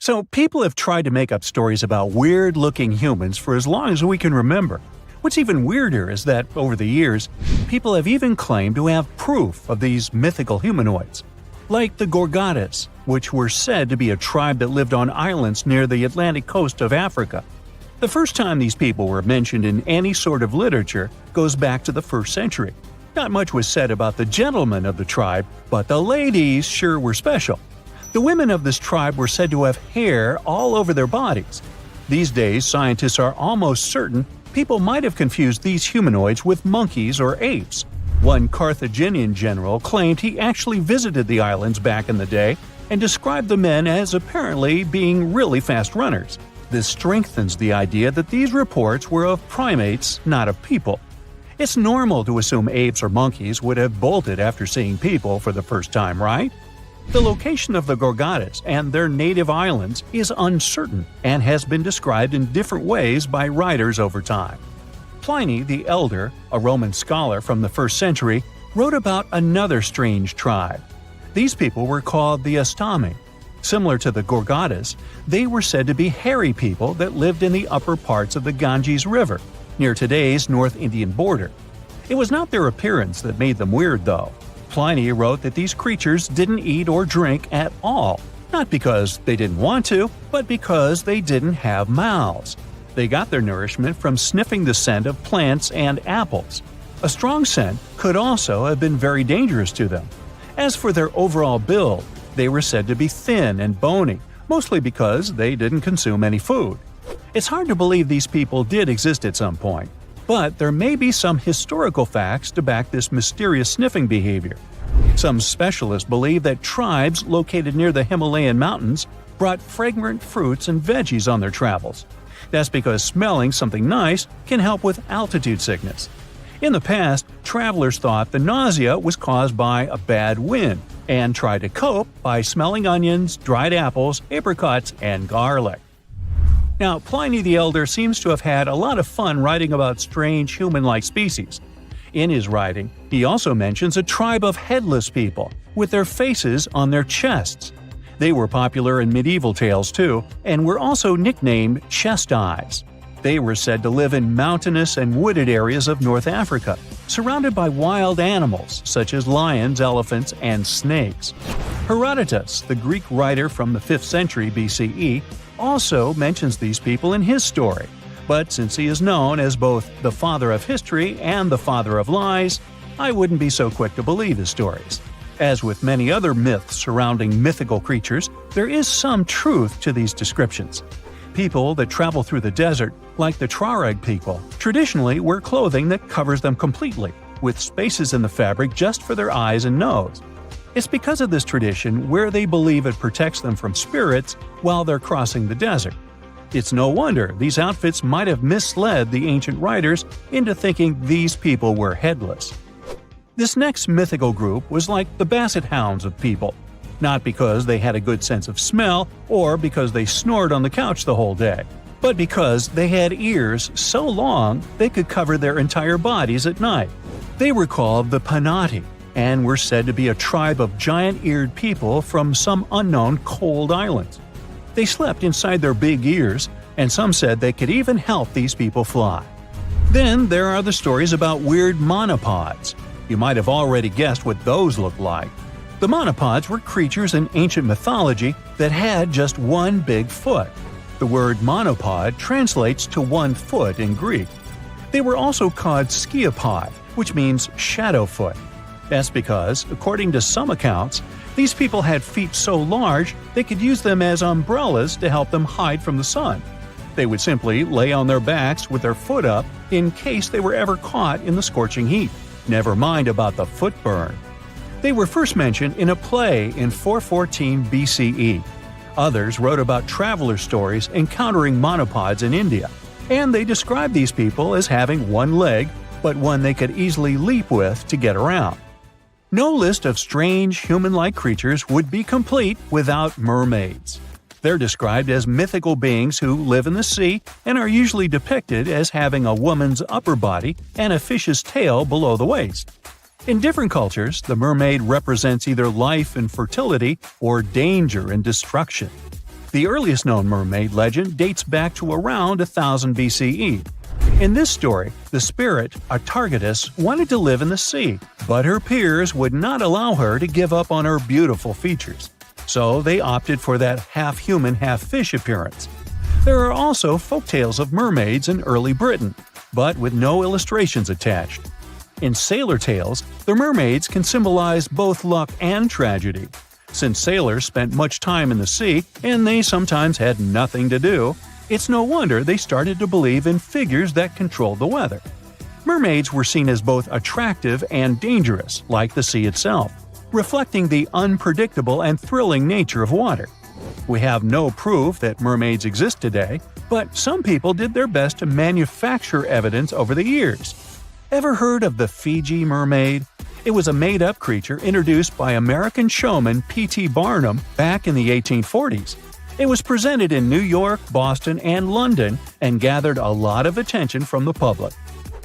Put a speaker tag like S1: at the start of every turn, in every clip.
S1: So people have tried to make up stories about weird-looking humans for as long as we can remember. What's even weirder is that, over the years, people have even claimed to have proof of these mythical humanoids. Like the Gorgadas, which were said to be a tribe that lived on islands near the Atlantic coast of Africa. The first time these people were mentioned in any sort of literature goes back to the 1st century. Not much was said about the gentlemen of the tribe, but the ladies sure were special. The women of this tribe were said to have hair all over their bodies. These days, scientists are almost certain people might have confused these humanoids with monkeys or apes. One Carthaginian general claimed he actually visited the islands back in the day and described the men as apparently being really fast runners. This strengthens the idea that these reports were of primates, not of people. It's normal to assume apes or monkeys would have bolted after seeing people for the first time, right? The location of the Gorgadas and their native islands is uncertain and has been described in different ways by writers over time. Pliny the Elder, a Roman scholar from the 1st century, wrote about another strange tribe. These people were called the Astami. Similar to the Gorgadas, they were said to be hairy people that lived in the upper parts of the Ganges River, near today's North Indian border. It was not their appearance that made them weird, though. Pliny wrote that these creatures didn't eat or drink at all, not because they didn't want to, but because they didn't have mouths. They got their nourishment from sniffing the scent of plants and apples. A strong scent could also have been very dangerous to them. As for their overall build, they were said to be thin and bony, mostly because they didn't consume any food. It's hard to believe these people did exist at some point, but there may be some historical facts to back this mysterious sniffing behavior. Some specialists believe that tribes located near the Himalayan mountains brought fragrant fruits and veggies on their travels. That's because smelling something nice can help with altitude sickness. In the past, travelers thought the nausea was caused by a bad wind and tried to cope by smelling onions, dried apples, apricots, and garlic. Now, Pliny the Elder seems to have had a lot of fun writing about strange human-like species. In his writing, he also mentions a tribe of headless people, with their faces on their chests. They were popular in medieval tales too, and were also nicknamed chest eyes. They were said to live in mountainous and wooded areas of North Africa, surrounded by wild animals such as lions, elephants, and snakes. Herodotus, the Greek writer from the 5th century BCE, also mentions these people in his story, but since he is known as both the father of history and the father of lies, I wouldn't be so quick to believe his stories. As with many other myths surrounding mythical creatures, there is some truth to these descriptions. People that travel through the desert, like the Tuareg people, traditionally wear clothing that covers them completely, with spaces in the fabric just for their eyes and nose. It's because of this tradition where they believe it protects them from spirits while they're crossing the desert. It's no wonder these outfits might have misled the ancient writers into thinking these people were headless. This next mythical group was like the basset hounds of people, not because they had a good sense of smell or because they snored on the couch the whole day, but because they had ears so long they could cover their entire bodies at night. They were called the Panotti, and were said to be a tribe of giant-eared people from some unknown cold islands. They slept inside their big ears, and some said they could even help these people fly. Then there are the stories about weird monopods. You might have already guessed what those look like. The monopods were creatures in ancient mythology that had just one big foot. The word monopod translates to 1 foot in Greek. They were also called sciopod, which means shadow foot. That's because, according to some accounts, these people had feet so large they could use them as umbrellas to help them hide from the sun. They would simply lay on their backs with their foot up in case they were ever caught in the scorching heat. Never mind about the foot burn. They were first mentioned in a play in 414 BCE. Others wrote about traveler stories encountering monopods in India, and they described these people as having 1 leg, but one they could easily leap with to get around. No list of strange human-like creatures would be complete without mermaids. They're described as mythical beings who live in the sea and are usually depicted as having a woman's upper body and a fish's tail below the waist. In different cultures, the mermaid represents either life and fertility or danger and destruction. The earliest known mermaid legend dates back to around 1000 BCE. In this story, the spirit, Agartha, wanted to live in the sea, but her peers would not allow her to give up on her beautiful features. So they opted for that half-human, half-fish appearance. There are also folktales of mermaids in early Britain, but with no illustrations attached. In sailor tales, the mermaids can symbolize both luck and tragedy. Since sailors spent much time in the sea and they sometimes had nothing to do, it's no wonder they started to believe in figures that controlled the weather. Mermaids were seen as both attractive and dangerous, like the sea itself, reflecting the unpredictable and thrilling nature of water. We have no proof that mermaids exist today, but some people did their best to manufacture evidence over the years. Ever heard of the Fiji mermaid? It was a made-up creature introduced by American showman P.T. Barnum back in the 1840s. It was presented in New York, Boston, and London and gathered a lot of attention from the public.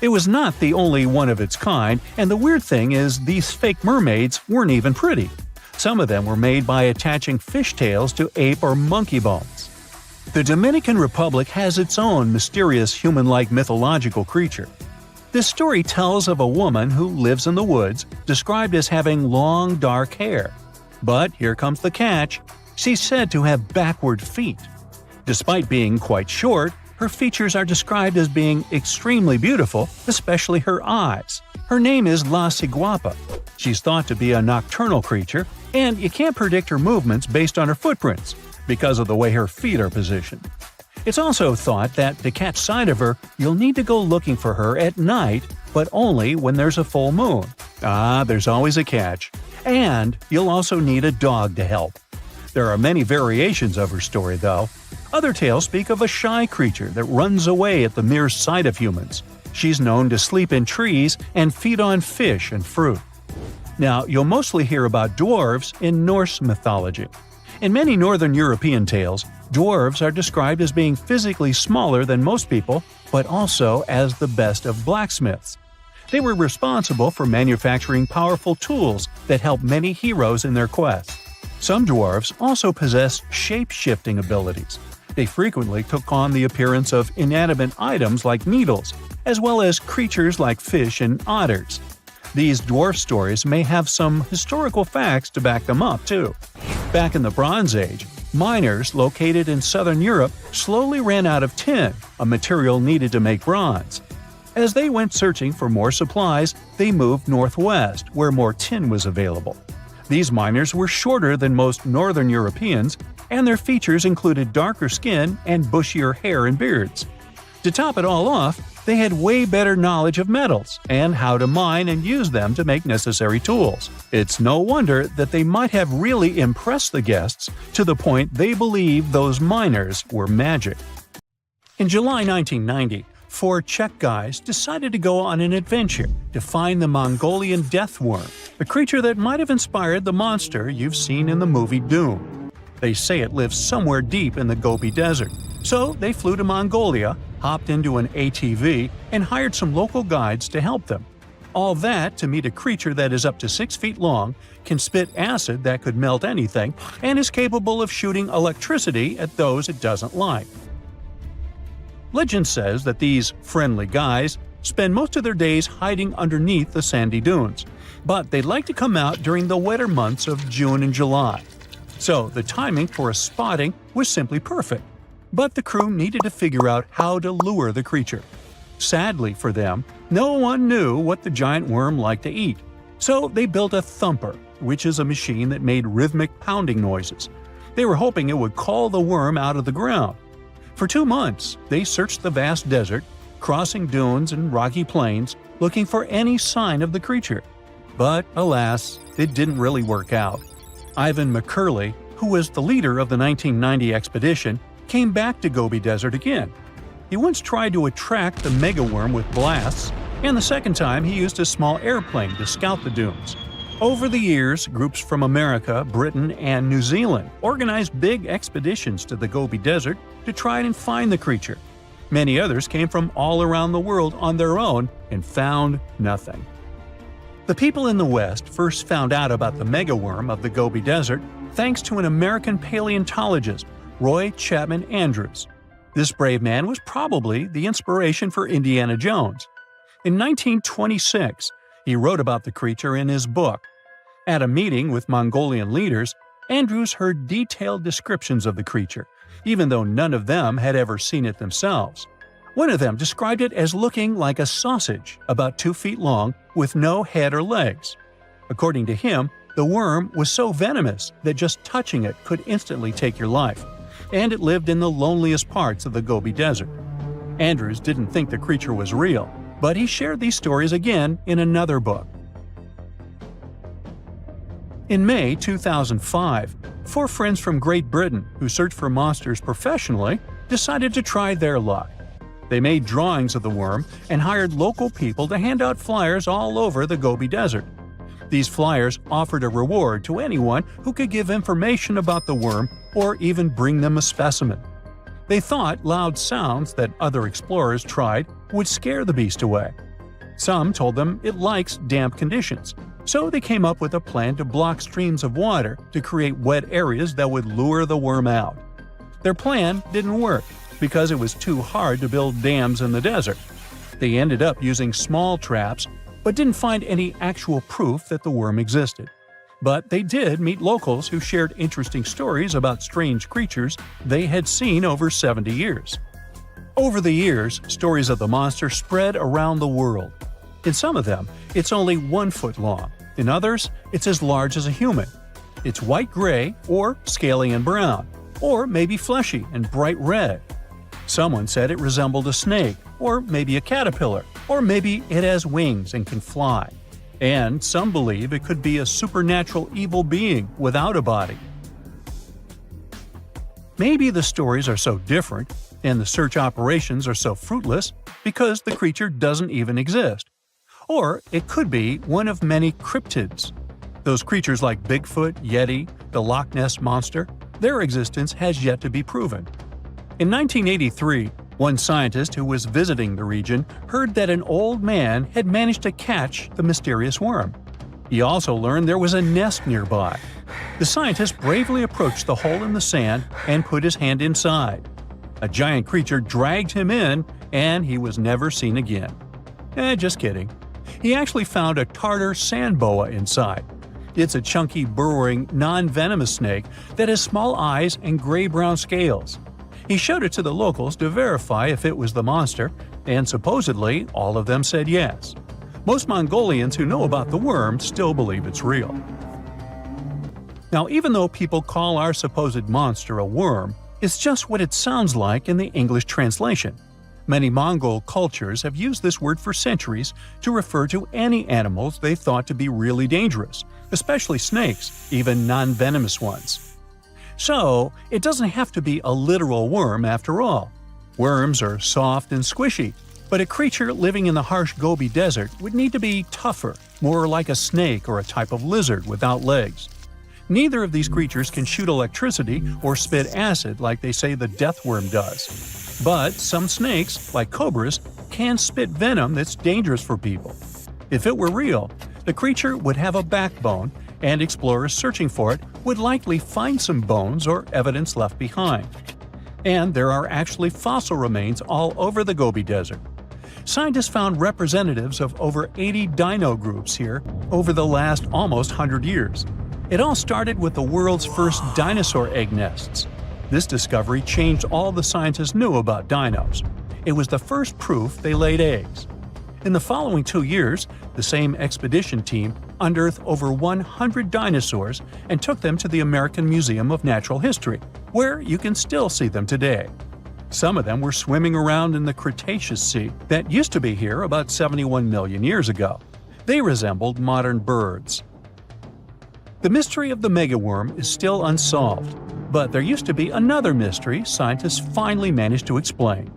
S1: It was not the only one of its kind, and the weird thing is these fake mermaids weren't even pretty. Some of them were made by attaching fishtails to ape or monkey bones. The Dominican Republic has its own mysterious human-like mythological creature. This story tells of a woman who lives in the woods, described as having long, dark hair. But here comes the catch: she's said to have backward feet. Despite being quite short, her features are described as being extremely beautiful, especially her eyes. Her name is La Siguaopa. She's thought to be a nocturnal creature, and you can't predict her movements based on her footprints, because of the way her feet are positioned. It's also thought that to catch sight of her, you'll need to go looking for her at night, but only when there's a full moon. There's always a catch. And you'll also need a dog to help. There are many variations of her story, though. Other tales speak of a shy creature that runs away at the mere sight of humans. She's known to sleep in trees and feed on fish and fruit. Now, you'll mostly hear about dwarves in Norse mythology. In many Northern European tales, dwarves are described as being physically smaller than most people, but also as the best of blacksmiths. They were responsible for manufacturing powerful tools that helped many heroes in their quest. Some dwarves also possess shape-shifting abilities. They frequently took on the appearance of inanimate items like needles, as well as creatures like fish and otters. These dwarf stories may have some historical facts to back them up, too. Back in the Bronze Age, miners located in southern Europe slowly ran out of tin, a material needed to make bronze. As they went searching for more supplies, they moved northwest, where more tin was available. These miners were shorter than most Northern Europeans, and their features included darker skin and bushier hair and beards. To top it all off, they had way better knowledge of metals and how to mine and use them to make necessary tools. It's no wonder that they might have really impressed the guests to the point they believed those miners were magic. In July 1990, 4 Czech guys decided to go on an adventure to find the Mongolian death worm, the creature that might have inspired the monster you've seen in the movie Dune. They say it lives somewhere deep in the Gobi Desert, so they flew to Mongolia, hopped into an ATV, and hired some local guides to help them. All that to meet a creature that is up to 6 feet long, can spit acid that could melt anything, and is capable of shooting electricity at those it doesn't like. Legend says that these friendly guys spend most of their days hiding underneath the sandy dunes, but they'd like to come out during the wetter months of June and July. So the timing for a spotting was simply perfect. But the crew needed to figure out how to lure the creature. Sadly for them, no one knew what the giant worm liked to eat. So they built a thumper, which is a machine that made rhythmic pounding noises. They were hoping it would call the worm out of the ground. For 2 months, they searched the vast desert, crossing dunes and rocky plains, looking for any sign of the creature. But alas, it didn't really work out. Ivan McCurley, who was the leader of the 1990 expedition, came back to Gobi Desert again. He once tried to attract the megaworm with blasts, and the second time he used a small airplane to scout the dunes. Over the years, groups from America, Britain, and New Zealand organized big expeditions to the Gobi Desert to try and find the creature. Many others came from all around the world on their own and found nothing. The people in the West first found out about the megaworm of the Gobi Desert thanks to an American paleontologist, Roy Chapman Andrews. This brave man was probably the inspiration for Indiana Jones. In 1926, he wrote about the creature in his book. At a meeting with Mongolian leaders, Andrews heard detailed descriptions of the creature, even though none of them had ever seen it themselves. One of them described it as looking like a sausage, about 2 feet long, with no head or legs. According to him, the worm was so venomous that just touching it could instantly take your life, and it lived in the loneliest parts of the Gobi Desert. Andrews didn't think the creature was real, but he shared these stories again in another book. In May 2005, 4 friends from Great Britain who search for monsters professionally decided to try their luck. They made drawings of the worm and hired local people to hand out flyers all over the Gobi Desert. These flyers offered a reward to anyone who could give information about the worm or even bring them a specimen. They thought loud sounds that other explorers tried would scare the beast away. Some told them it likes damp conditions, so they came up with a plan to block streams of water to create wet areas that would lure the worm out. Their plan didn't work because it was too hard to build dams in the desert. They ended up using small traps, but didn't find any actual proof that the worm existed. But they did meet locals who shared interesting stories about strange creatures they had seen over 70 years. Over the years, stories of the monster spread around the world. In some of them, it's only 1 foot long. In others, it's as large as a human. It's white-gray or scaly and brown, or maybe fleshy and bright red. Someone said it resembled a snake, or maybe a caterpillar, or maybe it has wings and can fly. And some believe it could be a supernatural evil being without a body. Maybe the stories are so different, and the search operations are so fruitless, because the creature doesn't even exist. Or it could be one of many cryptids. Those creatures like Bigfoot, Yeti, the Loch Ness Monster, their existence has yet to be proven. In 1983, one scientist who was visiting the region heard that an old man had managed to catch the mysterious worm. He also learned there was a nest nearby. The scientist bravely approached the hole in the sand and put his hand inside. A giant creature dragged him in, and he was never seen again. Just kidding. He actually found a Tartar sand boa inside. It's a chunky, burrowing, non-venomous snake that has small eyes and gray-brown scales. He showed it to the locals to verify if it was the monster, and supposedly all of them said yes. Most Mongolians who know about the worm still believe it's real. Now, even though people call our supposed monster a worm, it's just what it sounds like in the English translation. Many Mongol cultures have used this word for centuries to refer to any animals they thought to be really dangerous, especially snakes, even non-venomous ones. So, it doesn't have to be a literal worm after all. Worms are soft and squishy, but a creature living in the harsh Gobi Desert would need to be tougher, more like a snake or a type of lizard without legs. Neither of these creatures can shoot electricity or spit acid like they say the death worm does. But some snakes, like cobras, can spit venom that's dangerous for people. If it were real, the creature would have a backbone, and explorers searching for it would likely find some bones or evidence left behind. And there are actually fossil remains all over the Gobi Desert. Scientists found representatives of over 80 dino groups here over the last almost 100 years. It all started with the world's first dinosaur egg nests. This discovery changed all the scientists knew about dinos. It was the first proof they laid eggs. In the following 2 years, the same expedition team unearthed over 100 dinosaurs and took them to the American Museum of Natural History, where you can still see them today. Some of them were swimming around in the Cretaceous Sea that used to be here about 71 million years ago. They resembled modern birds. The mystery of the megaworm is still unsolved, but there used to be another mystery scientists finally managed to explain.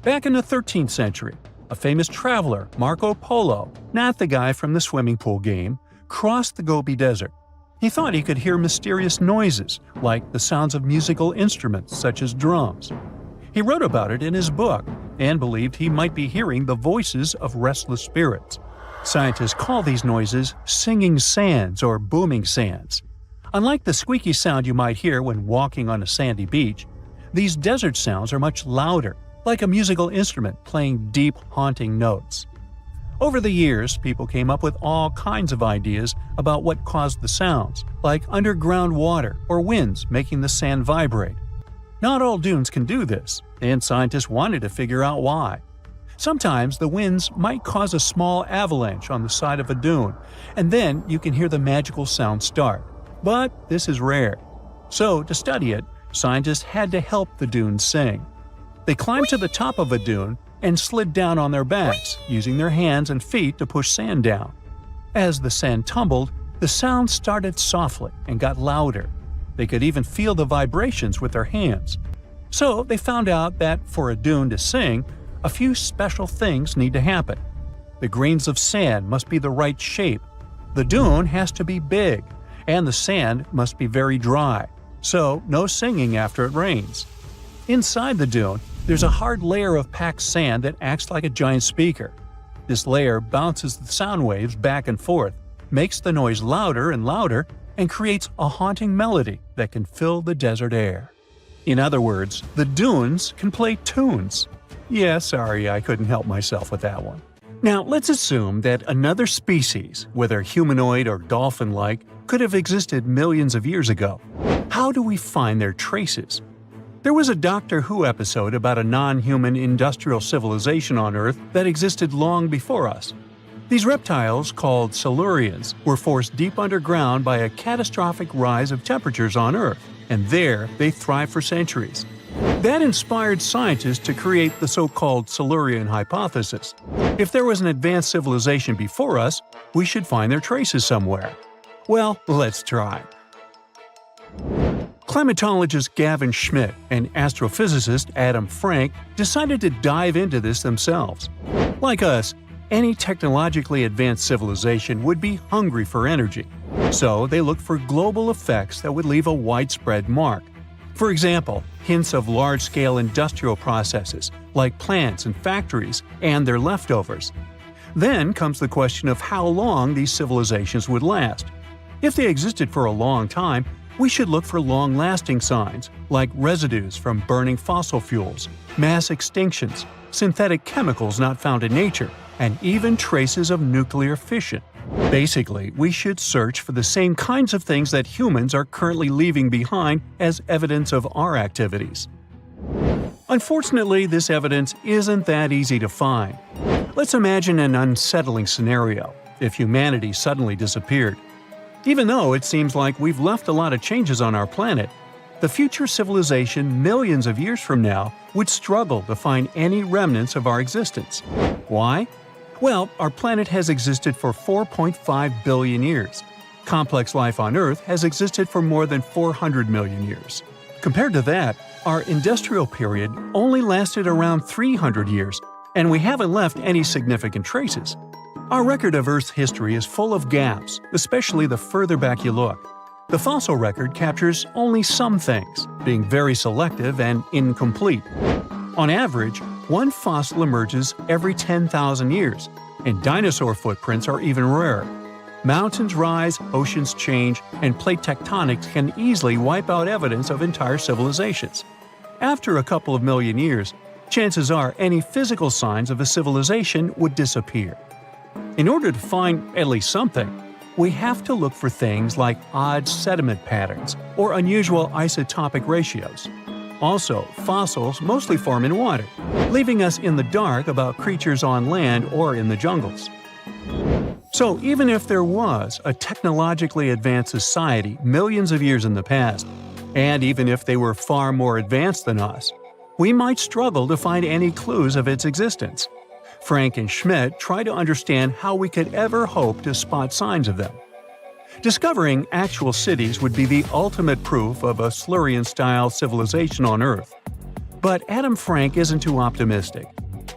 S1: Back in the 13th century, a famous traveler, Marco Polo, not the guy from the swimming pool game, crossed the Gobi Desert. He thought he could hear mysterious noises, like the sounds of musical instruments such as drums. He wrote about it in his book and believed he might be hearing the voices of restless spirits. Scientists call these noises singing sands or booming sands. Unlike the squeaky sound you might hear when walking on a sandy beach, these desert sounds are much louder, like a musical instrument playing deep, haunting notes. Over the years, people came up with all kinds of ideas about what caused the sounds, like underground water or winds making the sand vibrate. Not all dunes can do this, and scientists wanted to figure out why. Sometimes the winds might cause a small avalanche on the side of a dune, and then you can hear the magical sound start. But this is rare. So, to study it, scientists had to help the dunes sing. They climbed to the top of a dune and slid down on their backs, using their hands and feet to push sand down. As the sand tumbled, the sound started softly and got louder. They could even feel the vibrations with their hands. So they found out that for a dune to sing, a few special things need to happen. The grains of sand must be the right shape. The dune has to be big, and the sand must be very dry, so no singing after it rains. Inside the dune, there's a hard layer of packed sand that acts like a giant speaker. This layer bounces the sound waves back and forth, makes the noise louder and louder, and creates a haunting melody that can fill the desert air. In other words, the dunes can play tunes. Yeah, sorry, I couldn't help myself with that one. Now, let's assume that another species, whether humanoid or dolphin-like, could have existed millions of years ago. How do we find their traces? There was a Doctor Who episode about a non-human industrial civilization on Earth that existed long before us. These reptiles, called Silurians, were forced deep underground by a catastrophic rise of temperatures on Earth, and there they thrived for centuries. That inspired scientists to create the so-called Silurian hypothesis. If there was an advanced civilization before us, we should find their traces somewhere. Well, let's try. Climatologist Gavin Schmidt and astrophysicist Adam Frank decided to dive into this themselves. Like us, any technologically advanced civilization would be hungry for energy, so they looked for global effects that would leave a widespread mark. For example, hints of large-scale industrial processes, like plants and factories, and their leftovers. Then comes the question of how long these civilizations would last. If they existed for a long time, we should look for long-lasting signs, like residues from burning fossil fuels, mass extinctions, synthetic chemicals not found in nature, and even traces of nuclear fission. Basically, we should search for the same kinds of things that humans are currently leaving behind as evidence of our activities. Unfortunately, this evidence isn't that easy to find. Let's imagine an unsettling scenario if humanity suddenly disappeared. Even though it seems like we've left a lot of changes on our planet, the future civilization millions of years from now would struggle to find any remnants of our existence. Why? Well, our planet has existed for 4.5 billion years. Complex life on Earth has existed for more than 400 million years. Compared to that, our industrial period only lasted around 300 years, and we haven't left any significant traces. Our record of Earth's history is full of gaps, especially the further back you look. The fossil record captures only some things, being very selective and incomplete. On average, one fossil emerges every 10,000 years, and dinosaur footprints are even rarer. Mountains rise, oceans change, and plate tectonics can easily wipe out evidence of entire civilizations. After a couple of million years, chances are any physical signs of a civilization would disappear. In order to find at least something, we have to look for things like odd sediment patterns or unusual isotopic ratios. Also, fossils mostly form in water, leaving us in the dark about creatures on land or in the jungles. So even if there was a technologically advanced society millions of years in the past, and even if they were far more advanced than us, we might struggle to find any clues of its existence. Frank and Schmidt try to understand how we could ever hope to spot signs of them. Discovering actual cities would be the ultimate proof of a Silurian-style civilization on Earth. But Adam Frank isn't too optimistic.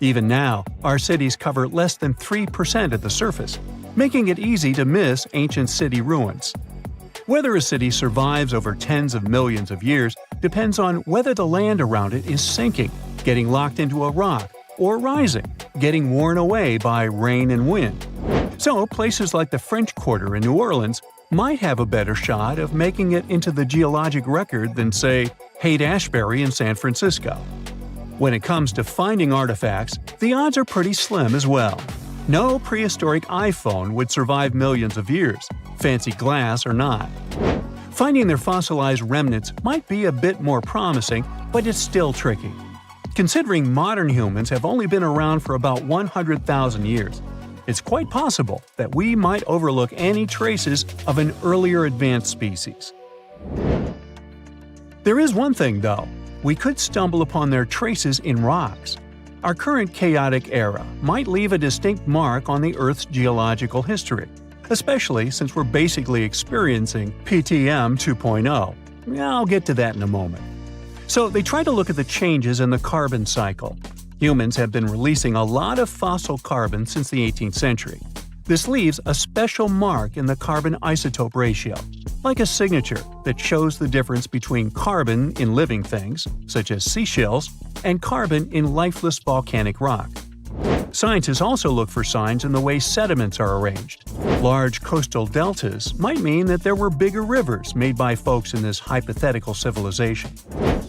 S1: Even now, our cities cover less than 3% of the surface, making it easy to miss ancient city ruins. Whether a city survives over tens of millions of years depends on whether the land around it is sinking, getting locked into a rock, or rising, getting worn away by rain and wind. So, places like the French Quarter in New Orleans might have a better shot of making it into the geologic record than, say, Haight-Ashbury in San Francisco. When it comes to finding artifacts, the odds are pretty slim as well. No prehistoric iPhone would survive millions of years, fancy glass or not. Finding their fossilized remnants might be a bit more promising, but it's still tricky. Considering modern humans have only been around for about 100,000 years, it's quite possible that we might overlook any traces of an earlier advanced species. There is one thing, though. We could stumble upon their traces in rocks. Our current chaotic era might leave a distinct mark on the Earth's geological history, especially since we're basically experiencing PTM 2.0. I'll get to that in a moment. So they try to look at the changes in the carbon cycle. Humans have been releasing a lot of fossil carbon since the 18th century. This leaves a special mark in the carbon isotope ratio, like a signature that shows the difference between carbon in living things, such as seashells, and carbon in lifeless volcanic rock. Scientists also look for signs in the way sediments are arranged. Large coastal deltas might mean that there were bigger rivers made by folks in this hypothetical civilization.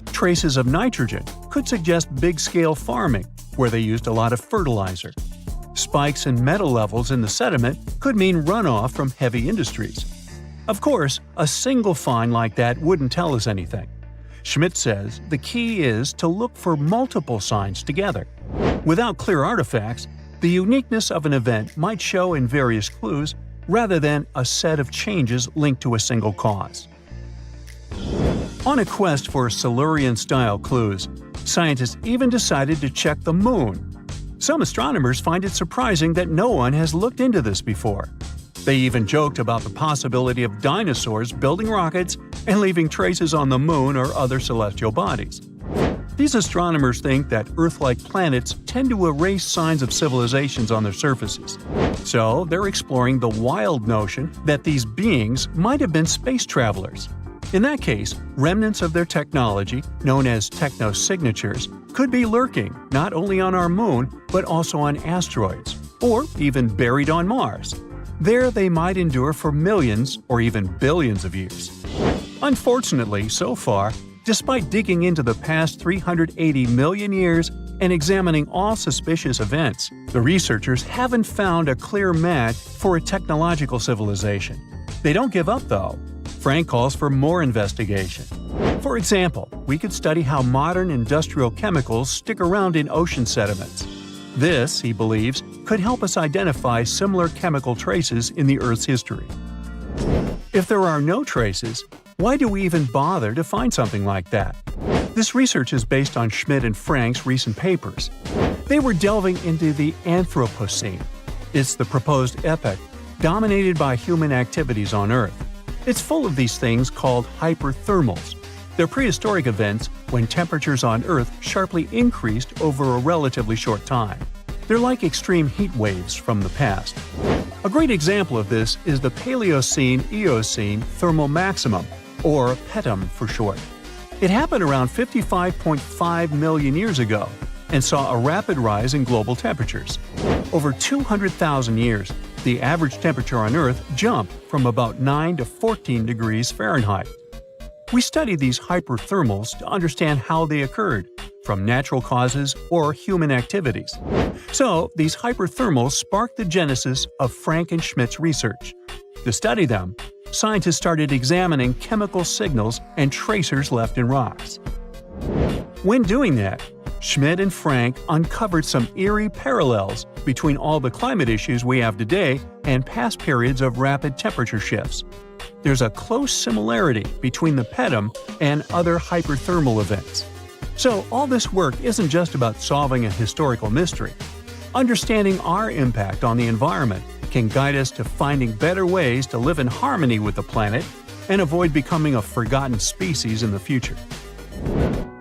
S1: Traces of nitrogen could suggest big-scale farming, where they used a lot of fertilizer. Spikes in metal levels in the sediment could mean runoff from heavy industries. Of course, a single find like that wouldn't tell us anything. Schmidt says the key is to look for multiple signs together. Without clear artifacts, the uniqueness of an event might show in various clues rather than a set of changes linked to a single cause. On a quest for Silurian-style clues, scientists even decided to check the Moon. Some astronomers find it surprising that no one has looked into this before. They even joked about the possibility of dinosaurs building rockets and leaving traces on the Moon or other celestial bodies. These astronomers think that Earth-like planets tend to erase signs of civilizations on their surfaces. So they're exploring the wild notion that these beings might have been space travelers. In that case, remnants of their technology, known as technosignatures, could be lurking not only on our Moon but also on asteroids, or even buried on Mars. There they might endure for millions or even billions of years. Unfortunately, so far, despite digging into the past 380 million years and examining all suspicious events, the researchers haven't found a clear match for a technological civilization. They don't give up, though. Frank calls for more investigation. For example, we could study how modern industrial chemicals stick around in ocean sediments. This, he believes, could help us identify similar chemical traces in the Earth's history. If there are no traces, why do we even bother to find something like that? This research is based on Schmidt and Frank's recent papers. They were delving into the Anthropocene. It's the proposed epoch, dominated by human activities on Earth. It's full of these things called hyperthermals. They're prehistoric events when temperatures on Earth sharply increased over a relatively short time. They're like extreme heat waves from the past. A great example of this is the Paleocene-Eocene thermal maximum, or PETM for short. It happened around 55.5 million years ago and saw a rapid rise in global temperatures. Over 200,000 years, the average temperature on Earth jumped from about 9 to 14 degrees Fahrenheit. We study these hyperthermals to understand how they occurred, from natural causes or human activities. So, these hyperthermals sparked the genesis of Frank and Schmidt's research. To study them, scientists started examining chemical signals and tracers left in rocks. When doing that, Schmidt and Frank uncovered some eerie parallels between all the climate issues we have today and past periods of rapid temperature shifts. There's a close similarity between the PETM and other hyperthermal events. So all this work isn't just about solving a historical mystery. Understanding our impact on the environment can guide us to finding better ways to live in harmony with the planet and avoid becoming a forgotten species in the future.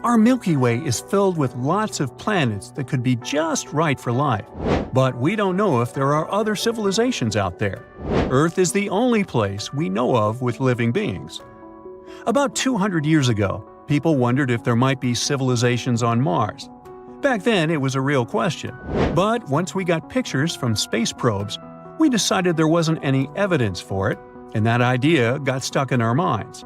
S1: Our Milky Way is filled with lots of planets that could be just right for life, but we don't know if there are other civilizations out there. Earth is the only place we know of with living beings. About 200 years ago, people wondered if there might be civilizations on Mars. Back then, it was a real question. But once we got pictures from space probes, we decided there wasn't any evidence for it, and that idea got stuck in our minds.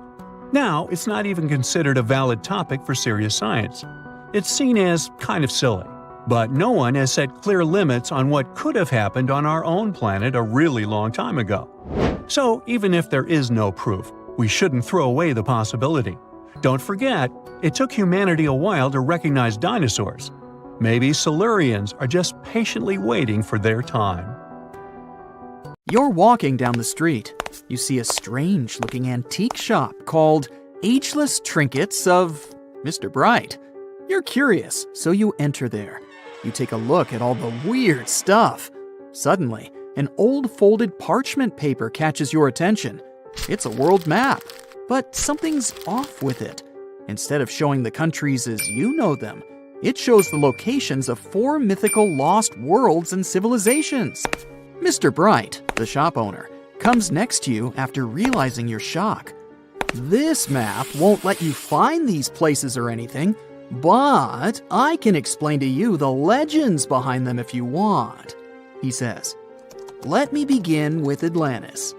S1: Now, it's not even considered a valid topic for serious science. It's seen as kind of silly. But no one has set clear limits on what could have happened on our own planet a really long time ago. So, even if there is no proof, we shouldn't throw away the possibility. Don't forget, it took humanity a while to recognize dinosaurs. Maybe Silurians are just patiently waiting for their time.
S2: You're walking down the street. You see a strange-looking antique shop called Ageless Trinkets of Mr. Bright. You're curious, so you enter there. You take a look at all the weird stuff. Suddenly, an old folded parchment paper catches your attention. It's a world map, but something's off with it. Instead of showing the countries as you know them, it shows the locations of 4 mythical lost worlds and civilizations. Mr. Bright, the shop owner, comes next to you after realizing your shock. This map won't let you find these places or anything, but I can explain to you the legends behind them if you want, he says. Let me begin with Atlantis.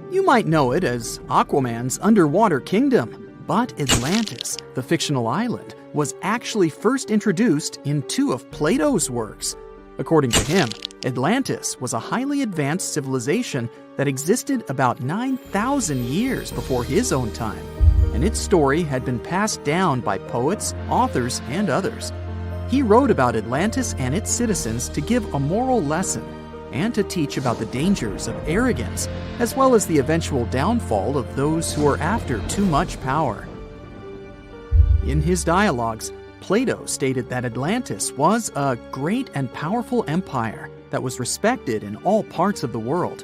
S2: You might know it as Aquaman's underwater kingdom, but Atlantis, the fictional island, was actually first introduced in 2 of Plato's works. According to him, Atlantis was a highly advanced civilization that existed about 9,000 years before his own time, and its story had been passed down by poets, authors, and others. He wrote about Atlantis and its citizens to give a moral lesson and to teach about the dangers of arrogance, as well as the eventual downfall of those who are after too much power. In his dialogues, Plato stated that Atlantis was a great and powerful empire that was respected in all parts of the world.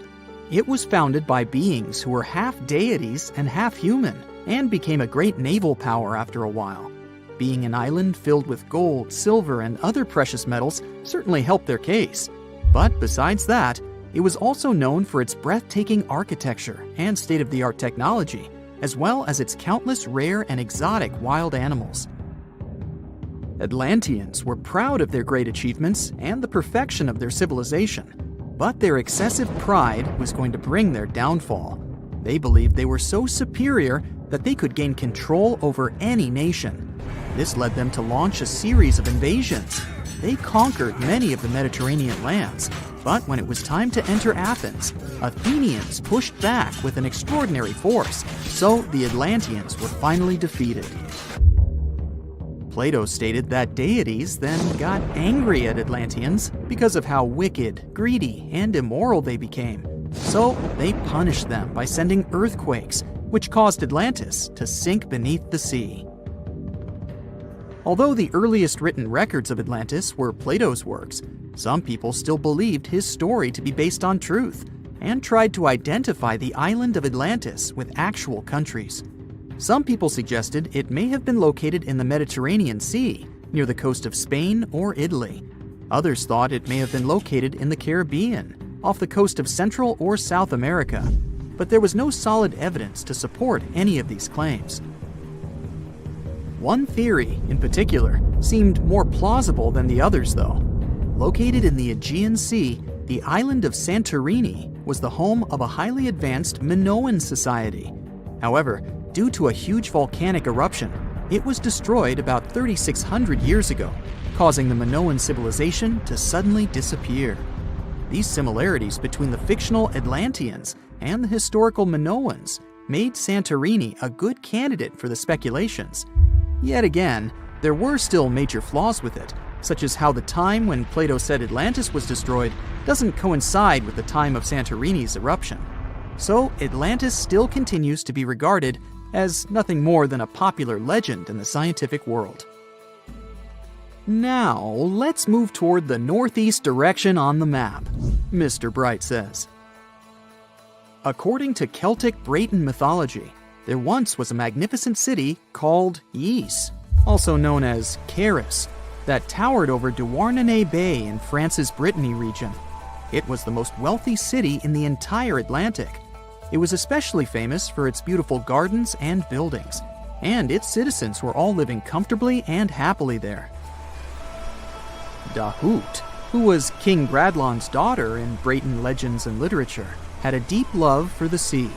S2: It was founded by beings who were half deities and half human, and became a great naval power after a while. Being an island filled with gold, silver, and other precious metals certainly helped their case. But besides that, it was also known for its breathtaking architecture and state-of-the-art technology, as well as its countless rare and exotic wild animals. Atlanteans were proud of their great achievements and the perfection of their civilization, but their excessive pride was going to bring their downfall. They believed they were so superior that they could gain control over any nation. This led them to launch a series of invasions. They conquered many of the Mediterranean lands, but when it was time to enter Athens, Athenians pushed back with an extraordinary force, so the Atlanteans were finally defeated. Plato stated that deities then got angry at Atlanteans because of how wicked, greedy, and immoral they became. So they punished them by sending earthquakes, which caused Atlantis to sink beneath the sea. Although the earliest written records of Atlantis were Plato's works, some people still believed his story to be based on truth and tried to identify the island of Atlantis with actual countries. Some people suggested it may have been located in the Mediterranean Sea, near the coast of Spain or Italy. Others thought it may have been located in the Caribbean, off the coast of Central or South America, but there was no solid evidence to support any of these claims. One theory, in particular, seemed more plausible than the others, though. Located in the Aegean Sea, the island of Santorini was the home of a highly advanced Minoan society. However, due to a huge volcanic eruption, it was destroyed about 3,600 years ago, causing the Minoan civilization to suddenly disappear. These similarities between the fictional Atlanteans and the historical Minoans made Santorini a good candidate for the speculations. Yet again, there were still major flaws with it, such as how the time when Plato said Atlantis was destroyed doesn't coincide with the time of Santorini's eruption. So Atlantis still continues to be regarded as nothing more than a popular legend in the scientific world. Now, let's move toward the northeast direction on the map, Mr. Bright says. According to Celtic Breton mythology, there once was a magnificent city called Ys, also known as Caris, that towered over Douarnenez Bay in France's Brittany region. It was the most wealthy city in the entire Atlantic. It was especially famous for its beautiful gardens and buildings, and its citizens were all living comfortably and happily there. Dahut, who was King Bradlon's daughter in Breton legends and literature, had a deep love for the sea.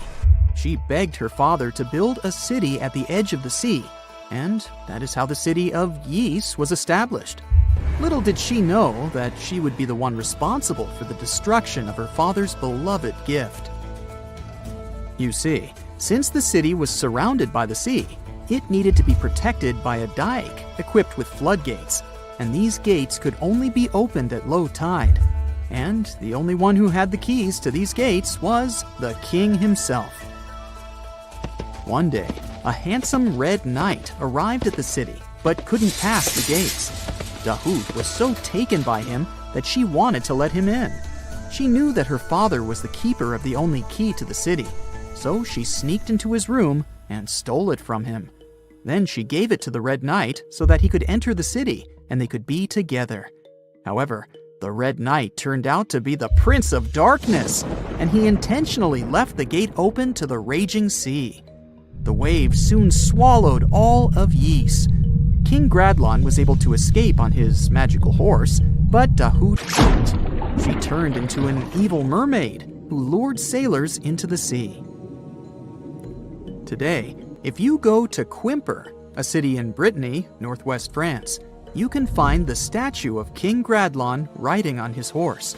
S2: She begged her father to build a city at the edge of the sea, and that is how the city of Ys was established. Little did she know that she would be the one responsible for the destruction of her father's beloved gift. You see, since the city was surrounded by the sea, it needed to be protected by a dike equipped with floodgates, and these gates could only be opened at low tide. And the only one who had the keys to these gates was the king himself. One day, a handsome red knight arrived at the city, but couldn't pass the gates. Dahut was so taken by him that she wanted to let him in. She knew that her father was the keeper of the only key to the city, so she sneaked into his room and stole it from him. Then she gave it to the Red Knight so that he could enter the city and they could be together. However, the Red Knight turned out to be the Prince of Darkness, and he intentionally left the gate open to the raging sea. The waves soon swallowed all of Ys. King Gradlon was able to escape on his magical horse, but Dahut couldn't. She turned into an evil mermaid who lured sailors into the sea. Today, if you go to Quimper, a city in Brittany, northwest France, you can find the statue of King Gradlon riding on his horse.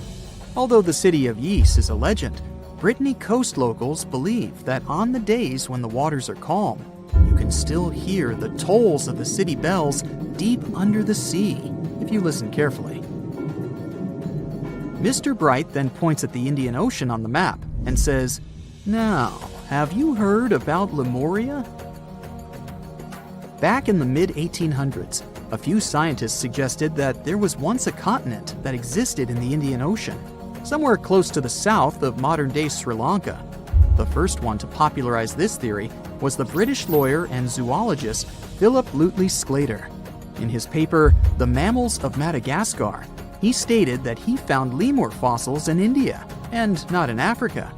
S2: Although the city of Ys is a legend, Brittany coast locals believe that on the days when the waters are calm, you can still hear the tolls of the city bells deep under the sea, if you listen carefully. Mr. Bright then points at the Indian Ocean on the map and says, "Now, have you heard about Lemuria?" Back in the mid-1800s, a few scientists suggested that there was once a continent that existed in the Indian Ocean, somewhere close to the south of modern-day Sri Lanka. The first one to popularize this theory was the British lawyer and zoologist Philip Lutley Sclater. In his paper, The Mammals of Madagascar, he stated that he found lemur fossils in India, and not in Africa.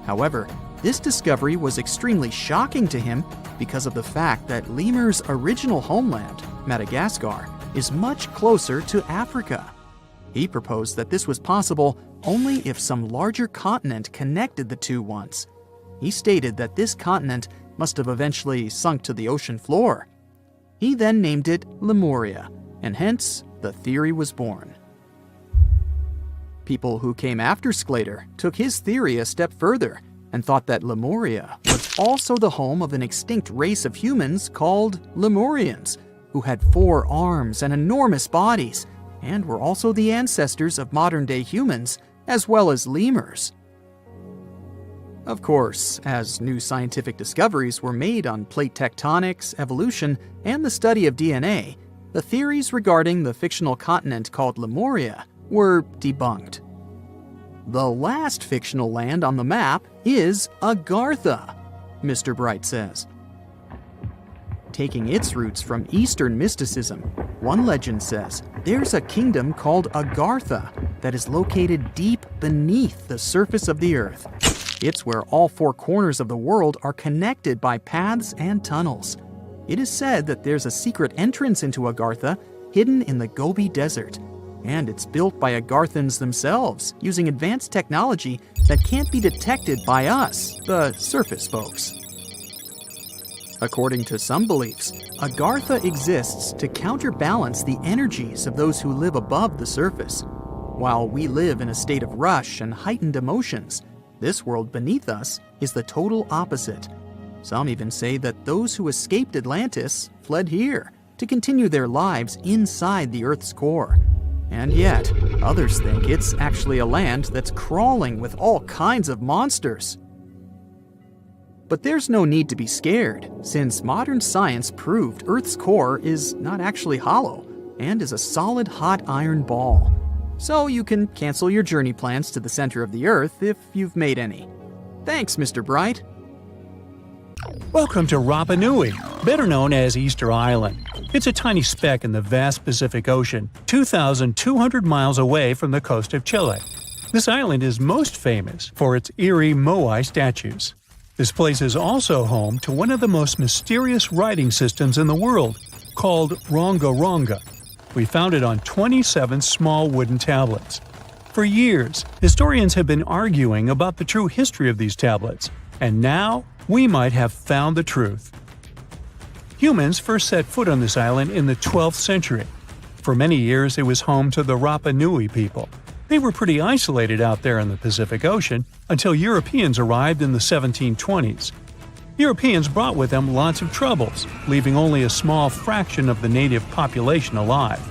S2: However, this discovery was extremely shocking to him because of the fact that lemurs' original homeland, Madagascar, is much closer to Africa. He proposed that this was possible only if some larger continent connected the two once. He stated that this continent must have eventually sunk to the ocean floor. He then named it Lemuria, and hence the theory was born. People who came after Sclater took his theory a step further and thought that Lemuria was also the home of an extinct race of humans called Lemurians, who had 4 arms and enormous bodies, and were also the ancestors of modern-day humans, as well as lemurs. Of course, as new scientific discoveries were made on plate tectonics, evolution, and the study of DNA, the theories regarding the fictional continent called Lemuria were debunked. The last fictional land on the map is Agartha, Mr. Bright says. Taking its roots from Eastern mysticism, one legend says there's a kingdom called Agartha that is located deep beneath the surface of the earth. It's where all 4 corners of the world are connected by paths and tunnels. It is said that there's a secret entrance into Agartha hidden in the Gobi Desert, and it's built by Agarthans themselves using advanced technology that can't be detected by us, the surface folks. According to some beliefs, Agartha exists to counterbalance the energies of those who live above the surface. While we live in a state of rush and heightened emotions, this world beneath us is the total opposite. Some even say that those who escaped Atlantis fled here to continue their lives inside the Earth's core. And yet, others think it's actually a land that's crawling with all kinds of monsters. But there's no need to be scared, since modern science proved Earth's core is not actually hollow and is a solid hot iron ball. So you can cancel your journey plans to the center of the Earth if you've made any. Thanks, Mr. Bright.
S1: Welcome to Rapa Nui, better known as Easter Island. It's a tiny speck in the vast Pacific Ocean, 2,200 miles away from the coast of Chile. This island is most famous for its eerie moai statues. This place is also home to one of the most mysterious writing systems in the world, called Rongorongo. We found it on 27 small wooden tablets. For years, historians have been arguing about the true history of these tablets, and now we might have found the truth. Humans first set foot on this island in the 12th century. For many years, it was home to the Rapa Nui people. They were pretty isolated out there in the Pacific Ocean until Europeans arrived in the 1720s. Europeans brought with them lots of troubles, leaving only a small fraction of the native population alive.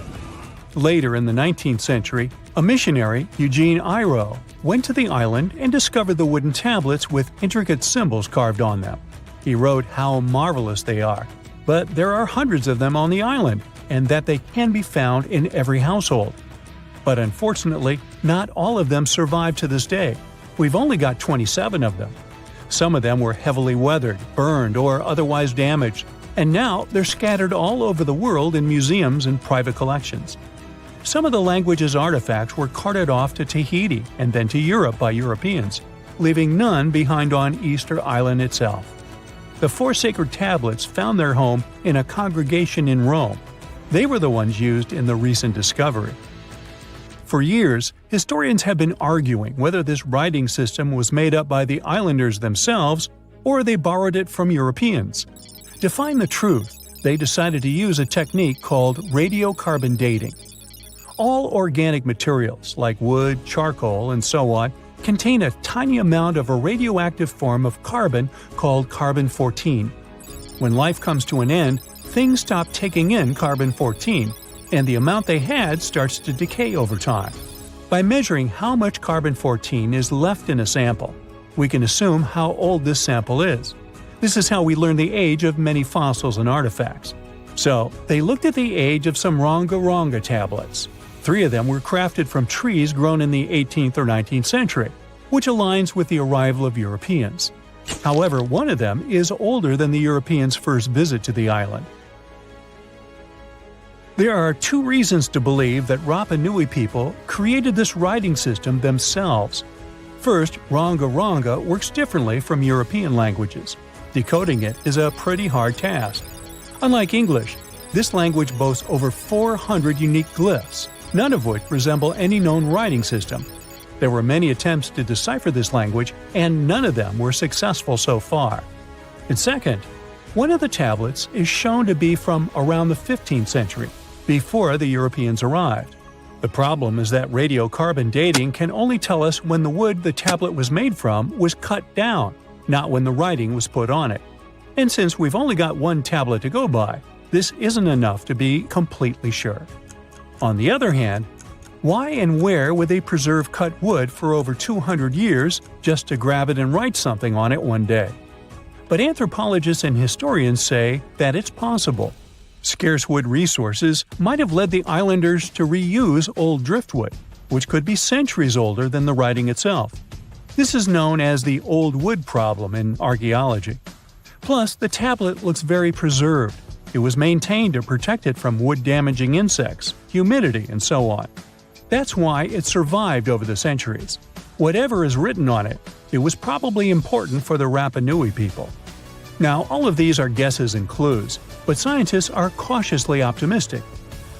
S1: Later in the 19th century, a missionary, Eugene Iro, went to the island and discovered the wooden tablets with intricate symbols carved on them. He wrote how marvelous they are, but there are hundreds of them on the island, and that they can be found in every household. But unfortunately, not all of them survive to this day. We've only got 27 of them. Some of them were heavily weathered, burned, or otherwise damaged, and now they're scattered all over the world in museums and private collections. Some of the language's artifacts were carted off to Tahiti and then to Europe by Europeans, leaving none behind on Easter Island itself. The 4 sacred tablets found their home in a congregation in Rome. They were the ones used in the recent discovery. For years, historians have been arguing whether this writing system was made up by the islanders themselves or they borrowed it from Europeans. To find the truth, they decided to use a technique called radiocarbon dating. All organic materials, like wood, charcoal, and so on, contain a tiny amount of a radioactive form of carbon called carbon-14. When life comes to an end, things stop taking in carbon-14, and the amount they had starts to decay over time. By measuring how much carbon-14 is left in a sample, we can assume how old this sample is. This is how we learn the age of many fossils and artifacts. So, they looked at the age of some Rongorongo tablets. 3 of them were crafted from trees grown in the 18th or 19th century, which aligns with the arrival of Europeans. However, one of them is older than the Europeans' first visit to the island. There are 2 reasons to believe that Rapa Nui people created this writing system themselves. First, Rongorongo works differently from European languages. Decoding it is a pretty hard task. Unlike English, this language boasts over 400 unique glyphs, none of which resemble any known writing system. There were many attempts to decipher this language, and none of them were successful so far. And second, one of the tablets is shown to be from around the 15th century, before the Europeans arrived. The problem is that radiocarbon dating can only tell us when the wood the tablet was made from was cut down, not when the writing was put on it. And since we've only got one tablet to go by, this isn't enough to be completely sure. On the other hand, why and where would they preserve cut wood for over 200 years just to grab it and write something on it one day? But anthropologists and historians say that it's possible. Scarce wood resources might have led the islanders to reuse old driftwood, which could be centuries older than the writing itself. This is known as the old wood problem in archaeology. Plus, the tablet looks very preserved. It was maintained to protect it from wood-damaging insects, humidity, and so on. That's why it survived over the centuries. Whatever is written on it, it was probably important for the Rapa Nui people. Now, all of these are guesses and clues, but scientists are cautiously optimistic.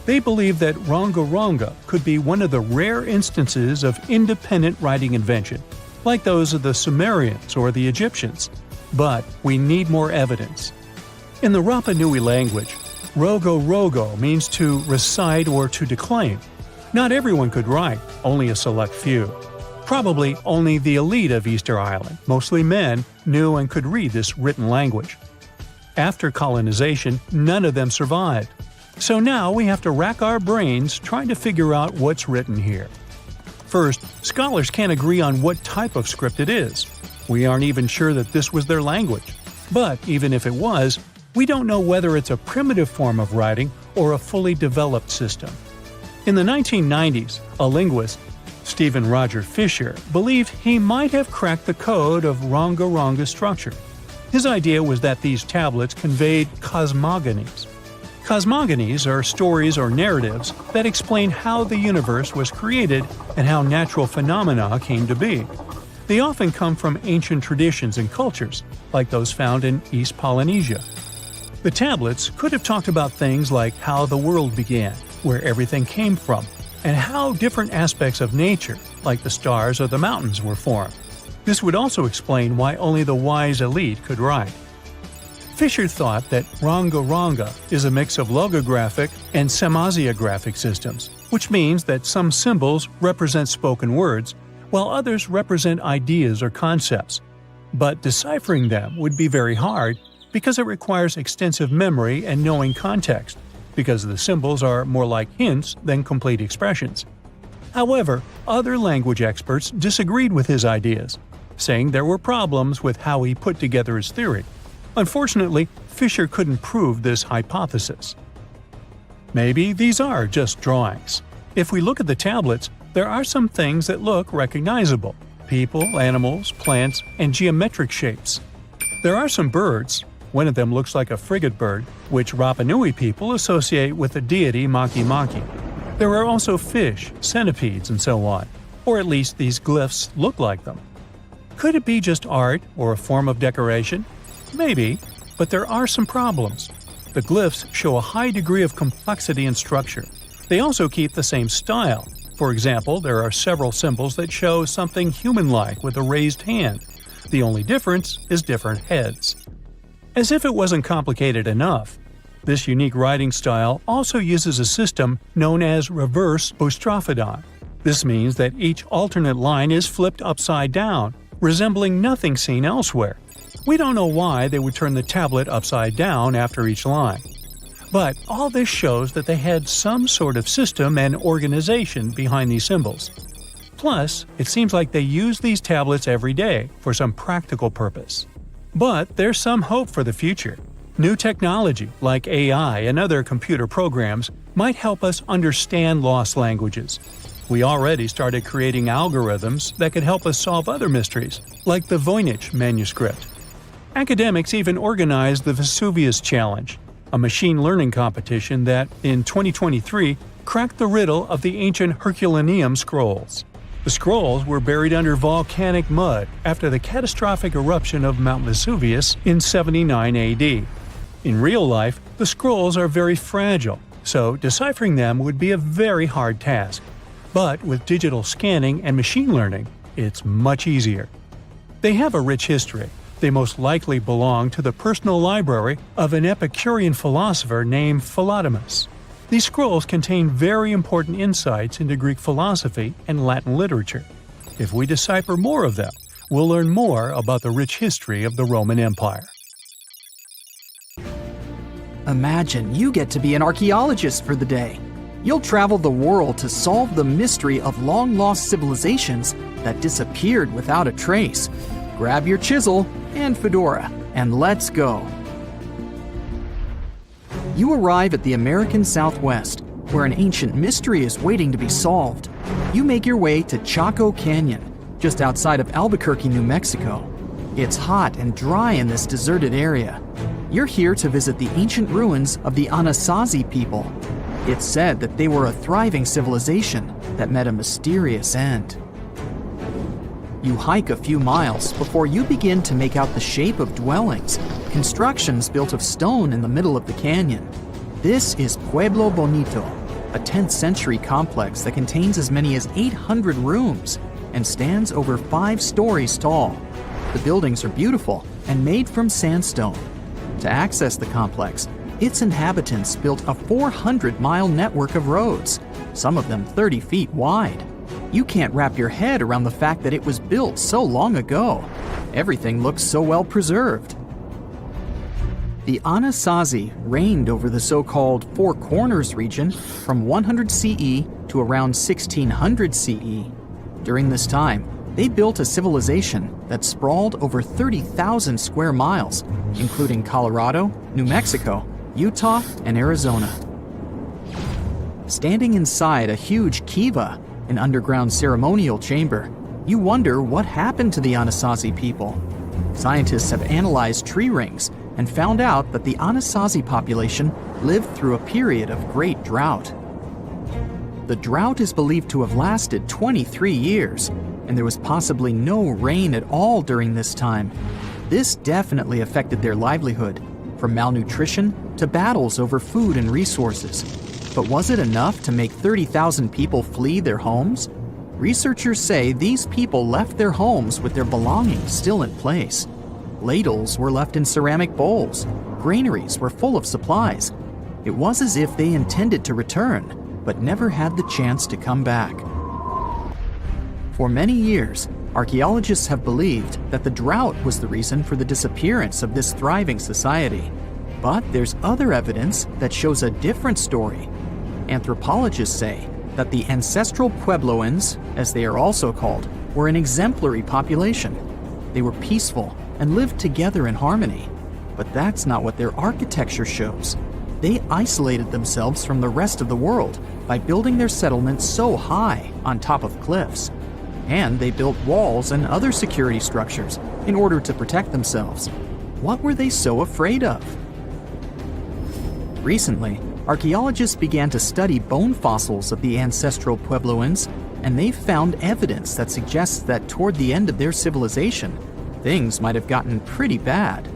S1: They believe that Rongorongo could be one of the rare instances of independent writing invention, like those of the Sumerians or the Egyptians. But we need more evidence. In the Rapa Nui language, Rongorongo means to recite or to declaim. Not everyone could write, only a select few. Probably only the elite of Easter Island, mostly men, knew and could read this written language. After colonization, none of them survived. So now we have to rack our brains trying to figure out what's written here. First, scholars can't agree on what type of script it is. We aren't even sure that this was their language. But even if it was, we don't know whether it's a primitive form of writing or a fully developed system. In the 1990s, a linguist, Stephen Roger Fisher, believed he might have cracked the code of Rongorongo's structure. His idea was that these tablets conveyed cosmogonies. Cosmogonies are stories or narratives that explain how the universe was created and how natural phenomena came to be. They often come from ancient traditions and cultures, like those found in East Polynesia. The tablets could have talked about things like how the world began, where everything came from, and how different aspects of nature, like the stars or the mountains were formed. This would also explain why only the wise elite could write. Fisher thought that Rongorongo is a mix of logographic and semasiographic systems, which means that some symbols represent spoken words, while others represent ideas or concepts. But deciphering them would be very hard because it requires extensive memory and knowing context, because the symbols are more like hints than complete expressions. However, other language experts disagreed with his ideas, saying there were problems with how he put together his theory. Unfortunately, Fisher couldn't prove this hypothesis. Maybe these are just drawings. If we look at the tablets, there are some things that look recognizable: people, animals, plants, and geometric shapes. There are some birds. One of them looks like a frigate bird, which Rapa Nui people associate with the deity Maki Maki. There are also fish, centipedes, and so on, or at least these glyphs look like them. Could it be just art or a form of decoration? Maybe, but there are some problems. The glyphs show a high degree of complexity and structure. They also keep the same style. For example, there are several symbols that show something human-like with a raised hand. The only difference is different heads. As if it wasn't complicated enough, this unique writing style also uses a system known as reverse boustrophodon. This means that each alternate line is flipped upside down, resembling nothing seen elsewhere. We don't know why they would turn the tablet upside down after each line. But all this shows that they had some sort of system and organization behind these symbols. Plus, it seems like they use these tablets every day for some practical purpose. But there's some hope for the future. New technology, like AI and other computer programs, might help us understand lost languages. We already started creating algorithms that could help us solve other mysteries, like the Voynich manuscript. Academics even organized the Vesuvius Challenge, a machine learning competition that, in 2023, cracked the riddle of the ancient Herculaneum scrolls. The scrolls were buried under volcanic mud after the catastrophic eruption of Mount Vesuvius in 79 AD. In real life, the scrolls are very fragile, so deciphering them would be a very hard task. But with digital scanning and machine learning, it's much easier. They have a rich history. They most likely belong to the personal library of an Epicurean philosopher named Philodemus. These scrolls contain very important insights into Greek philosophy and Latin literature. If we decipher more of them, we'll learn more about the rich history of the Roman Empire.
S2: Imagine you get to be an archaeologist for the day. You'll travel the world to solve the mystery of long-lost civilizations that disappeared without a trace. Grab your chisel and fedora, and let's go. You arrive at the American Southwest, where an ancient mystery is waiting to be solved. You make your way to Chaco Canyon, just outside of Albuquerque, New Mexico. It's hot and dry in this deserted area. You're here to visit the ancient ruins of the Anasazi people. It's said that they were a thriving civilization that met a mysterious end. You hike a few miles before you begin to make out the shape of dwellings, constructions built of stone in the middle of the canyon. This is Pueblo Bonito, a 10th century complex that contains as many as 800 rooms and stands over 5 stories tall. The buildings are beautiful and made from sandstone. To access the complex, its inhabitants built a 400-mile network of roads, some of them 30 feet wide. You can't wrap your head around the fact that it was built so long ago. Everything looks so well preserved. The Anasazi reigned over the so-called Four Corners region from 100 CE to around 1600 CE. During this time, they built a civilization that sprawled over 30,000 square miles, including Colorado, New Mexico, Utah, and Arizona. Standing inside a huge kiva, an underground ceremonial chamber, you wonder what happened to the Anasazi people. Scientists have analyzed tree rings and found out that the Anasazi population lived through a period of great drought. The drought is believed to have lasted 23 years, and there was possibly no rain at all during this time. This definitely affected their livelihood, from malnutrition to battles over food and resources. But was it enough to make 30,000 people flee their homes? Researchers say these people left their homes with their belongings still in place. Ladles were left in ceramic bowls. Granaries were full of supplies. It was as if they intended to return, but never had the chance to come back. For many years, archaeologists have believed that the drought was the reason for the disappearance of this thriving society. But there's other evidence that shows a different story. Anthropologists say that the ancestral Puebloans, as they are also called, were an exemplary population. They were peaceful and lived together in harmony. But that's not what their architecture shows. They isolated themselves from the rest of the world by building their settlements so high on top of cliffs. And they built walls and other security structures in order to protect themselves. What were they so afraid of? Recently, archaeologists began to study bone fossils of the ancestral Puebloans, and they found evidence that suggests that toward the end of their civilization, things might have gotten pretty bad.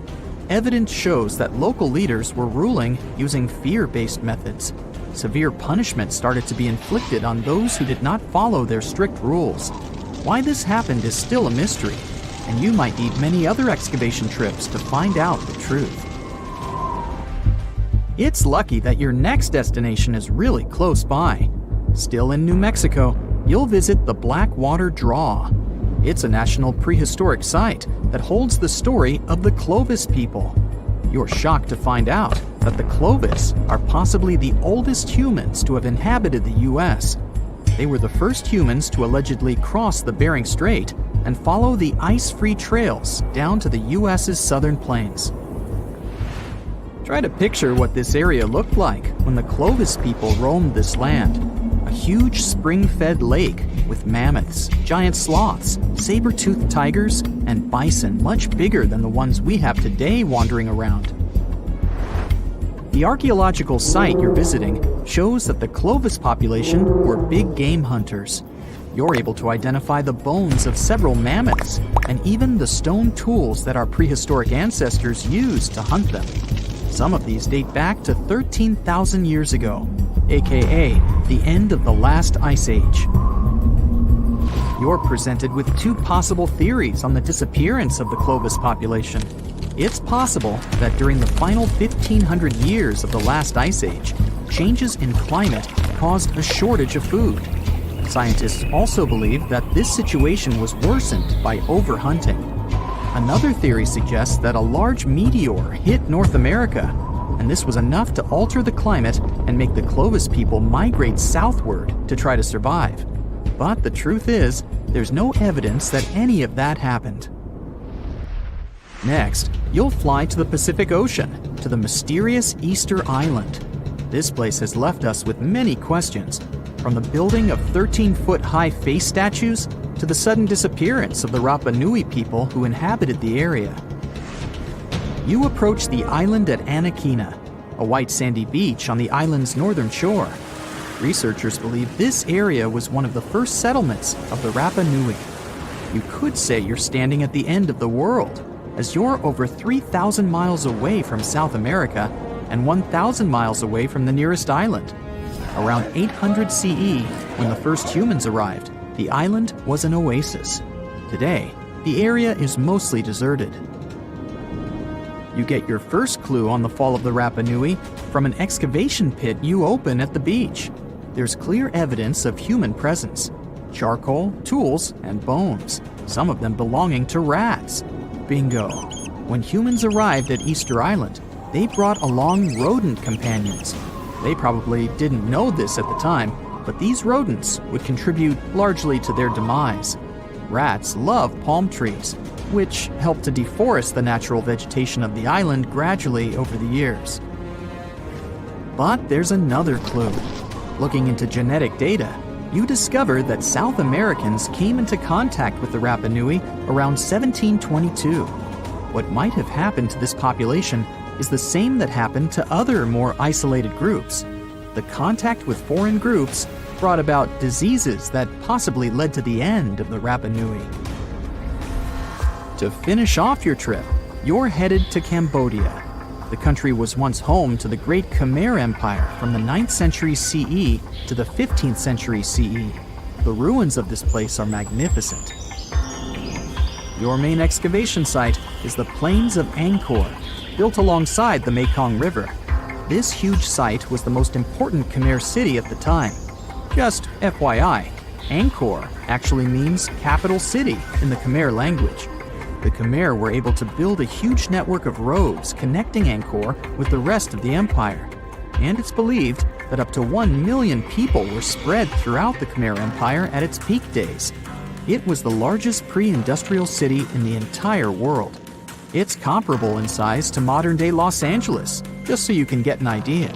S2: Evidence shows that local leaders were ruling using fear-based methods. Severe punishment started to be inflicted on those who did not follow their strict rules. Why this happened is still a mystery, and you might need many other excavation trips to find out the truth. It's lucky that your next destination is really close by. Still in New Mexico, you'll visit the Blackwater Draw. It's a national prehistoric site that holds the story of the Clovis people. You're shocked to find out that the Clovis are possibly the oldest humans to have inhabited the U.S. They were the first humans to allegedly cross the Bering Strait and follow the ice-free trails down to the U.S.'s southern plains. Try to picture what this area looked like when the Clovis people roamed this land. A huge spring-fed lake with mammoths, giant sloths, saber-toothed tigers, and bison much bigger than the ones we have today wandering around. The archaeological site you're visiting shows that the Clovis population were big game hunters. You're able to identify the bones of several mammoths and even the stone tools that our prehistoric ancestors used to hunt them. Some of these date back to 13,000 years ago, aka the end of the last ice age. You're presented with two possible theories on the disappearance of the Clovis population. It's possible that during the final 1,500 years of the last ice age, changes in climate caused a shortage of food. Scientists also believe that this situation was worsened by overhunting. Another theory suggests that a large meteor hit North America, and this was enough to alter the climate and make the Clovis people migrate southward to try to survive. But the truth is, there's no evidence that any of that happened. Next, you'll fly to the Pacific Ocean, to the mysterious Easter Island. This place has left us with many questions, from the building of 13-foot-high face statues to the sudden disappearance of the Rapa Nui people who inhabited the area. You approach the island at Anakina, a white sandy beach on the island's northern shore. Researchers believe this area was one of the first settlements of the Rapa Nui. You could say you're standing at the end of the world, as you're over 3,000 miles away from South America and 1,000 miles away from the nearest island. Around 800 CE, when the first humans arrived, the island was an oasis. Today, the area is mostly deserted. You get your first clue on the fall of the Rapa Nui from an excavation pit you open at the beach. There's clear evidence of human presence: charcoal, tools, and bones, some of them belonging to rats. Bingo! When humans arrived at Easter Island, they brought along rodent companions. They probably didn't know this at the time, but these rodents would contribute largely to their demise. Rats love palm trees, which helped to deforest the natural vegetation of the island gradually over the years. But there's another clue. Looking into genetic data, you discover that South Americans came into contact with the Rapa Nui around 1722. What might have happened to this population is the same that happened to other more isolated groups. The contact with foreign groups brought about diseases that possibly led to the end of the Rapa Nui. To finish off your trip, you're headed to Cambodia. The country was once home to the great Khmer Empire from the 9th century CE to the 15th century CE. The ruins of this place are magnificent. Your main excavation site is the Plains of Angkor, built alongside the Mekong River. This huge site was the most important Khmer city at the time. Just FYI, Angkor actually means capital city in the Khmer language. The Khmer were able to build a huge network of roads connecting Angkor with the rest of the empire. And it's believed that up to 1 million people were spread throughout the Khmer Empire at its peak days. It was the largest pre-industrial city in the entire world. It's comparable in size to modern-day Los Angeles, just so you can get an idea.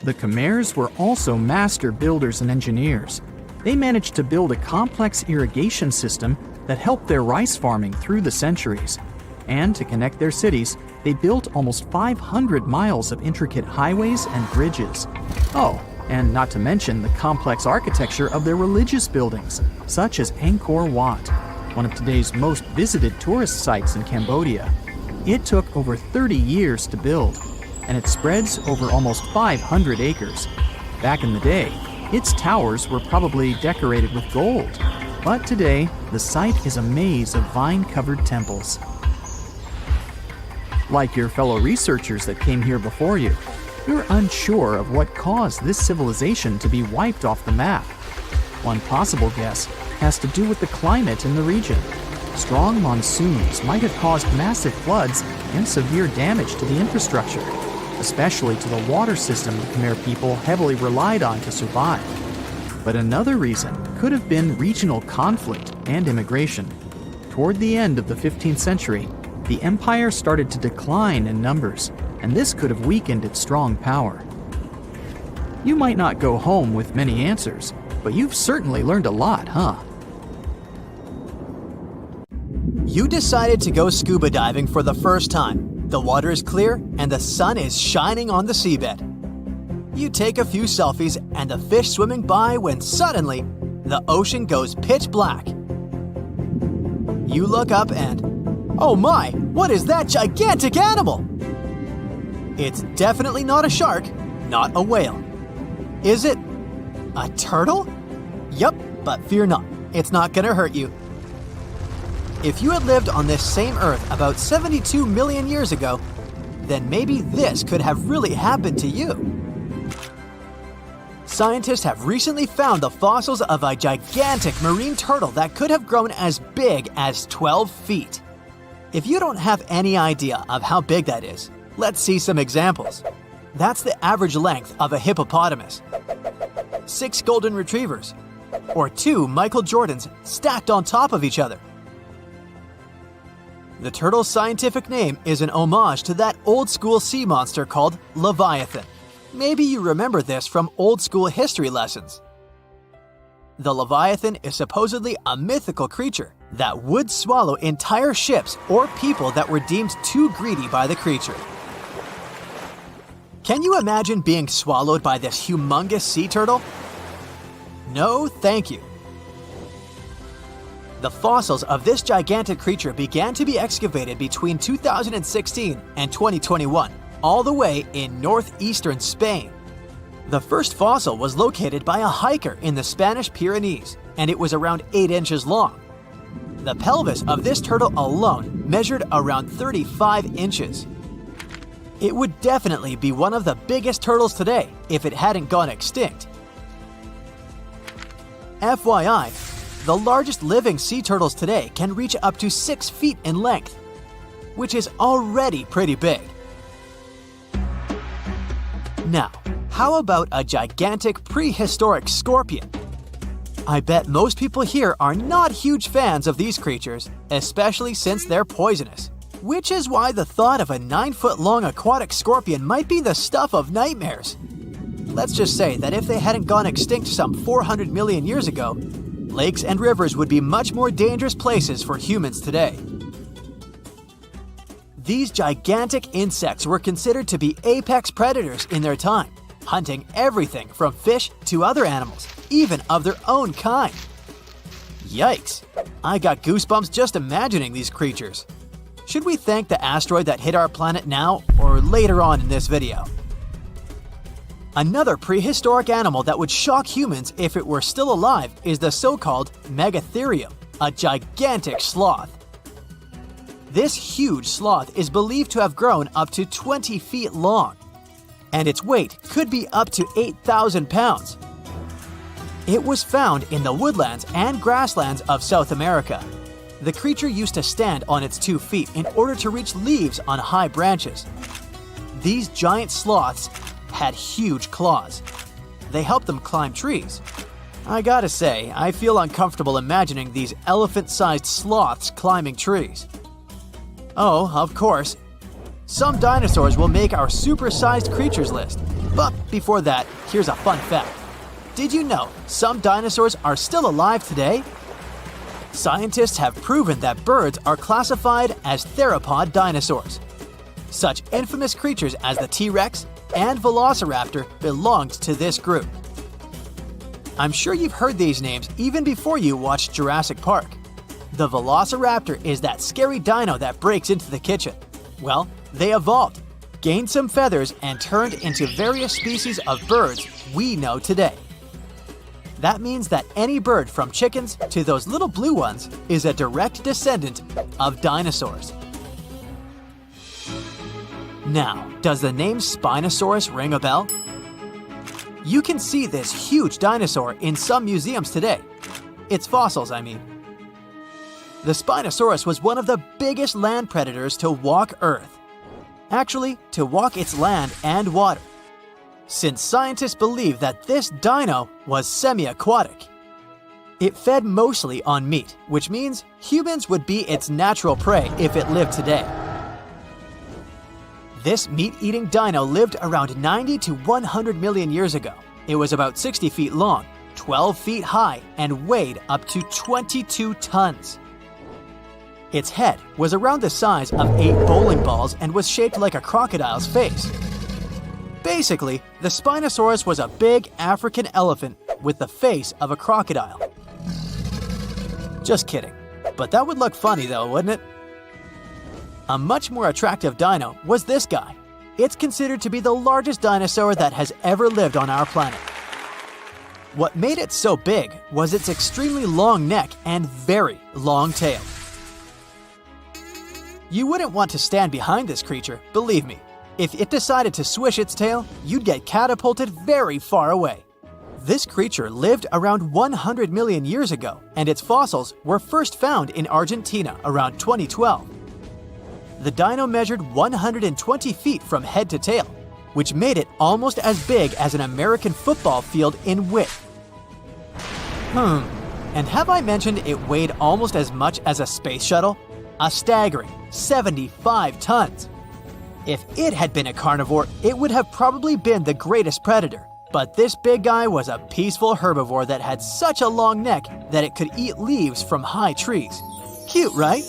S2: The Khmers were also master builders and engineers. They managed to build a complex irrigation system that helped their rice farming through the centuries. And to connect their cities, they built almost 500 miles of intricate highways and bridges. Oh, and not to mention the complex architecture of their religious buildings, such as Angkor Wat, one of today's most visited tourist sites in Cambodia. It took over 30 years to build, and it spreads over almost 500 acres. Back in the day, its towers were probably decorated with gold, but today, the site is a maze of vine-covered temples. Like your fellow researchers that came here before you, you're unsure of what caused this civilization to be wiped off the map. One possible guess has to do with the climate in the region. Strong monsoons might have caused massive floods and severe damage to the infrastructure, especially to the water system the Khmer people heavily relied on to survive. But another reason could have been regional conflict and immigration. Toward the end of the 15th century, the empire started to decline in numbers, and this could have weakened its strong power. You might not go home with many answers, but you've certainly learned a lot, huh?
S3: You decided to go scuba diving for the first time. The water is clear and the sun is shining on the seabed. You take a few selfies and the fish swimming by when suddenly the ocean goes pitch black. You look up and, oh my, what is that gigantic animal? It's definitely not a shark, not a whale. Is it a turtle? Yup, but fear not, it's not gonna hurt you. If you had lived on this same Earth about 72 million years ago, then maybe this could have really happened to you. Scientists have recently found the fossils of a gigantic marine turtle that could have grown as big as 12 feet. If you don't have any idea of how big that is, let's see some examples. That's the average length of a hippopotamus, 6 golden retrievers, or 2 Michael Jordans stacked on top of each other. The turtle's scientific name is an homage to that old-school sea monster called Leviathan. Maybe you remember this from old-school history lessons. The Leviathan is supposedly a mythical creature that would swallow entire ships or people that were deemed too greedy by the creature. Can you imagine being swallowed by this humongous sea turtle? No, thank you. The fossils of this gigantic creature began to be excavated between 2016 and 2021, all the way in northeastern Spain. The first fossil was located by a hiker in the Spanish Pyrenees, and it was around 8 inches long. The pelvis of this turtle alone measured around 35 inches. It would definitely be one of the biggest turtles today if it hadn't gone extinct. FYI, the largest living sea turtles today can reach up to 6 feet in length, which is already pretty big. Now, how about a gigantic prehistoric scorpion? I bet most people here are not huge fans of these creatures, especially since they're poisonous, which is why the thought of a 9-foot-long aquatic scorpion might be the stuff of nightmares. Let's just say that if they hadn't gone extinct some 400 million years ago, lakes and rivers would be much more dangerous places for humans today. These gigantic insects were considered to be apex predators in their time, hunting everything from fish to other animals, even of their own kind. Yikes! I got goosebumps just imagining these creatures. Should we thank the asteroid that hit our planet now or later on in this video? Another prehistoric animal that would shock humans if it were still alive is the so-called Megatherium, a gigantic sloth. This huge sloth is believed to have grown up to 20 feet long, and its weight could be up to 8,000 pounds. It was found in the woodlands and grasslands of South America. The creature used to stand on its 2 feet in order to reach leaves on high branches. These giant sloths had huge claws. They helped them climb trees. I gotta say, I feel uncomfortable imagining these elephant-sized sloths climbing trees. Oh, of course, some dinosaurs will make our super-sized creatures list. But before that, here's a fun fact. Did you know some dinosaurs are still alive today? Scientists have proven that birds are classified as theropod dinosaurs. Such infamous creatures as the T-Rex and Velociraptor belonged to this group. I'm sure you've heard these names even before you watched Jurassic Park. The Velociraptor is that scary dino that breaks into the kitchen. Well, they evolved, gained some feathers, and turned into various species of birds we know today. That means that any bird from chickens to those little blue ones is a direct descendant of dinosaurs. Now, does the name Spinosaurus ring a bell? You can see this huge dinosaur in some museums today. Its fossils, I mean. The Spinosaurus was one of the biggest land predators to walk Earth. Actually, to walk its land and water, since scientists believe that this dino was semi-aquatic. It fed mostly on meat, which means humans would be its natural prey if it lived today. This meat-eating dino lived around 90 to 100 million years ago. It was about 60 feet long, 12 feet high, and weighed up to 22 tons. Its head was around the size of 8 bowling balls and was shaped like a crocodile's face. Basically, the Spinosaurus was a big African elephant with the face of a crocodile. Just kidding. But that would look funny though, wouldn't it? A much more attractive dino was this guy. It's considered to be the largest dinosaur that has ever lived on our planet. What made it so big was its extremely long neck and very long tail. You wouldn't want to stand behind this creature, believe me. If it decided to swish its tail, you'd get catapulted very far away. This creature lived around 100 million years ago, and its fossils were first found in Argentina around 2012. The dino measured 120 feet from head to tail, which made it almost as big as an American football field in width. And have I mentioned it weighed almost as much as a space shuttle? A staggering 75 tons. If it had been a carnivore, it would have probably been the greatest predator. But this big guy was a peaceful herbivore that had such a long neck that it could eat leaves from high trees. Cute, right?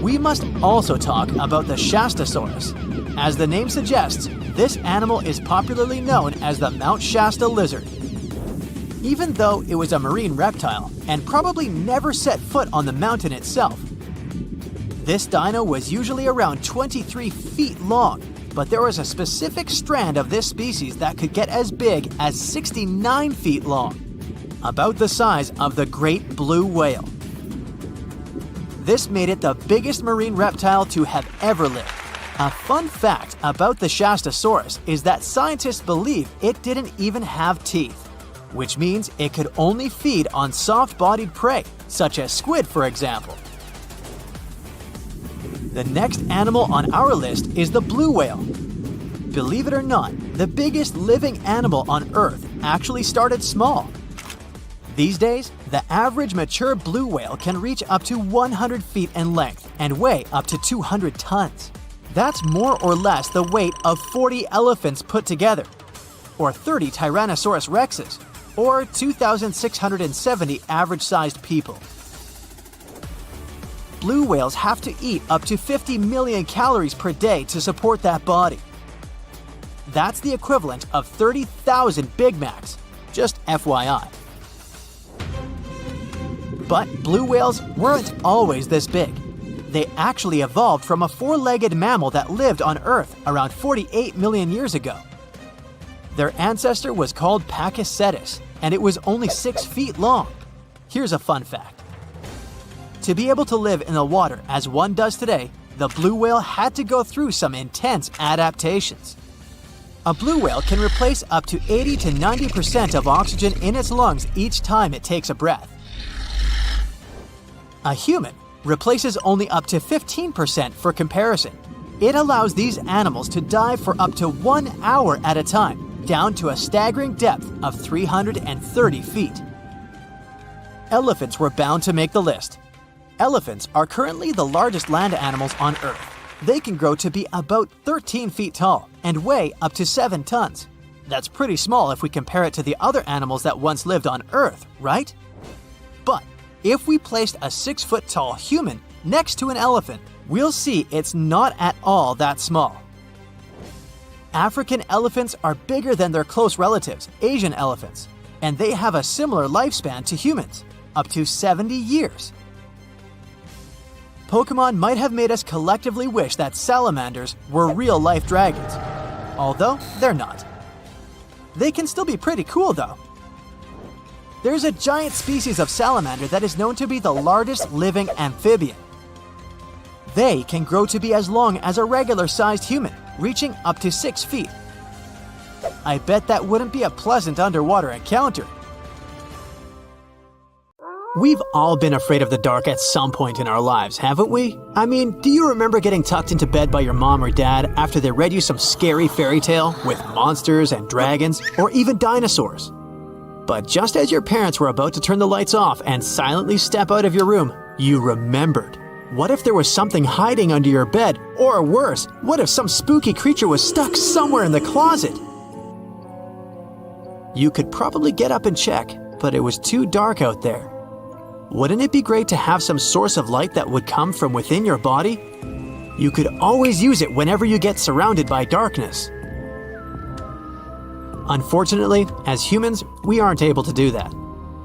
S3: We must also talk about the Shastasaurus. As the name suggests, this animal is popularly known as the Mount Shasta lizard. Even though it was a marine reptile and probably never set foot on the mountain itself, this dino was usually around 23 feet long, but there was a specific strand of this species that could get as big as 69 feet long, about the size of the great blue whale. This made it the biggest marine reptile to have ever lived. A fun fact about the Shastasaurus is that scientists believe it didn't even have teeth, which means it could only feed on soft-bodied prey, such as squid, for example. The next animal on our list is the blue whale. Believe it or not, the biggest living animal on Earth actually started small. These days, the average mature blue whale can reach up to 100 feet in length and weigh up to 200 tons. That's more or less the weight of 40 elephants put together, or 30 Tyrannosaurus rexes, or 2,670 average-sized people. Blue whales have to eat up to 50 million calories per day to support that body. That's the equivalent of 30,000 Big Macs, just FYI. But blue whales weren't always this big. they actually evolved from a four-legged mammal that lived on Earth around 48 million years ago. Their ancestor was called Pachycetus, and it was only 6 feet long. Here's a fun fact. To be able to live in the water as one does today, the blue whale had to go through some intense adaptations. A blue whale can replace up to 80 to 90% of oxygen in its lungs each time it takes a breath. A human replaces only up to 15% for comparison. It allows these animals to dive for up to 1 hour at a time, down to a staggering depth of 330 feet. Elephants were bound to make the list. Elephants are currently the largest land animals on Earth. They can grow to be about 13 feet tall and weigh up to 7 tons. That's pretty small if we compare it to the other animals that once lived on Earth, right? But if we placed a 6-foot-tall human next to an elephant, we'll see it's not at all that small. African elephants are bigger than their close relatives, Asian elephants, and they have a similar lifespan to humans, up to 70 years. Pokemon might have made us collectively wish that salamanders were real-life dragons, although they're not. They can still be pretty cool, though. There's a giant species of salamander that is known to be the largest living amphibian. They can grow to be as long as a regular-sized human, reaching up to 6 feet. I bet that wouldn't be a pleasant underwater encounter. We've all been afraid of the dark at some point in our lives, haven't we? I mean, do you remember getting tucked into bed by your mom or dad after they read you some scary fairy tale with monsters and dragons, or even dinosaurs? But just as your parents were about to turn the lights off and silently step out of your room, you remembered. What if there was something hiding under your bed? Or worse, what if some spooky creature was stuck somewhere in the closet? You could probably get up and check, but it was too dark out there. Wouldn't it be great to have some source of light that would come from within your body? You could always use it whenever you get surrounded by darkness. Unfortunately, as humans, we aren't able to do that.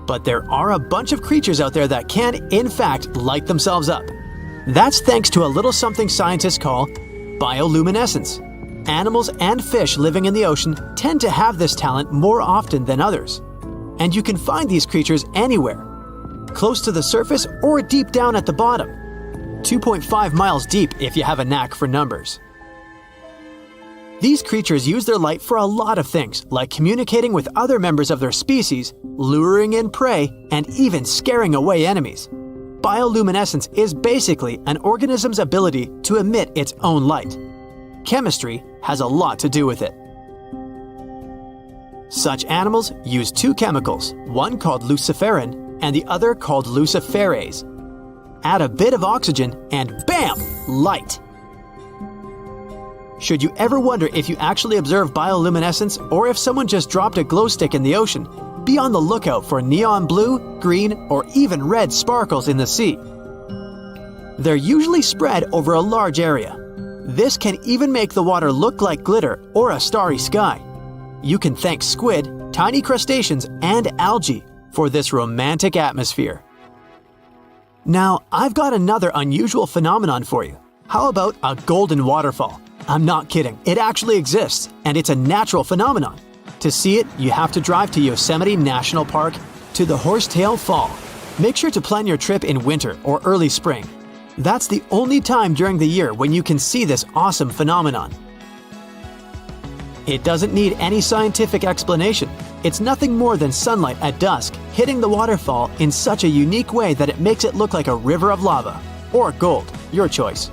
S3: But there are a bunch of creatures out there that can, in fact, light themselves up. That's thanks to a little something scientists call bioluminescence. Animals and fish living in the ocean tend to have this talent more often than others. And you can find these creatures anywhere, close to the surface or deep down at the bottom. 2.5 miles deep if you have a knack for numbers. These creatures use their light for a lot of things, like communicating with other members of their species, luring in prey, and even scaring away enemies. Bioluminescence is basically an organism's ability to emit its own light. Chemistry has a lot to do with it. Such animals use 2 chemicals, one called luciferin and the other called luciferase. Add a bit of oxygen and bam! Light! Should you ever wonder if you actually observe bioluminescence or if someone just dropped a glow stick in the ocean, be on the lookout for neon blue, green, or even red sparkles in the sea. They're usually spread over a large area. This can even make the water look like glitter or a starry sky. You can thank squid, tiny crustaceans, and algae for this romantic atmosphere. Now, I've got another unusual phenomenon for you. How about a golden waterfall? I'm not kidding, it actually exists, and it's a natural phenomenon. To see it, you have to drive to Yosemite National Park to the Horsetail Fall. Make sure to plan your trip in winter or early spring. That's the only time during the year when you can see this awesome phenomenon. It doesn't need any scientific explanation. It's nothing more than sunlight at dusk hitting the waterfall in such a unique way that it makes it look like a river of lava. Or gold, your choice.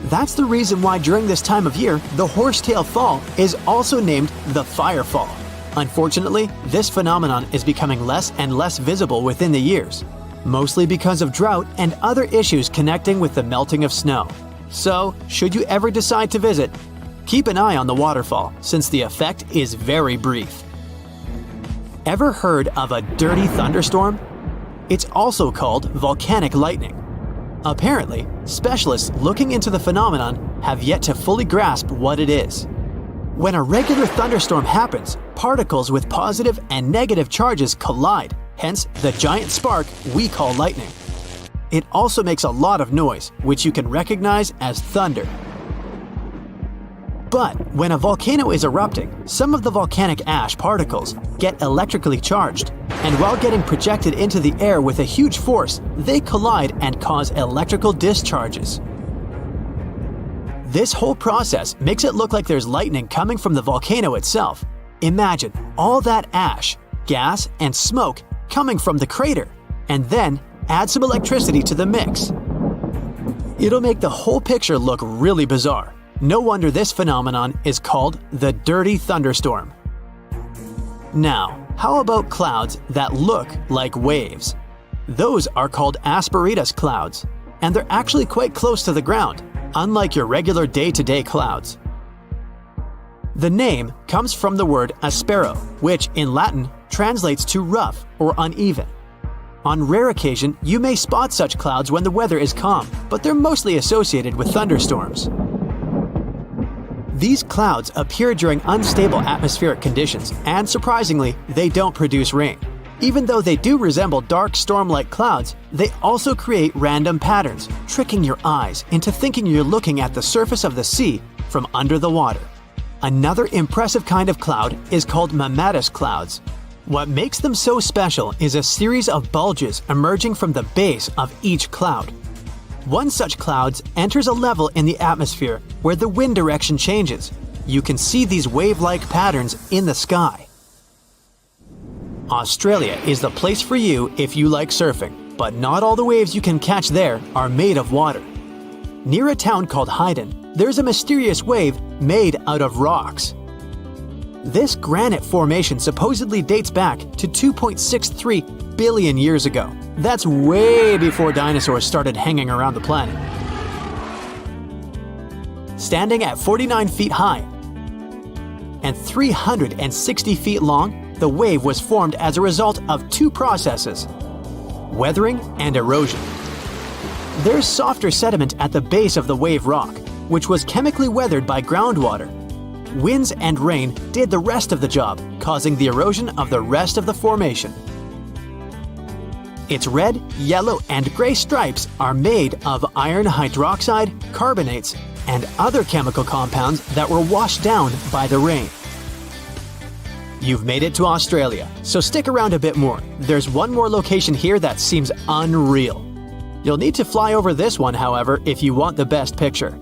S3: That's the reason why during this time of year, the Horsetail Fall is also named the Fire Fall. Unfortunately, this phenomenon is becoming less and less visible within the years, mostly because of drought and other issues connecting with the melting of snow. So, should you ever decide to visit, keep an eye on the waterfall since the effect is very brief. Ever heard of a dirty thunderstorm? It's also called volcanic lightning. Apparently, specialists looking into the phenomenon have yet to fully grasp what it is. When a regular thunderstorm happens, particles with positive and negative charges collide, hence the giant spark we call lightning. it also makes a lot of noise, which you can recognize as thunder. But when a volcano is erupting, some of the volcanic ash particles get electrically charged, and while getting projected into the air with a huge force, they collide and cause electrical discharges. This whole process makes it look like there's lightning coming from the volcano itself. Imagine all that ash, gas, and smoke coming from the crater, and then add some electricity to the mix. It'll make the whole picture look really bizarre. No wonder this phenomenon is called the dirty thunderstorm. Now, how about clouds that look like waves? Those are called asperitas clouds, and they're actually quite close to the ground, unlike your regular day-to-day clouds. The name comes from the word aspero, which in Latin translates to rough or uneven. On rare occasion, you may spot such clouds when the weather is calm, but they're mostly associated with thunderstorms. These clouds appear during unstable atmospheric conditions, and surprisingly, they don't produce rain. Even though they do resemble dark storm-like clouds, they also create random patterns, tricking your eyes into thinking you're looking at the surface of the sea from under the water. Another impressive kind of cloud is called mammatus clouds. What makes them so special is a series of bulges emerging from the base of each cloud. One such cloud enters a level in the atmosphere where the wind direction changes. You can see these wave-like patterns in the sky. Australia is the place for you if you like surfing, but not all the waves you can catch there are made of water. Near a town called Haydn, there's a mysterious wave made out of rocks. This granite formation supposedly dates back to 2.63 billion years ago. That's way before dinosaurs started hanging around the planet. Standing at 49 feet high and 360 feet long, the wave was formed as a result of two processes: weathering and erosion. There's softer sediment at the base of the wave rock, which was chemically weathered by groundwater. Winds and rain did the rest of the job, causing the erosion of the rest of the formation. Its red, yellow, and gray stripes are made of iron hydroxide, carbonates, and other chemical compounds that were washed down by the rain. You've made it to Australia, so stick around a bit more. There's one more location here that seems unreal. You'll need to fly over this one, however, if you want the best picture.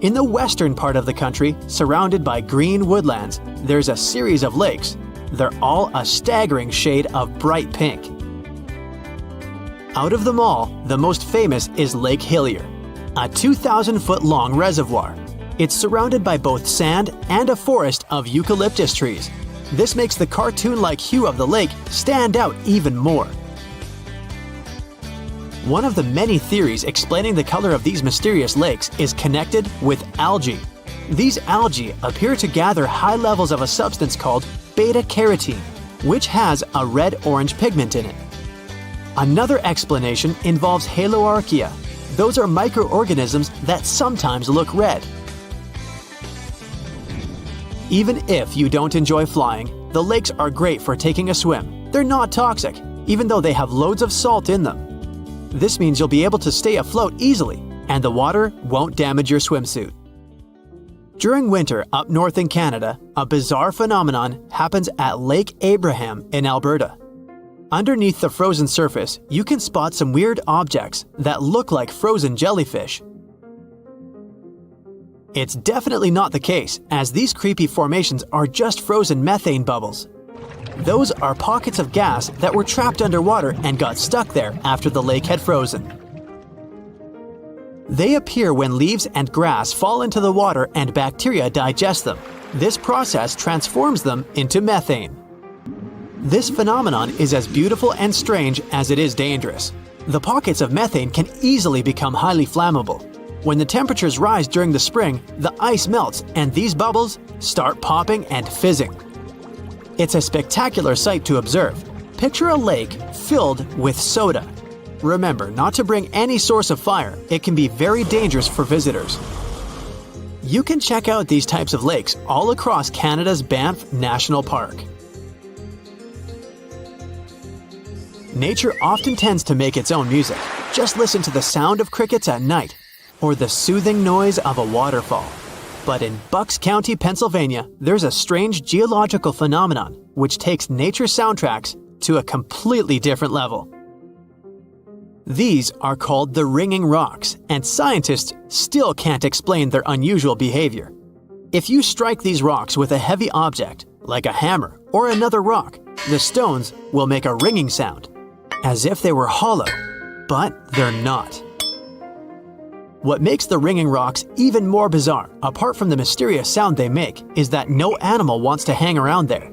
S3: In the western part of the country, surrounded by green woodlands, there's a series of lakes. They're all a staggering shade of bright pink. Out of them all, the most famous is Lake Hillier, a 2,000-foot-long reservoir. It's surrounded by both sand and a forest of eucalyptus trees. This makes the cartoon-like hue of the lake stand out even more. One of the many theories explaining the color of these mysterious lakes is connected with algae. These algae appear to gather high levels of a substance called beta-carotene, which has a red-orange pigment in it. Another explanation involves haloarchaea. Those are microorganisms that sometimes look red. Even if you don't enjoy flying, the lakes are great for taking a swim. They're not toxic, even though they have loads of salt in them. This means you'll be able to stay afloat easily, and the water won't damage your swimsuit. During winter up north in Canada, a bizarre phenomenon happens at Lake Abraham in Alberta. Underneath the frozen surface, you can spot some weird objects that look like frozen jellyfish. It's definitely not the case, as these creepy formations are just frozen methane bubbles. Those are pockets of gas that were trapped underwater and got stuck there after the lake had frozen. They appear when leaves and grass fall into the water and bacteria digest them. This process transforms them into methane. This phenomenon is as beautiful and strange as it is dangerous. The pockets of methane can easily become highly flammable. When the temperatures rise during the spring, the ice melts and these bubbles start popping and fizzing. It's a spectacular sight to observe. Picture a lake filled with soda. Remember not to bring any source of fire. It can be very dangerous for visitors. You can check out these types of lakes all across Canada's Banff National Park. Nature often tends to make its own music. Just listen to the sound of crickets at night or the soothing noise of a waterfall. But in Bucks County, Pennsylvania, there's a strange geological phenomenon which takes nature soundtracks to a completely different level. These are called the ringing rocks, and scientists still can't explain their unusual behavior. If you strike these rocks with a heavy object, like a hammer or another rock, the stones will make a ringing sound, as if they were hollow, but they're not. What makes the ringing rocks even more bizarre, apart from the mysterious sound they make, is that no animal wants to hang around there.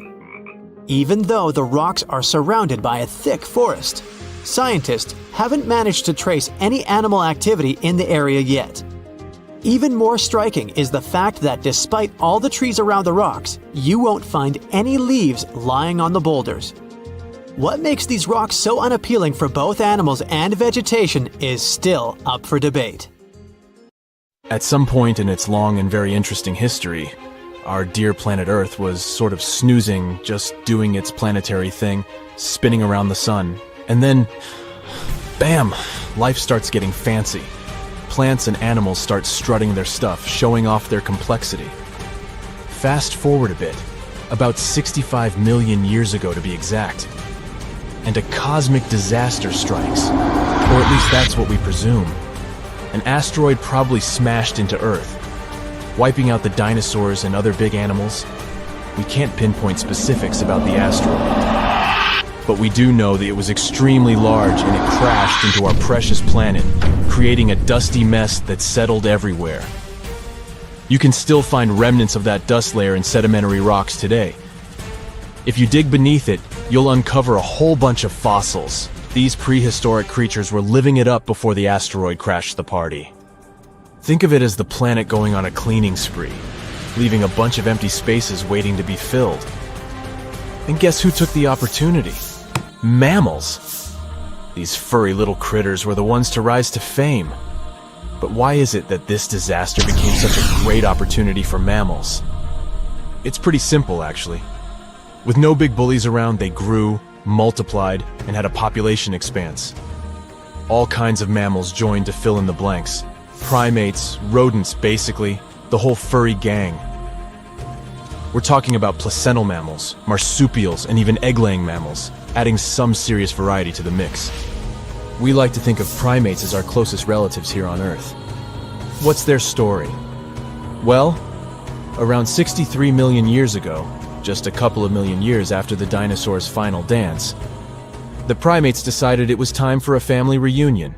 S3: Even though the rocks are surrounded by a thick forest, scientists haven't managed to trace any animal activity in the area yet. Even more striking is the fact that despite all the trees around the rocks, you won't find any leaves lying on the boulders. What makes these rocks so unappealing for both animals and vegetation is still up for debate.
S4: At some point in its long and very interesting history, our dear planet Earth was sort of snoozing, just doing its planetary thing, spinning around the sun. And then, bam, life starts getting fancy. Plants and animals start strutting their stuff, showing off their complexity. Fast forward a bit, about 65 million years ago to be exact, and a cosmic disaster strikes, or at least that's what we presume. An asteroid probably smashed into Earth, wiping out the dinosaurs and other big animals. We can't pinpoint specifics about the asteroid, but we do know that it was extremely large and it crashed into our precious planet, creating a dusty mess that settled everywhere. You can still find remnants of that dust layer in sedimentary rocks today. If you dig beneath it, you'll uncover a whole bunch of fossils. These prehistoric creatures were living it up before the asteroid crashed the party. Think of it as the planet going on a cleaning spree, leaving a bunch of empty spaces waiting to be filled. And guess who took the opportunity? Mammals! These furry little critters were the ones to rise to fame. But why is it that this disaster became such a great opportunity for mammals? It's pretty simple, actually. With no big bullies around, they grew, multiplied, and had a population expanse. All kinds of mammals joined to fill in the blanks. Primates, rodents, basically, the whole furry gang. We're talking about placental mammals, marsupials, and even egg-laying mammals, adding some serious variety to the mix. We like to think of primates as our closest relatives here on Earth. What's their story? Well, around 63 million years ago, just a couple of million years after the dinosaurs' final dance, the primates decided it was time for a family reunion.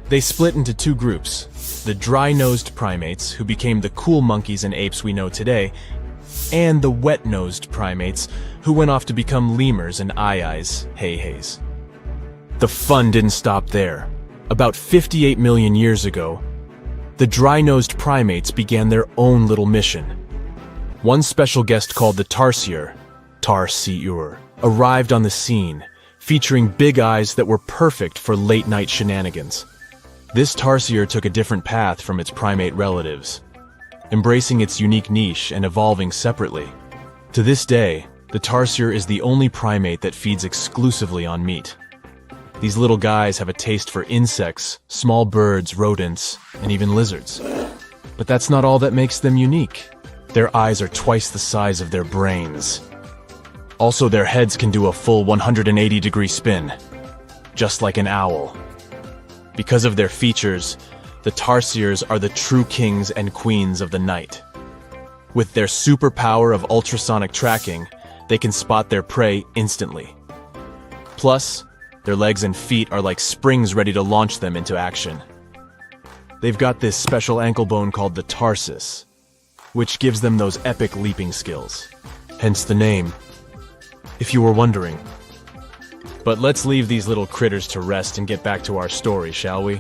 S4: They split into two groups, the dry-nosed primates, who became the cool monkeys and apes we know today, and the wet-nosed primates, who went off to become lemurs and aye-ayes, hey-hays. The fun didn't stop there. About 58 million years ago, the dry-nosed primates began their own little mission. One special guest called the tarsier, arrived on the scene, featuring big eyes that were perfect for late-night shenanigans. This tarsier took a different path from its primate relatives, embracing its unique niche and evolving separately. To this day, the tarsier is the only primate that feeds exclusively on meat. These little guys have a taste for insects, small birds, rodents, and even lizards. But that's not all that makes them unique. Their eyes are twice the size of their brains. Also, their heads can do a full 180-degree spin, just like an owl. Because of their features, the tarsiers are the true kings and queens of the night. With their superpower of ultrasonic tracking, they can spot their prey instantly. Plus, their legs and feet are like springs ready to launch them into action. They've got this special ankle bone called the tarsus, which gives them those epic leaping skills. Hence the name, if you were wondering. But let's leave these little critters to rest and get back to our story, shall we?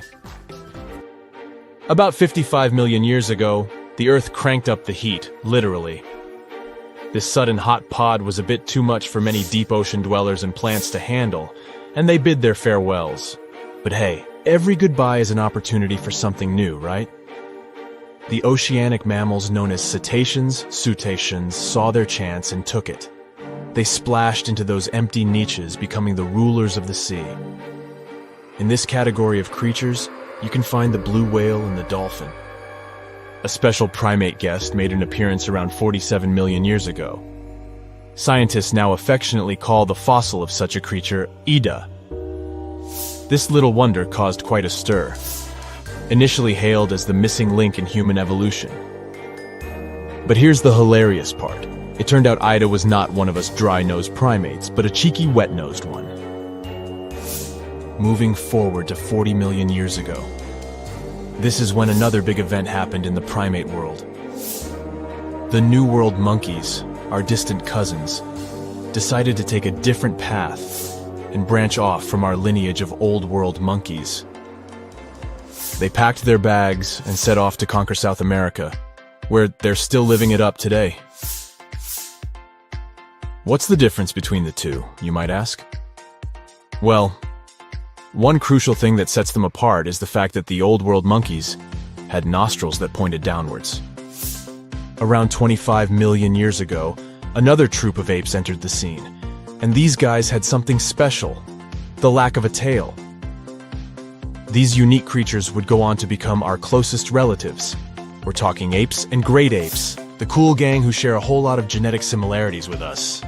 S4: About 55 million years ago, the Earth cranked up the heat, literally. This sudden hot pod was a bit too much for many deep ocean dwellers and plants to handle, and they bid their farewells. But hey, every goodbye is an opportunity for something new, right? The oceanic mammals known as cetaceans saw their chance and took it. They splashed into those empty niches, becoming the rulers of the sea. In this category of creatures, you can find the blue whale and the dolphin. A special primate guest made an appearance around 47 million years ago. Scientists now affectionately call the fossil of such a creature Ida. This little wonder caused quite a stir, initially hailed as the missing link in human evolution. But here's the hilarious part. It turned out Ida was not one of us dry-nosed primates, but a cheeky wet-nosed one. Moving forward to 40 million years ago. This is when another big event happened in the primate world. The New World monkeys, our distant cousins, decided to take a different path and branch off from our lineage of Old World monkeys. They packed their bags and set off to conquer South America, where they're still living it up today. What's the difference between the two, you might ask? Well, one crucial thing that sets them apart is the fact that the Old World monkeys had nostrils that pointed downwards. Around 25 million years ago, another troop of apes entered the scene, and these guys had something special: the lack of a tail. These unique creatures would go on to become our closest relatives. We're talking apes and great apes, the cool gang who share a whole lot of genetic similarities with us.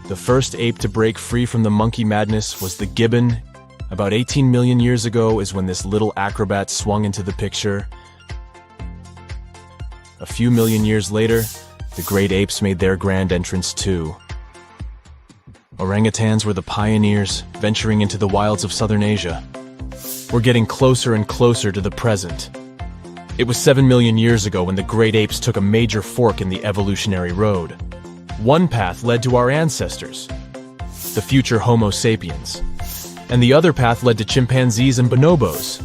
S4: The first ape to break free from the monkey madness was the gibbon. About 18 million years ago is when this little acrobat swung into the picture. A few million years later, the great apes made their grand entrance too. Orangutans were the pioneers, venturing into the wilds of southern Asia. We're getting closer and closer to the present. It was 7 million years ago when the great apes took a major fork in the evolutionary road. One path led to our ancestors, the future Homo sapiens, and the other path led to chimpanzees and bonobos.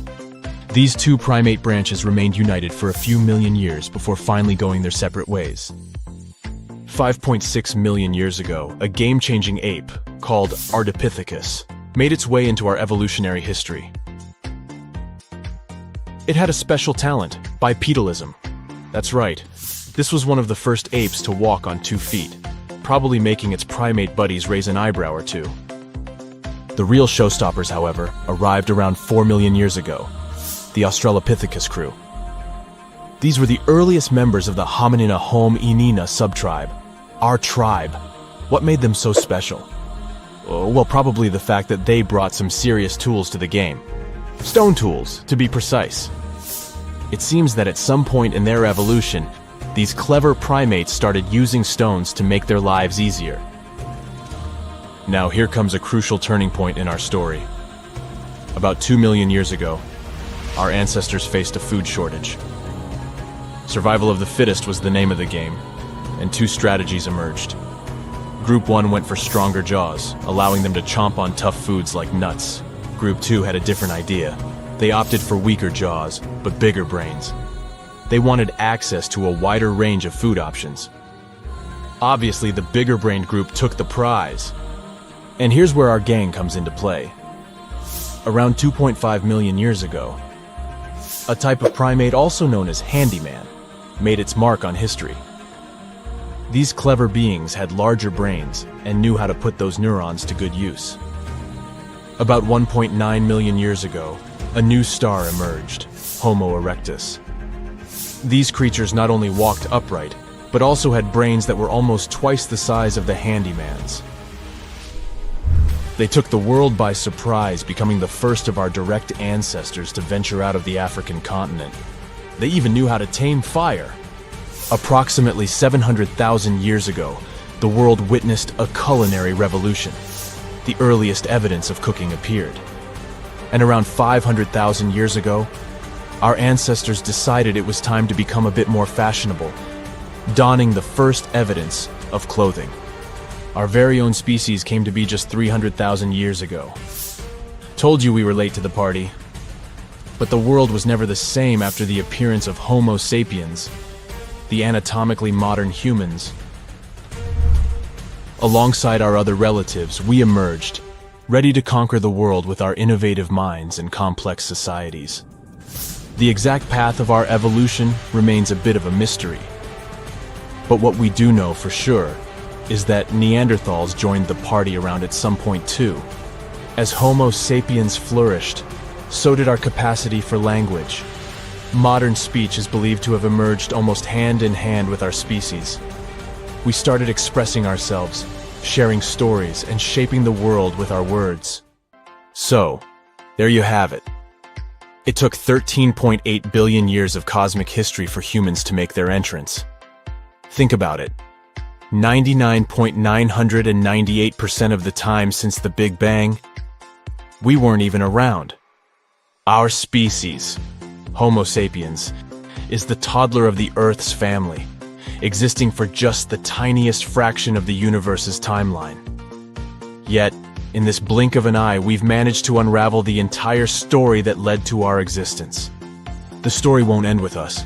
S4: These two primate branches remained united for a few million years before finally going their separate ways. 5.6 million years ago, a game-changing ape called Ardipithecus made its way into our evolutionary history. It had a special talent, bipedalism. That's right, this was one of the first apes to walk on 2 feet, probably making its primate buddies raise an eyebrow or two. The real showstoppers, however, arrived around 4 million years ago, the Australopithecus crew. These were the earliest members of the Hominina hominina subtribe, our tribe. What made them so special? Well, probably the fact that they brought some serious tools to the game. Stone tools, to be precise. It seems that at some point in their evolution, these clever primates started using stones to make their lives easier. Now here comes a crucial turning point in our story. About 2 million years ago, our ancestors faced a food shortage. Survival of the fittest was the name of the game, and 2 strategies emerged. Group 1 went for stronger jaws, allowing them to chomp on tough foods like nuts. Group 2 had a different idea. They opted for weaker jaws, but bigger brains. They wanted access to a wider range of food options. Obviously, the bigger-brained group took the prize. And here's where our gang comes into play. Around 2.5 million years ago, a type of primate also known as handyman made its mark on history. These clever beings had larger brains and knew how to put those neurons to good use. About 1.9 million years ago, a new star emerged, Homo erectus. These creatures not only walked upright, but also had brains that were almost twice the size of the handyman's. They took the world by surprise, becoming the first of our direct ancestors to venture out of the African continent. They even knew how to tame fire. Approximately 700,000 years ago, the world witnessed a culinary revolution. The earliest evidence of cooking appeared. And around 500,000 years ago, our ancestors decided it was time to become a bit more fashionable, donning the first evidence of clothing. Our very own species came to be just 300,000 years ago. Told you we were late to the party. But the world was never the same after the appearance of Homo sapiens, the anatomically modern humans. Alongside our other relatives, we emerged, ready to conquer the world with our innovative minds and complex societies. The exact path of our evolution remains a bit of a mystery. But what we do know for sure is that Neanderthals joined the party around at some point too. As Homo sapiens flourished, so did our capacity for language. Modern speech is believed to have emerged almost hand in hand with our species. We started expressing ourselves, sharing stories, and shaping the world with our words. So, there you have it. It took 13.8 billion years of cosmic history for humans to make their entrance. Think about it. 99.998% of the time since the Big Bang, we weren't even around. Our species, Homo sapiens, is the toddler of the Earth's family, existing for just the tiniest fraction of the universe's timeline. Yet, in this blink of an eye, we've managed to unravel the entire story that led to our existence. The story won't end with us.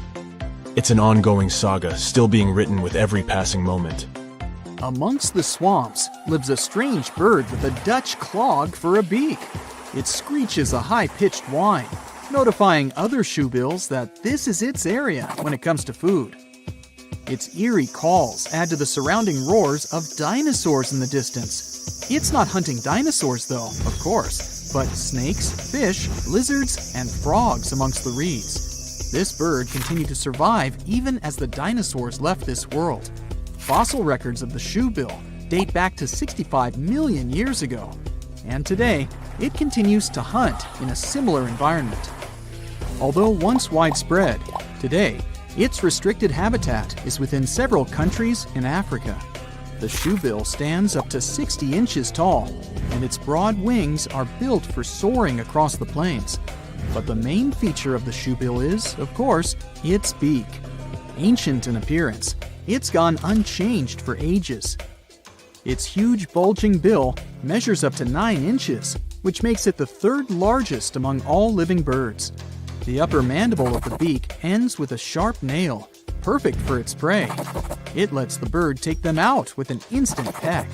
S4: It's an ongoing saga, still being written with every passing moment.
S2: Amongst the swamps lives a strange bird with a Dutch clog for a beak. It screeches a high-pitched whine, notifying other shoebills that this is its area when it comes to food. Its eerie calls add to the surrounding roars of dinosaurs in the distance. It's not hunting dinosaurs though, of course, but snakes, fish, lizards, and frogs amongst the reeds. This bird continued to survive even as the dinosaurs left this world. Fossil records of the shoebill date back to 65 million years ago, and today it continues to hunt in a similar environment. Although once widespread, today its restricted habitat is within several countries in Africa. The shoebill stands up to 60 inches tall, and its broad wings are built for soaring across the plains. But the main feature of the shoebill is, of course, its beak. Ancient in appearance, it's gone unchanged for ages. Its huge bulging bill measures up to 9 inches, which makes it the third largest among all living birds. The upper mandible of the beak ends with a sharp nail, perfect for its prey. It lets the bird take them out with an instant peck.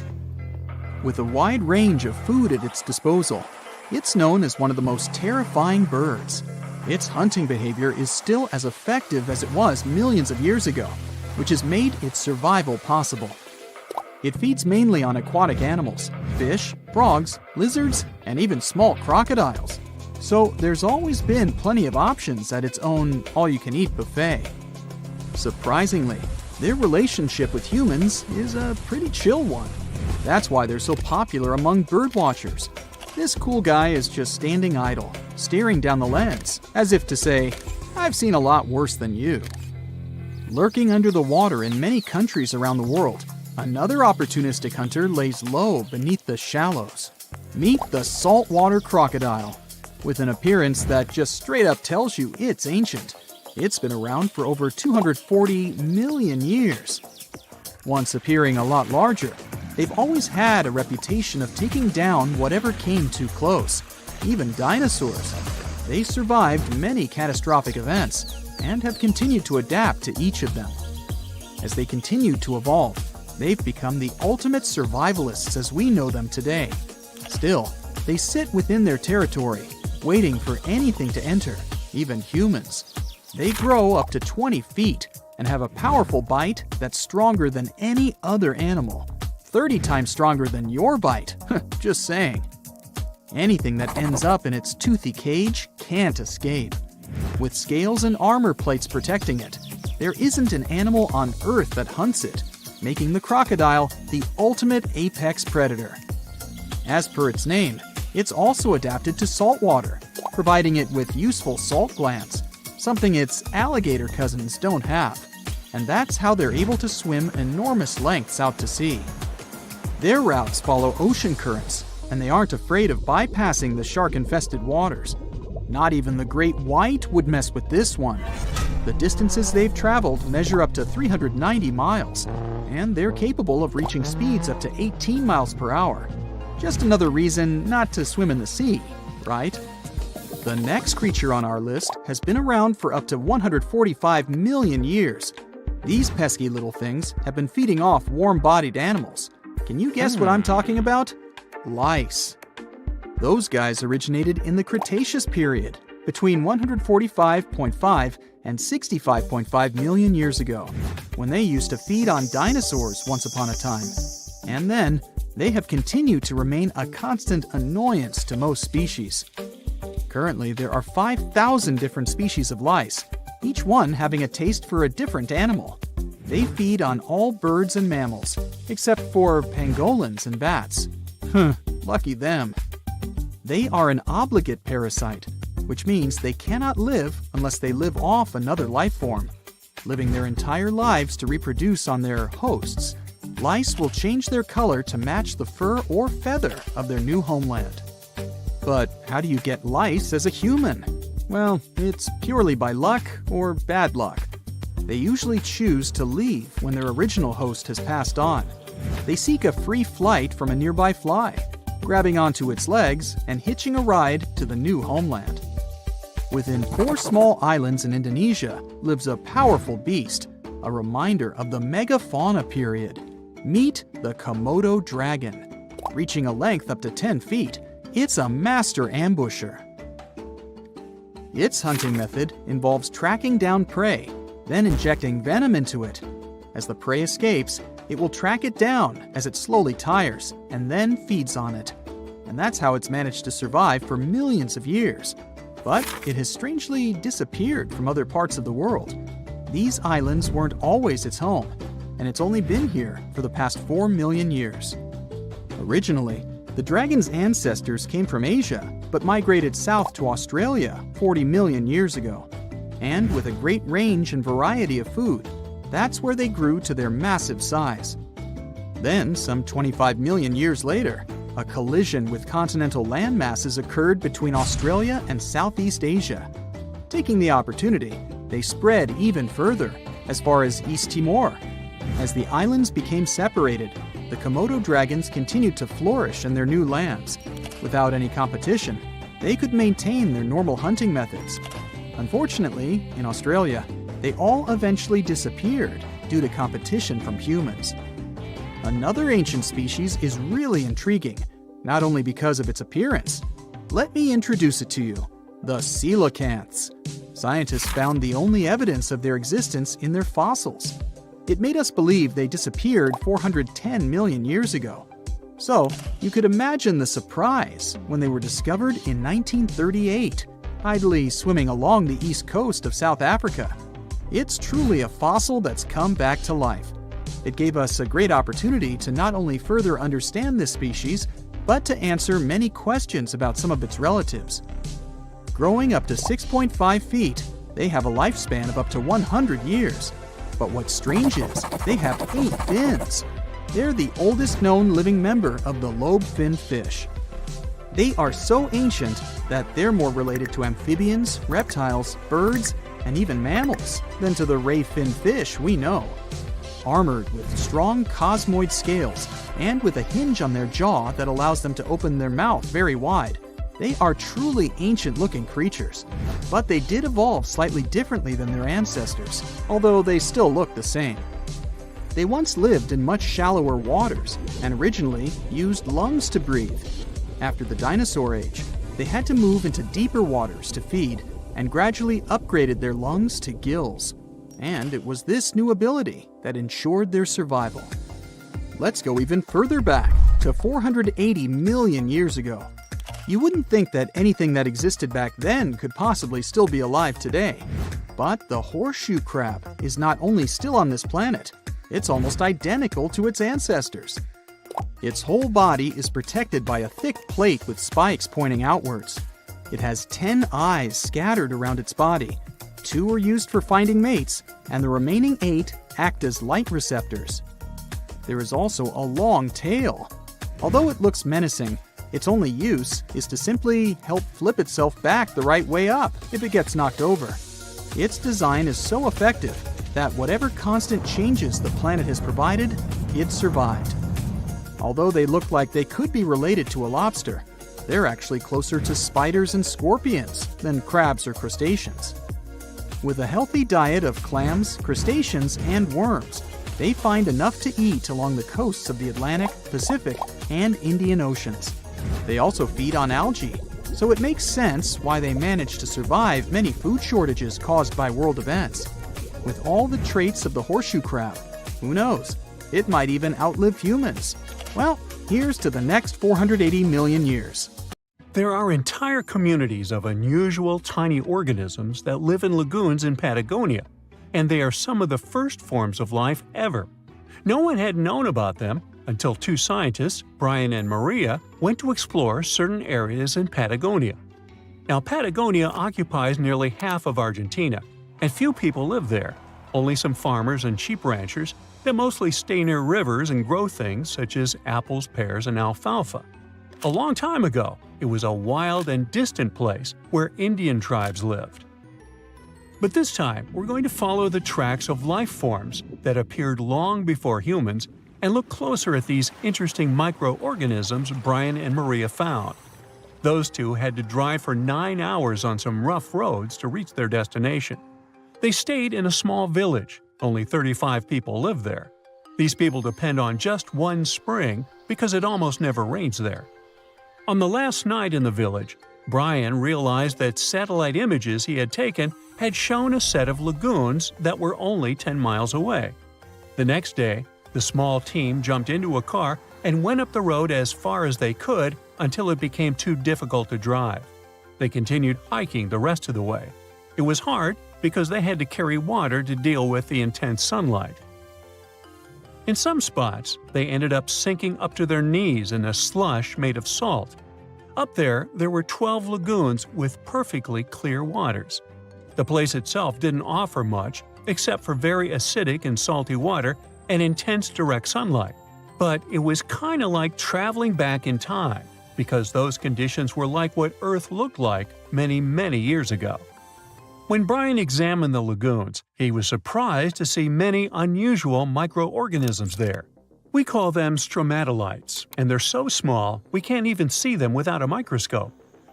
S2: With a wide range of food at its disposal, it's known as one of the most terrifying birds. Its hunting behavior is still as effective as it was millions of years ago, which has made its survival possible. It feeds mainly on aquatic animals, fish, frogs, lizards, and even small crocodiles. So there's always been plenty of options at its own all-you-can-eat buffet. Surprisingly, their relationship with humans is a pretty chill one. That's why they're so popular among birdwatchers. This cool guy is just standing idle, staring down the lens, as if to say, "I've seen a lot worse than you." Lurking under the water in many countries around the world, another opportunistic hunter lays low beneath the shallows. Meet the saltwater crocodile. With an appearance that just straight up tells you it's ancient. It's been around for over 240 million years. Once appearing a lot larger, they've always had a reputation of taking down whatever came too close, even dinosaurs. They survived many catastrophic events and have continued to adapt to each of them. As they continue to evolve, they've become the ultimate survivalists as we know them today. Still, they sit within their territory, waiting for anything to enter, even humans. They grow up to 20 feet and have a powerful bite that's stronger than any other animal. 30 times stronger than your bite, just saying. Anything that ends up in its toothy cage can't escape. With scales and armor plates protecting it, there isn't an animal on Earth that hunts it, making the crocodile the ultimate apex predator. As per its name, it's also adapted to salt water, providing it with useful salt glands, something its alligator cousins don't have. And that's how they're able to swim enormous lengths out to sea. Their routes follow ocean currents, and they aren't afraid of bypassing the shark-infested waters. Not even the great white would mess with this one. The distances they've traveled measure up to 390 miles, and they're capable of reaching speeds up to 18 miles per hour. Just another reason not to swim in the sea, right? The next creature on our list has been around for up to 145 million years. These pesky little things have been feeding off warm-bodied animals. Can you guess what I'm talking about? Lice. Those guys originated in the Cretaceous period, between 145.5 and 65.5 million years ago, when they used to feed on dinosaurs once upon a time. And then, they have continued to remain a constant annoyance to most species. Currently, there are 5,000 different species of lice, each one having a taste for a different animal. They feed on all birds and mammals, except for pangolins and bats. Lucky them. They are an obligate parasite, which means they cannot live unless they live off another life form. Living their entire lives to reproduce on their hosts, lice will change their color to match the fur or feather of their new homeland. But how do you get lice as a human? Well, it's purely by luck or bad luck. They usually choose to leave when their original host has passed on. They seek a free flight from a nearby fly, grabbing onto its legs and hitching a ride to the new homeland. Within 4 small islands in Indonesia lives a powerful beast, a reminder of the megafauna period. Meet the Komodo dragon. Reaching a length up to 10 feet, it's a master ambusher. Its hunting method involves tracking down prey, then injecting venom into it. As the prey escapes, it will track it down as it slowly tires and then feeds on it. And that's how it's managed to survive for millions of years. But it has strangely disappeared from other parts of the world. These islands weren't always its home, and it's only been here for the past 4 million years. Originally, the dragon's ancestors came from Asia, but migrated south to Australia 40 million years ago. And with a great range and variety of food, that's where they grew to their massive size. Then, some 25 million years later, a collision with continental land masses occurred between Australia and Southeast Asia. Taking the opportunity, they spread even further, as far as East Timor. As the islands became separated, the Komodo dragons continued to flourish in their new lands. Without any competition, they could maintain their normal hunting methods. Unfortunately, in Australia, they all eventually disappeared due to competition from humans. Another ancient species is really intriguing, not only because of its appearance. Let me introduce it to you, the coelacanths. Scientists found the only evidence of their existence in their fossils. It made us believe they disappeared 410 million years ago. So, you could imagine the surprise when they were discovered in 1938, idly swimming along the east coast of South Africa. It's truly a fossil that's come back to life. It gave us a great opportunity to not only further understand this species, but to answer many questions about some of its relatives. Growing up to 6.5 feet, they have a lifespan of up to 100 years. But what's strange is, they have 8 fins. They're the oldest known living member of the lobe-finned fish. They are so ancient that they're more related to amphibians, reptiles, birds, and even mammals than to the ray-finned fish we know. Armored with strong cosmoid scales and with a hinge on their jaw that allows them to open their mouth very wide, they are truly ancient-looking creatures. But they did evolve slightly differently than their ancestors, although they still look the same. They once lived in much shallower waters and originally used lungs to breathe. After the dinosaur age, they had to move into deeper waters to feed and gradually upgraded their lungs to gills. And it was this new ability that ensured their survival. Let's go even further back, to 480 million years ago. You wouldn't think that anything that existed back then could possibly still be alive today. But the horseshoe crab is not only still on this planet, it's almost identical to its ancestors. Its whole body is protected by a thick plate with spikes pointing outwards. It has 10 eyes scattered around its body. 2 are used for finding mates, and the remaining 8 act as light receptors. There is also a long tail. Although it looks menacing, its only use is to simply help flip itself back the right way up if it gets knocked over. Its design is so effective that whatever constant changes the planet has provided, it survived. Although they look like they could be related to a lobster, they're actually closer to spiders and scorpions than crabs or crustaceans. With a healthy diet of clams, crustaceans, and worms, they find enough to eat along the coasts of the Atlantic, Pacific, and Indian Oceans. They also feed on algae, so it makes sense why they manage to survive many food shortages caused by world events. With all the traits of the horseshoe crab, who knows, it might even outlive humans. Well, Here's to the next 480 million years.
S1: There are entire communities of unusual tiny organisms that live in lagoons in Patagonia, and they are some of the first forms of life ever. No one had known about them until two scientists, Brian and Maria, went to explore certain areas in Patagonia. Now, Patagonia occupies nearly half of Argentina, and few people live there. Only some farmers and sheep ranchers that mostly stay near rivers and grow things such as apples, pears, and alfalfa. A long time ago, it was a wild and distant place where Indian tribes lived. But this time, we're going to follow the tracks of life forms that appeared long before humans and look closer at these interesting microorganisms Brian and Maria found. Those two had to drive for 9 hours on some rough roads to reach their destination. They stayed in a small village. Only 35 people live there. These people depend on just one spring because it almost never rains there. On the last night in the village, Brian realized that satellite images he had taken had shown a set of lagoons that were only 10 miles away. The next day, the small team jumped into a car and went up the road as far as they could until it became too difficult to drive. They continued hiking the rest of the way. It was hard because they had to carry water to deal with the intense sunlight. In some spots, they ended up sinking up to their knees in a slush made of salt. Up there were 12 lagoons with perfectly clear waters. The place itself didn't offer much except for very acidic and salty water and intense direct sunlight. But it was kind of like traveling back in time, because those conditions were like what Earth looked like many, many years ago. When Brian examined the lagoons, he was surprised to see many unusual microorganisms there. We call them stromatolites, and they're so small we can't even see them without a microscope.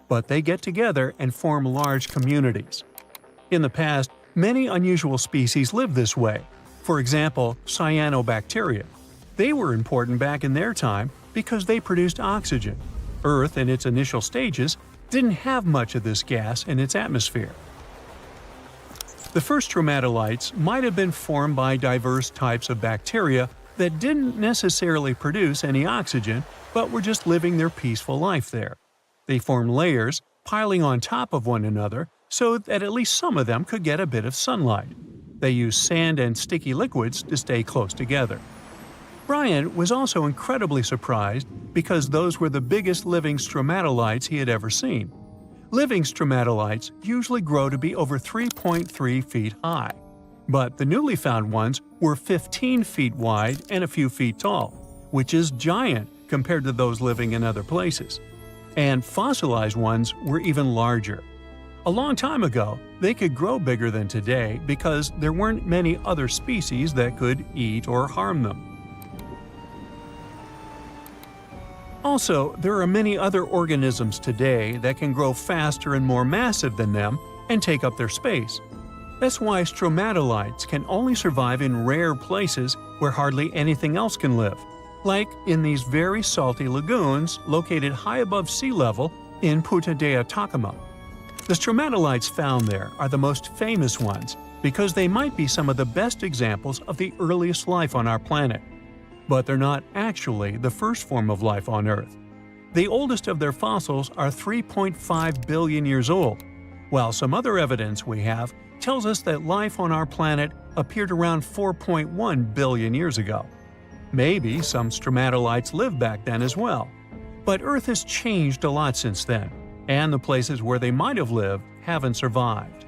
S1: But they get together and form large communities. In the past, many unusual species lived this way. For example, cyanobacteria. They were important back in their time because they produced oxygen. Earth, in its initial stages, didn't have much of this gas in its atmosphere. The first stromatolites might have been formed by diverse types of bacteria that didn't necessarily produce any oxygen, but were just living their peaceful life there. They formed layers, piling on top of one another, so that at least some of them could get a bit of sunlight. They used sand and sticky liquids to stay close together. Brian was also incredibly surprised because those were the biggest living stromatolites he had ever seen. Living stromatolites usually grow to be over 3.3 feet high, but the newly found ones were 15 feet wide and a few feet tall, which is giant compared to those living in other places. And fossilized ones were even larger. A long time ago, they could grow bigger than today because there weren't many other species that could eat or harm them. Also, there are many other organisms today that can grow faster and more massive than them and take up their space. That's why stromatolites can only survive in rare places where hardly anything else can live, like in these very salty lagoons located high above sea level in Punta de Atacama. The stromatolites found there are the most famous ones because they might be some of the best examples of the earliest life on our planet. But they're not actually the first form of life on Earth. The oldest of their fossils are 3.5 billion years old, while some other evidence we have tells us that life on our planet appeared around 4.1 billion years ago. Maybe some stromatolites lived back then as well. But Earth has changed a lot since then, and the places where they might have lived haven't survived.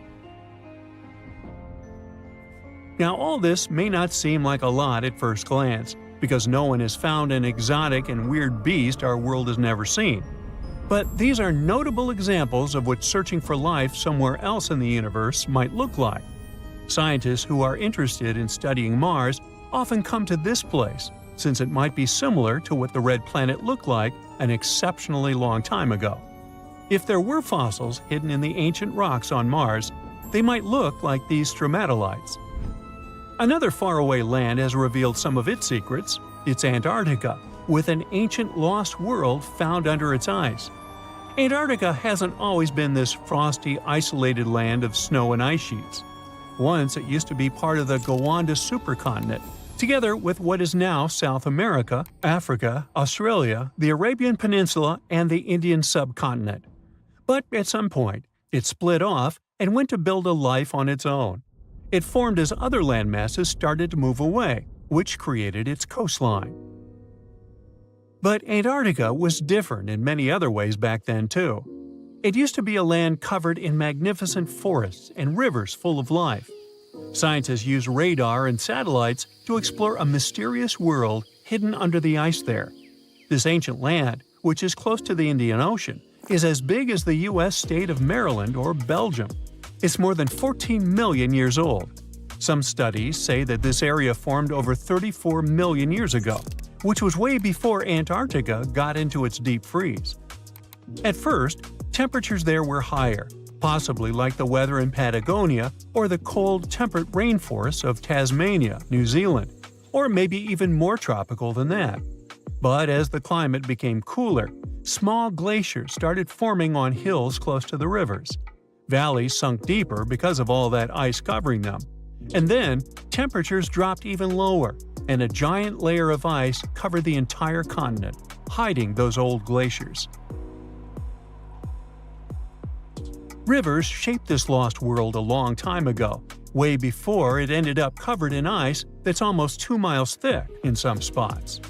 S1: Now, all this may not seem like a lot at first glance, because no one has found an exotic and weird beast our world has never seen. But these are notable examples of what searching for life somewhere else in the universe might look like. Scientists who are interested in studying Mars often come to this place, since it might be similar to what the red planet looked like an exceptionally long time ago. If there were fossils hidden in the ancient rocks on Mars, they might look like these stromatolites. Another faraway land has revealed some of its secrets. It's Antarctica, with an ancient lost world found under its ice. Antarctica hasn't always been this frosty, isolated land of snow and ice sheets. Once it used to be part of the Gondwana supercontinent, together with what is now South America, Africa, Australia, the Arabian Peninsula, and the Indian subcontinent. But at some point, it split off and went to build a life on its own. It formed as other landmasses started to move away, which created its coastline. But Antarctica was different in many other ways back then too. It used to be a land covered in magnificent forests and rivers full of life. Scientists use radar and satellites to explore a mysterious world hidden under the ice there. This ancient land, which is close to the Indian Ocean, is as big as the U.S. state of Maryland or Belgium. It's more than 14 million years old. Some studies say that this area formed over 34 million years ago, which was way before Antarctica got into its deep freeze. At first, temperatures there were higher, possibly like the weather in Patagonia or the cold, temperate rainforests of Tasmania, New Zealand, or maybe even more tropical than that. But as the climate became cooler, small glaciers started forming on hills close to the rivers. Valleys sunk deeper because of all that ice covering them. And then, temperatures dropped even lower, and a giant layer of ice covered the entire continent, hiding those old glaciers. Rivers shaped this lost world a long time ago, way before it ended up covered in ice that's almost 2 miles thick in some spots.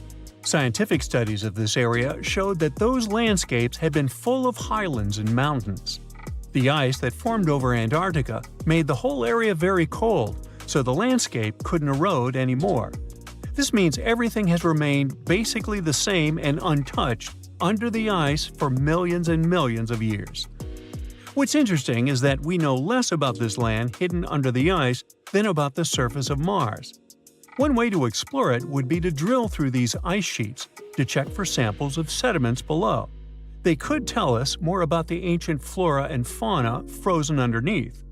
S1: Scientific studies of this area showed that those landscapes had been full of highlands and mountains. The ice that formed over Antarctica made the whole area very cold, so the landscape couldn't erode anymore. This means everything has remained basically the same and untouched under the ice for millions and millions of years. What's interesting is that we know less about this land hidden under the ice than about the surface of Mars. One way to explore it would be to drill through these ice sheets to check for samples of sediments below. They could tell us more about the ancient flora and fauna frozen underneath.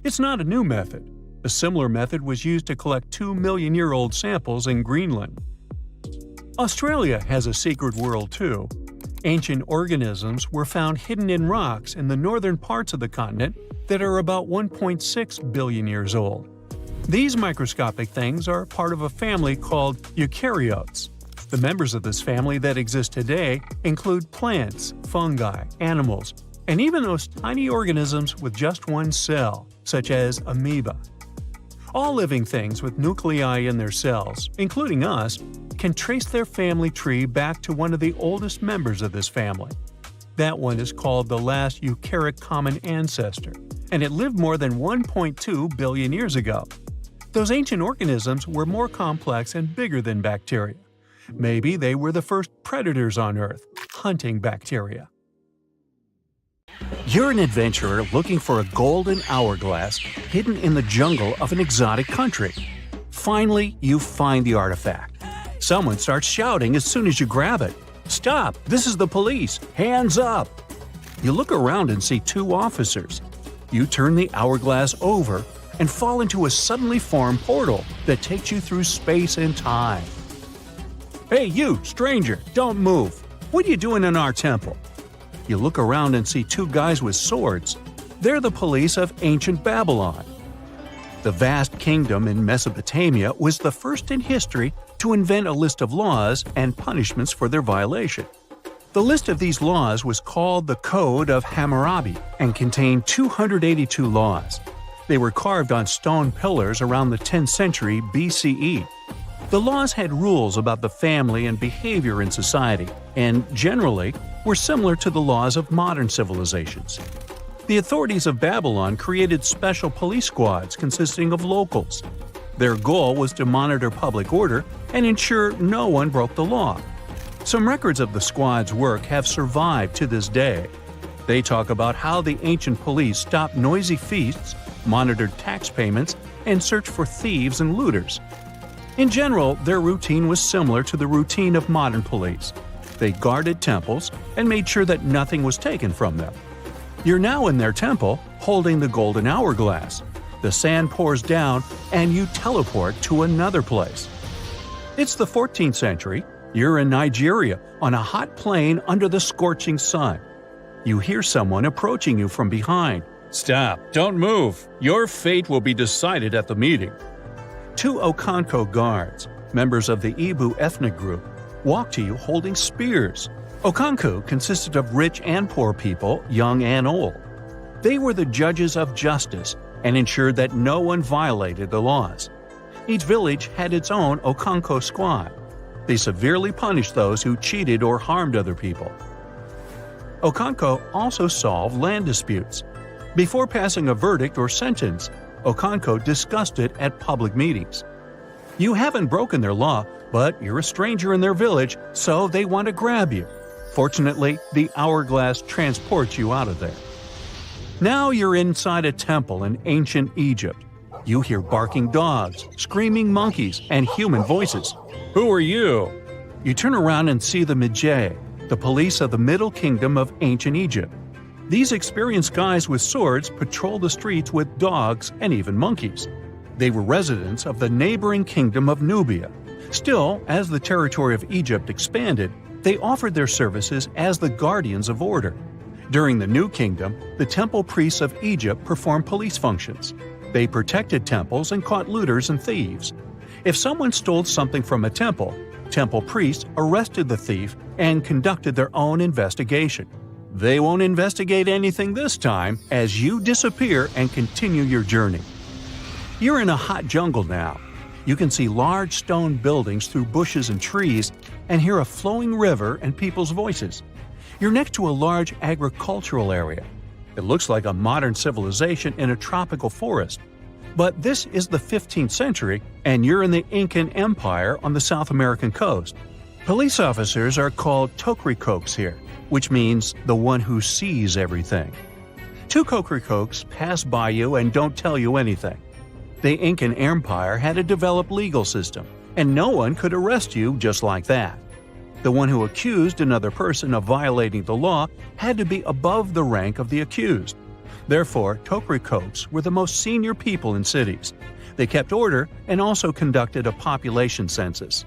S1: It's not a new method. A similar method was used to collect 2-million-year-old samples in Greenland. Australia has a secret world too. Ancient organisms were found hidden in rocks in the northern parts of the continent that are about 1.6 billion years old. These microscopic things are part of a family called eukaryotes. The members of this family that exist today include plants, fungi, animals, and even those tiny organisms with just one cell, such as amoeba. All living things with nuclei in their cells, including us, can trace their family tree back to one of the oldest members of this family. That one is called the last eukaryotic common ancestor, and it lived more than 1.2 billion years ago. Those ancient organisms were more complex and bigger than bacteria. Maybe they were the first predators on Earth, hunting bacteria. You're an adventurer looking for a golden hourglass hidden in the jungle of an exotic country. Finally, you find the artifact. Someone starts shouting as soon as you grab it. "Stop! This is the police! Hands up!" You look around and see 2 officers. You turn the hourglass over and fall into a suddenly formed portal that takes you through space and time. "Hey you, stranger, don't move! What are you doing in our temple?" You look around and see 2 guys with swords. They're the police of ancient Babylon. The vast kingdom in Mesopotamia was the first in history to invent a list of laws and punishments for their violation. The list of these laws was called the Code of Hammurabi and contained 282 laws. They were carved on stone pillars around the 10th century BCE. The laws had rules about the family and behavior in society, and generally were similar to the laws of modern civilizations. The authorities of Babylon created special police squads consisting of locals. Their goal was to monitor public order and ensure no one broke the law. Some records of the squad's work have survived to this day. They talk about how the ancient police stopped noisy feasts, monitored tax payments, and searched for thieves and looters. In general, their routine was similar to the routine of modern police. They guarded temples and made sure that nothing was taken from them. You're now in their temple, holding the golden hourglass. The sand pours down, and you teleport to another place. It's the 14th century. You're in Nigeria, on a hot plain under the scorching sun. You hear someone approaching you from behind. "Stop! Don't move! Your fate will be decided at the meeting." 2 Okonko guards. members of the Ibu ethnic group, walk to you holding spears. Okanku consisted of rich and poor people, young and old. They were the judges of justice and ensured that no one violated the laws. Each village had its own Okanko squad. They severely punished those who cheated or harmed other people. Okanko also solved land disputes. Before passing a verdict or sentence, Okanko discussed it at public meetings. You haven't broken their law, but you're a stranger in their village, so they want to grab you. Fortunately, the hourglass transports you out of there. Now you're inside a temple in ancient Egypt. You hear barking dogs, screaming monkeys, and human voices. Who are you? You turn around and see the Magi, the police of the Middle Kingdom of ancient Egypt. These experienced guys with swords patrol the streets with dogs and even monkeys. They were residents of the neighboring kingdom of Nubia. Still, as the territory of Egypt expanded, they offered their services as the guardians of order. During the New Kingdom, the temple priests of Egypt performed police functions. They protected temples and caught looters and thieves. If someone stole something from a temple priests arrested the thief and conducted their own investigation. They won't investigate anything this time as you disappear and continue your journey. You're in a hot jungle now. You can see large stone buildings through bushes and trees and hear a flowing river and people's voices. You're next to a large agricultural area. It looks like a modern civilization in a tropical forest. But this is the 15th century, and you're in the Incan Empire on the South American coast. Police officers are called tokrikokes here, which means the one who sees everything. Two tokrikokes pass by you and don't tell you anything. The Incan Empire had a developed legal system, and no one could arrest you just like that. The one who accused another person of violating the law had to be above the rank of the accused. Therefore, tokrikokes were the most senior people in cities. They kept order and also conducted a population census.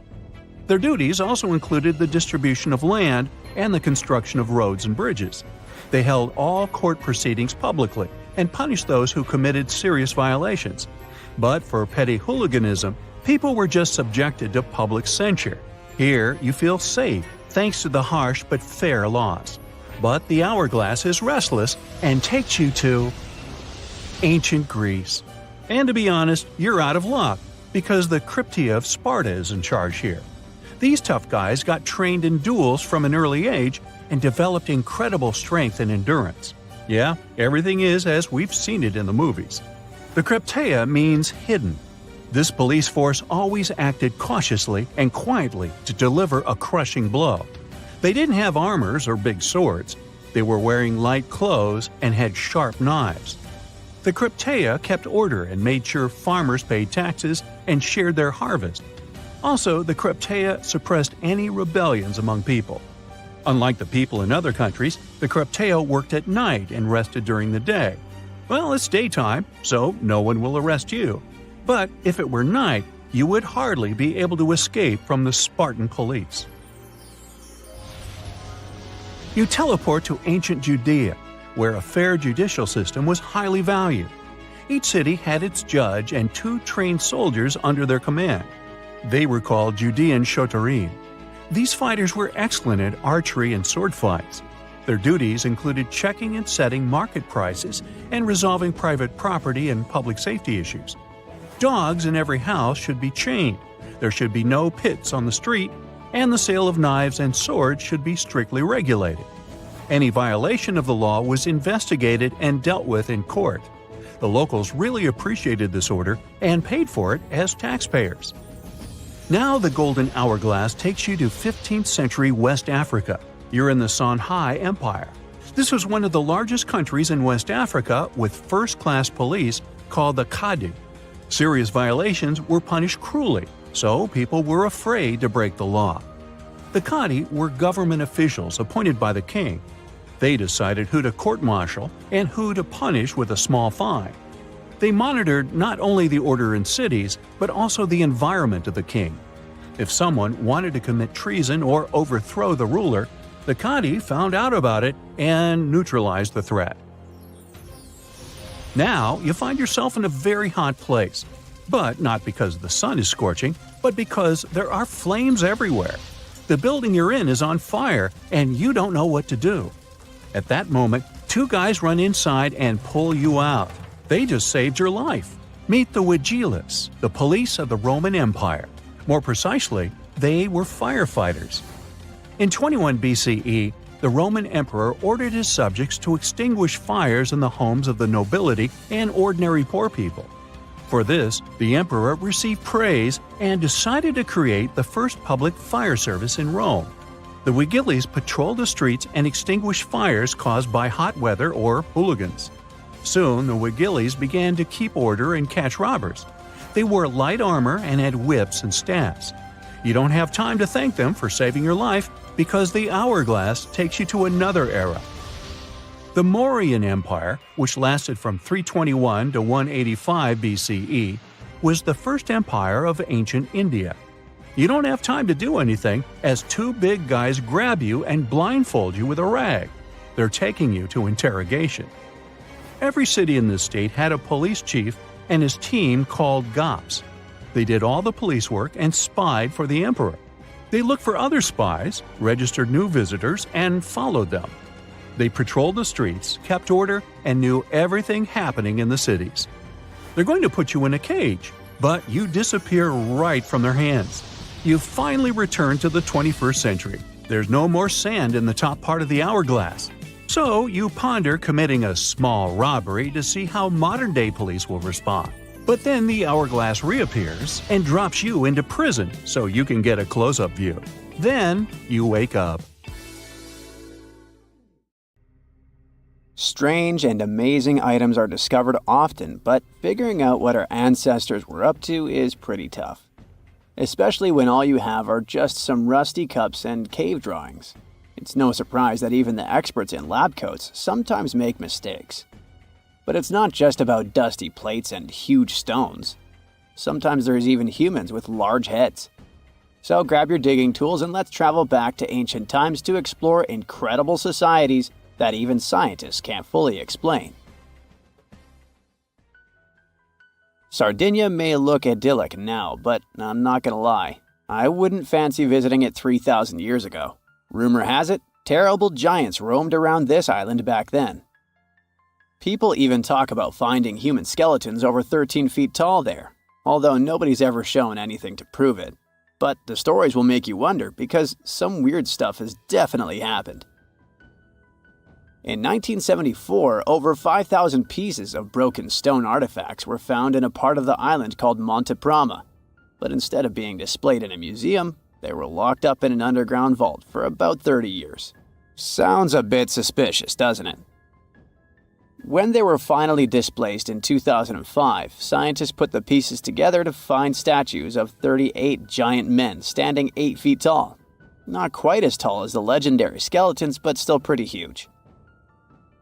S1: Their duties also included the distribution of land and the construction of roads and bridges. They held all court proceedings publicly and punished those who committed serious violations. But for petty hooliganism, people were just subjected to public censure. Here, you feel safe thanks to the harsh but fair laws. But the hourglass is restless and takes you to ancient Greece. And to be honest, you're out of luck because the Cryptia of Sparta is in charge here. These tough guys got trained in duels from an early age and developed incredible strength and endurance. Yeah, everything is as we've seen it in the movies. The Cryptia means hidden. This police force always acted cautiously and quietly to deliver a crushing blow. They didn't have armors or big swords. They were wearing light clothes and had sharp knives. The Cryptia kept order and made sure farmers paid taxes and shared their harvest. Also, the Cryptia suppressed any rebellions among people. Unlike the people in other countries, the Cryptia worked at night and rested during the day. Well, it's daytime, so no one will arrest you. But if it were night, you would hardly be able to escape from the Spartan police. You teleport to ancient Judea, where a fair judicial system was highly valued. Each city had its judge and 2 trained soldiers under their command. They were called Judean shotarim. These fighters were excellent at archery and sword fights. Their duties included checking and setting market prices and resolving private property and public safety issues. Dogs in every house should be chained, there should be no pits on the street, and the sale of knives and swords should be strictly regulated. Any violation of the law was investigated and dealt with in court. The locals really appreciated this order and paid for it as taxpayers. Now the Golden Hourglass takes you to 15th century West Africa. You're in the Songhai Empire. This was one of the largest countries in West Africa with first-class police called the Kadi. Serious violations were punished cruelly, so people were afraid to break the law. The Kadi were government officials appointed by the king. They decided who to court-martial and who to punish with a small fine. They monitored not only the order in cities, but also the environment of the king. If someone wanted to commit treason or overthrow the ruler, the Kadi found out about it and neutralized the threat. Now you find yourself in a very hot place. But not because the sun is scorching, but because there are flames everywhere. The building you're in is on fire, and you don't know what to do. At that moment, two guys run inside and pull you out. They just saved your life. Meet the Vigiles, the police of the Roman Empire. More precisely, they were firefighters. In 21 BCE, the Roman emperor ordered his subjects to extinguish fires in the homes of the nobility and ordinary poor people. For this, the emperor received praise and decided to create the first public fire service in Rome. The Vigiles patrolled the streets and extinguished fires caused by hot weather or hooligans. Soon, the Vigiles began to keep order and catch robbers. They wore light armor and had whips and staffs. You don't have time to thank them for saving your life because the hourglass takes you to another era. The Mauryan Empire, which lasted from 321 to 185 BCE, was the first empire of ancient India. You don't have time to do anything as two big guys grab you and blindfold you with a rag. They're taking you to interrogation. Every city in this state had a police chief and his team called Gops. They did all the police work and spied for the emperor. They looked for other spies, registered new visitors, and followed them. They patrolled the streets, kept order, and knew everything happening in the cities. They're going to put you in a cage, but you disappear right from their hands. You finally return to the 21st century. There's no more sand in the top part of the hourglass. So you ponder committing a small robbery to see how modern-day police will respond. But then the hourglass reappears and drops you into prison so you can get a close-up view. Then you wake up.
S3: Strange and amazing items are discovered often, but figuring out what our ancestors were up to is pretty tough. Especially when all you have are just some rusty cups and cave drawings. It's no surprise that even the experts in lab coats sometimes make mistakes. But it's not just about dusty plates and huge stones. Sometimes there's even humans with large heads. So grab your digging tools and let's travel back to ancient times to explore incredible societies that even scientists can't fully explain. Sardinia may look idyllic now, but I'm not gonna lie, I wouldn't fancy visiting it 3,000 years ago. Rumor has it, terrible giants roamed around this island back then. People even talk about finding human skeletons over 13 feet tall there, although nobody's ever shown anything to prove it. But the stories will make you wonder because some weird stuff has definitely happened. In 1974, over 5,000 pieces of broken stone artifacts were found in a part of the island called Monte Prama, but instead of being displayed in a museum, they were locked up in an underground vault for about 30 years. Sounds a bit suspicious, doesn't it? When they were finally displaced in 2005, scientists put the pieces together to find statues of 38 giant men standing 8 feet tall. Not quite as tall as the legendary skeletons, but still pretty huge.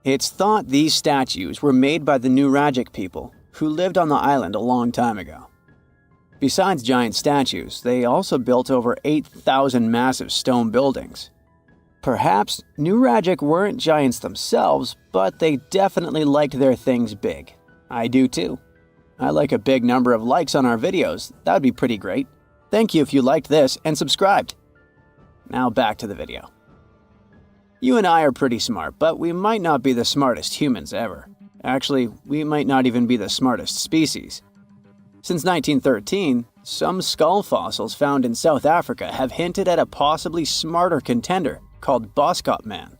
S3: It's thought these statues were made by the Nuragic people, who lived on the island a long time ago. Besides giant statues, they also built over 8,000 massive stone buildings. Perhaps Nuragic weren't giants themselves, but they definitely liked their things big. I do too. I like a big number of likes on our videos. That'd be pretty great. Thank you if you liked this and subscribed. Now back to the video. You and I are pretty smart, but we might not be the smartest humans ever. Actually, we might not even be the smartest species. Since 1913, some skull fossils found in South Africa have hinted at a possibly smarter contender called Boskop Man.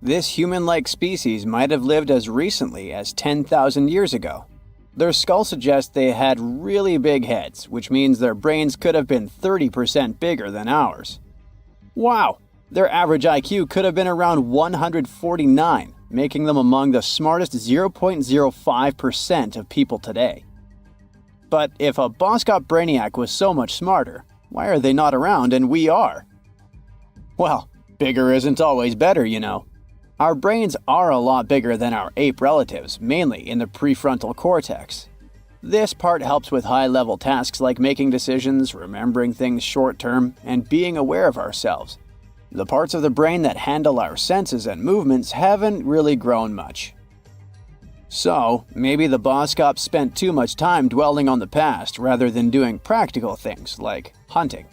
S3: This human-like species might have lived as recently as 10,000 years ago. Their skull suggests they had really big heads, which means their brains could have been 30% bigger than ours. Wow! Their average IQ could have been around 149, making them among the smartest 0.05% of people today. But if a Boskop brainiac was so much smarter, why are they not around and we are? Well, bigger isn't always better, you know. Our brains are a lot bigger than our ape relatives, mainly in the prefrontal cortex. This part helps with high-level tasks like making decisions, remembering things short-term, and being aware of ourselves. The parts of the brain that handle our senses and movements haven't really grown much. So, maybe the Boskop spent too much time dwelling on the past rather than doing practical things like hunting.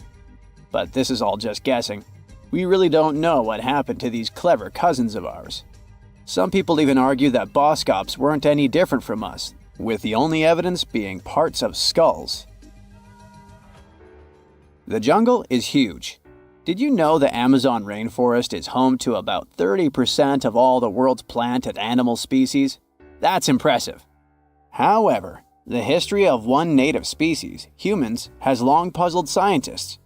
S3: But this is all just guessing. We really don't know what happened to these clever cousins of ours. Some people even argue that Boskops weren't any different from us, with the only evidence being parts of skulls. The jungle is huge. Did you know the Amazon rainforest is home to about 30% of all the world's plant and animal species? That's impressive. However, the history of one native species, humans, has long puzzled scientists.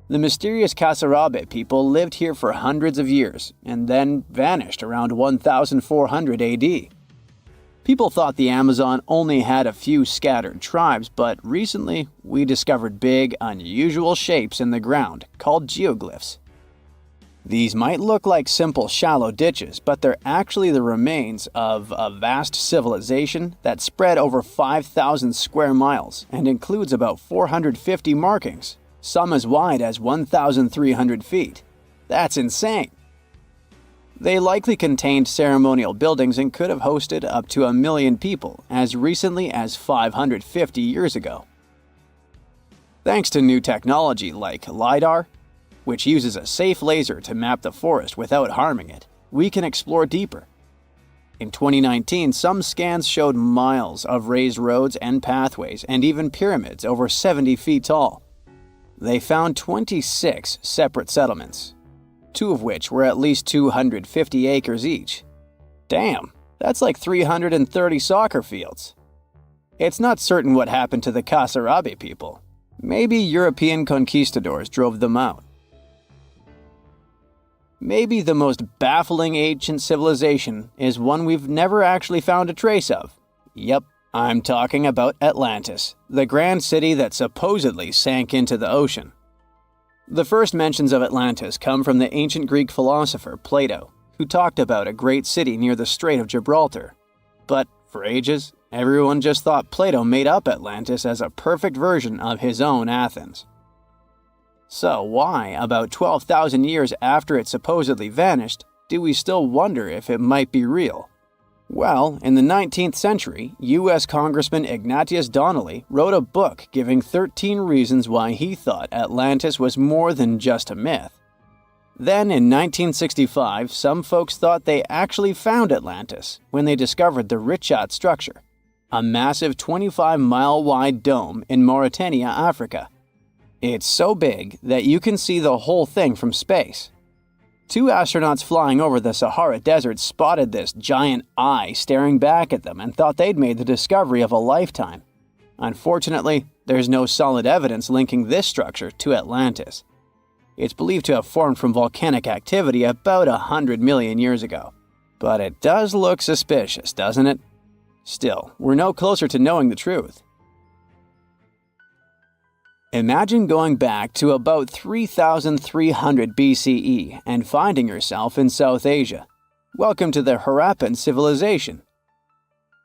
S3: The mysterious Khmer people lived here for hundreds of years and then vanished around 1400 AD. People thought the Amazon only had a few scattered tribes, but recently we discovered big, unusual shapes in the ground called geoglyphs. These might look like simple shallow ditches, but they're actually the remains of a vast civilization that spread over 5,000 square miles and includes about 450 markings, some as wide as 1,300 feet. That's insane! They likely contained ceremonial buildings and could have hosted up to 1 million people as recently as 550 years ago. Thanks to new technology like LiDAR, which uses a safe laser to map the forest without harming it, we can explore deeper. In 2019, some scans showed miles of raised roads and pathways and even pyramids over 70 feet tall. They found 26 separate settlements, 2 of which were at least 250 acres each. Damn, that's like 330 soccer fields. It's not certain what happened to the Khmer people. Maybe European conquistadors drove them out. Maybe the most baffling ancient civilization is one we've never actually found a trace of. Yep, I'm talking about Atlantis, the grand city that supposedly sank into the ocean. The first mentions of Atlantis come from the ancient Greek philosopher Plato, who talked about a great city near the Strait of Gibraltar. But for ages, everyone just thought Plato made up Atlantis as a perfect version of his own Athens. So why, about 12,000 years after it supposedly vanished, do we still wonder if it might be real? Well, in the 19th century, U.S. Congressman Ignatius Donnelly wrote a book giving 13 reasons why he thought Atlantis was more than just a myth. Then, in 1965, some folks thought they actually found Atlantis when they discovered the Richat structure, a massive 25-mile-wide dome in Mauritania, Africa. It's so big that you can see the whole thing from space. 2 astronauts flying over the Sahara Desert spotted this giant eye staring back at them and thought they'd made the discovery of a lifetime. Unfortunately, there's no solid evidence linking this structure to Atlantis. It's believed to have formed from volcanic activity about 100 million years ago. But it does look suspicious, doesn't it? Still, we're no closer to knowing the truth. Imagine going back to about 3,300 BCE and finding yourself in South Asia. Welcome to the Harappan civilization.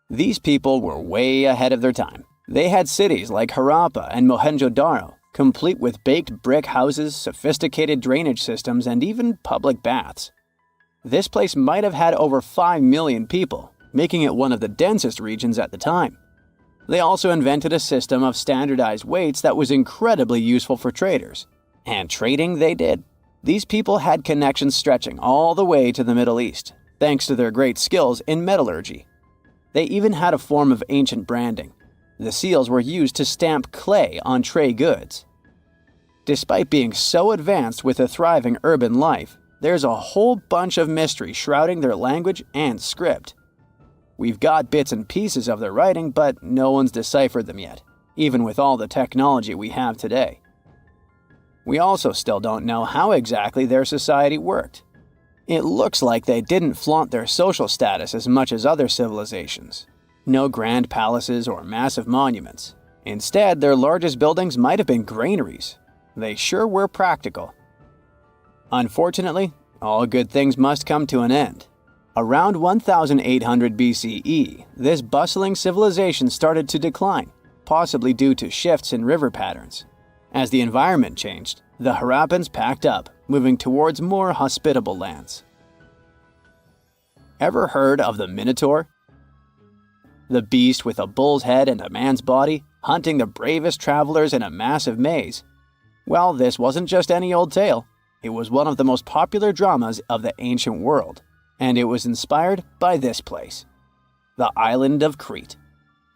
S3: These people were way ahead of their time. They had cities like Harappa and Mohenjo-daro, complete with baked brick houses, sophisticated drainage systems, and even public baths. This place might have had over 5 million people, making it one of the densest regions at the time. They also invented a system of standardized weights that was incredibly useful for traders. And trading they did. These people had connections stretching all the way to the Middle East, thanks to their great skills in metallurgy. They even had a form of ancient branding. The seals were used to stamp clay on trade goods. Despite being so advanced with a thriving urban life, there's a whole bunch of mystery shrouding their language and script. We've got bits and pieces of their writing, but no one's deciphered them yet, even with all the technology we have today. We also still don't know how exactly their society worked. It looks like they didn't flaunt their social status as much as other civilizations. No grand palaces or massive monuments. Instead, their largest buildings might have been granaries. They sure were practical. Unfortunately, all good things must come to an end. Around 1800 BCE, this bustling civilization started to decline, possibly due to shifts in river patterns. As the environment changed, the Harappans packed up, moving towards more hospitable lands. Ever heard of the Minotaur? The beast with a bull's head and a man's body, hunting the bravest travelers in a massive maze. Well, this wasn't just any old tale. It was one of the most popular dramas of the ancient world, and it was inspired by this place, the island of Crete.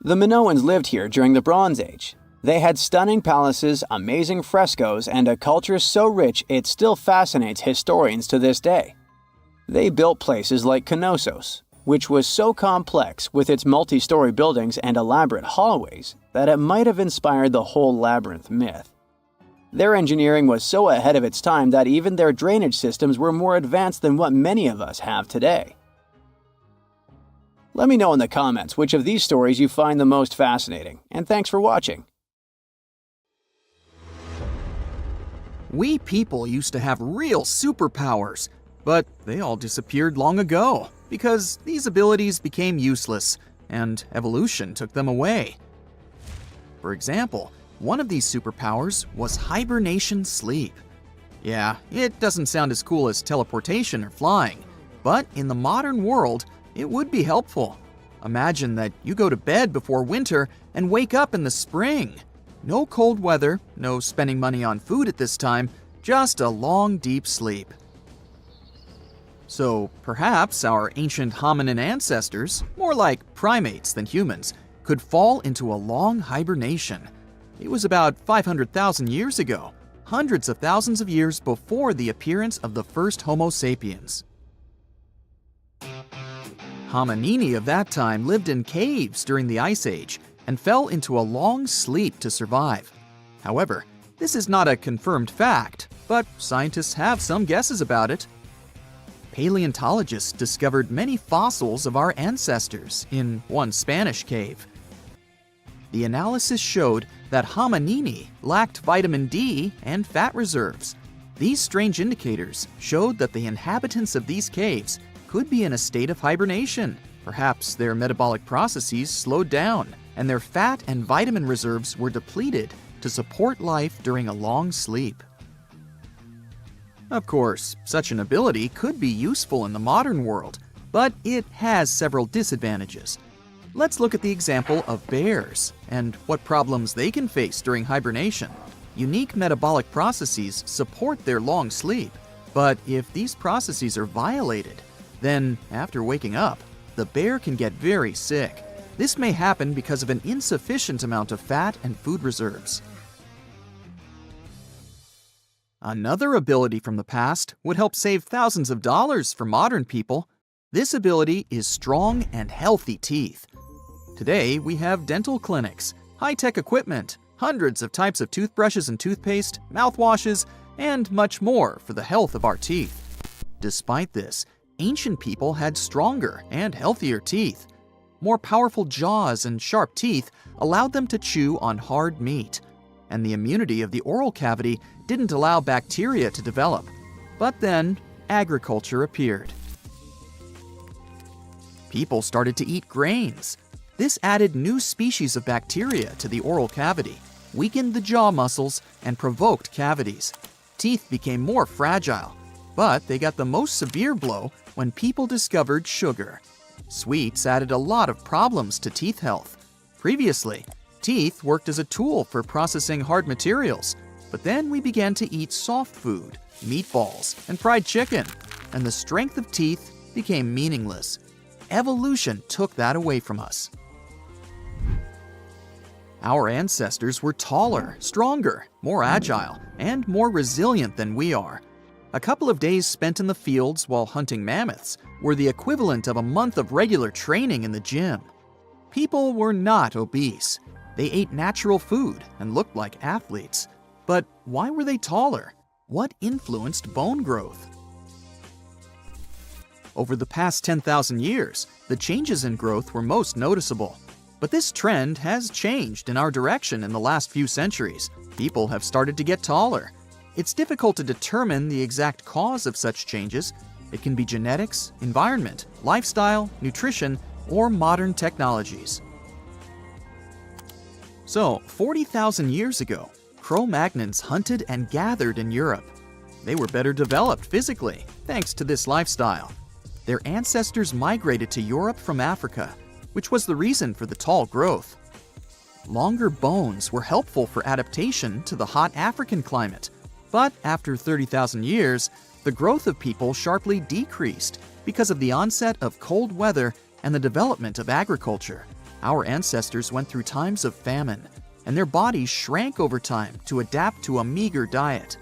S3: The Minoans lived here during the Bronze Age. They had stunning palaces, amazing frescoes, and a culture so rich it still fascinates historians to this day. They built places like Knossos, which was so complex with its multi-story buildings and elaborate hallways that it might have inspired the whole labyrinth myth. Their engineering was so ahead of its time that even their drainage systems were more advanced than what many of us have today. Let me know in the comments which of these stories you find the most fascinating, and thanks for watching.
S2: We people used to have real superpowers, but they all disappeared long ago because these abilities became useless and evolution took them away. For example, one of these superpowers was hibernation sleep. Yeah, it doesn't sound as cool as teleportation or flying, but in the modern world, it would be helpful. Imagine that you go to bed before winter and wake up in the spring. No cold weather, no spending money on food at this time, just a long, deep sleep. So perhaps our ancient hominin ancestors, more like primates than humans, could fall into a long hibernation. It was about 500,000 years ago, hundreds of thousands of years before the appearance of the first Homo sapiens. Hominini of that time lived in caves during the Ice Age and fell into a long sleep to survive. However, this is not a confirmed fact, but scientists have some guesses about it. Paleontologists discovered many fossils of our ancestors in one Spanish cave. The analysis showed that hominini lacked vitamin D and fat reserves. These strange indicators showed that the inhabitants of these caves could be in a state of hibernation. Perhaps their metabolic processes slowed down and their fat and vitamin reserves were depleted to support life during a long sleep. Of course, such an ability could be useful in the modern world, but it has several disadvantages. Let's look at the example of bears and what problems they can face during hibernation. Unique metabolic processes support their long sleep, but if these processes are violated, then after waking up, the bear can get very sick. This may happen because of an insufficient amount of fat and food reserves. Another ability from the past would help save thousands of dollars for modern people. This ability is strong and healthy teeth. Today, we have dental clinics, high-tech equipment, hundreds of types of toothbrushes and toothpaste, mouthwashes, and much more for the health of our teeth. Despite this, ancient people had stronger and healthier teeth. More powerful jaws and sharp teeth allowed them to chew on hard meat, and the immunity of the oral cavity didn't allow bacteria to develop. But then, agriculture appeared. People started to eat grains. This added new species of bacteria to the oral cavity, weakened the jaw muscles, and provoked cavities. Teeth became more fragile, but they got the most severe blow when people discovered sugar. Sweets added a lot of problems to teeth health. Previously, teeth worked as a tool for processing hard materials, but then we began to eat soft food, meatballs, and fried chicken, and the strength of teeth became meaningless. Evolution took that away from us. Our ancestors were taller, stronger, more agile, and more resilient than we are. A couple of days spent in the fields while hunting mammoths were the equivalent of a month of regular training in the gym. People were not obese. They ate natural food and looked like athletes. But why were they taller? What influenced bone growth? Over the past 10,000 years, the changes in growth were most noticeable. But this trend has changed in our direction in the last few centuries. People have started to get taller. It's difficult to determine the exact cause of such changes. It can be genetics, environment, lifestyle, nutrition, or modern technologies. So, 40,000 years ago, Cro-Magnons hunted and gathered in Europe. They were better developed physically, thanks to this lifestyle. Their ancestors migrated to Europe from Africa, which was the reason for the tall growth. Longer bones were helpful for adaptation to the hot African climate, but after 30,000 years, the growth of people sharply decreased because of the onset of cold weather and the development of agriculture. Our ancestors went through times of famine, and their bodies shrank over time to adapt to a meager diet.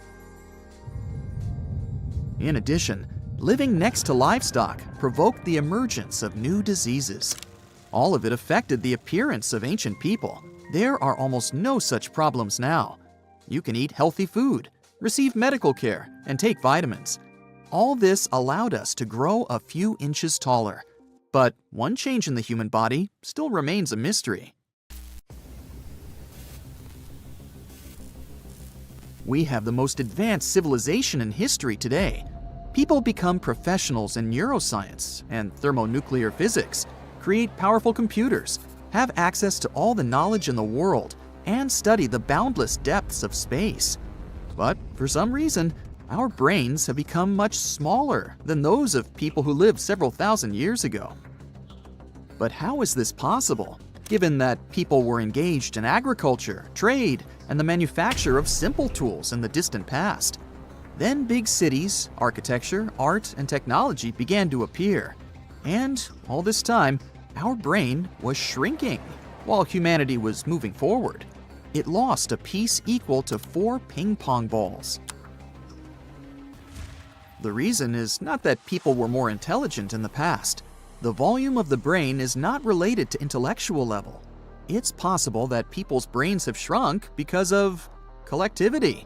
S2: In addition, living next to livestock provoked the emergence of new diseases. All of it affected the appearance of ancient people. There are almost no such problems now. You can eat healthy food, receive medical care, and take vitamins. All this allowed us to grow a few inches taller. But one change in the human body still remains a mystery. We have the most advanced civilization in history today. People become professionals in neuroscience and thermonuclear physics, create powerful computers, have access to all the knowledge in the world, and study the boundless depths of space. But for some reason, our brains have become much smaller than those of people who lived several thousand years ago. But how is this possible, given that people were engaged in agriculture, trade, and the manufacture of simple tools in the distant past? Then big cities, architecture, art, and technology began to appear. And all this time, our brain was shrinking while humanity was moving forward. It lost a piece equal to 4 ping pong balls. The reason is not that people were more intelligent in the past. The volume of the brain is not related to intellectual level. It's possible that people's brains have shrunk because of collectivity.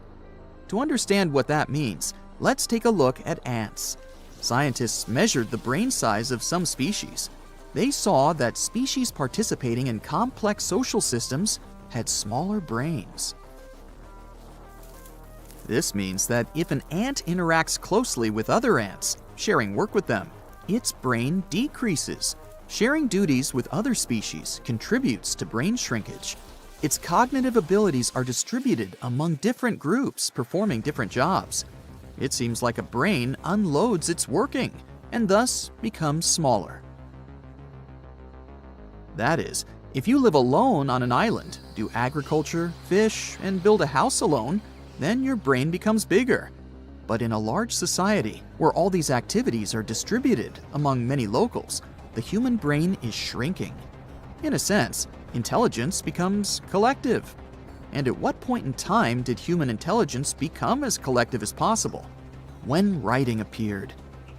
S2: To understand what that means, let's take a look at ants. Scientists measured the brain size of some species. They saw that species participating in complex social systems had smaller brains. This means that if an ant interacts closely with other ants, sharing work with them, its brain decreases. Sharing duties with other species contributes to brain shrinkage. Its cognitive abilities are distributed among different groups performing different jobs. It seems like a brain unloads its working and thus becomes smaller. That is, if you live alone on an island, do agriculture, fish, and build a house alone, then your brain becomes bigger. But in a large society, where all these activities are distributed among many locals, the human brain is shrinking. In a sense, intelligence becomes collective. And at what point in time did human intelligence become as collective as possible? When writing appeared.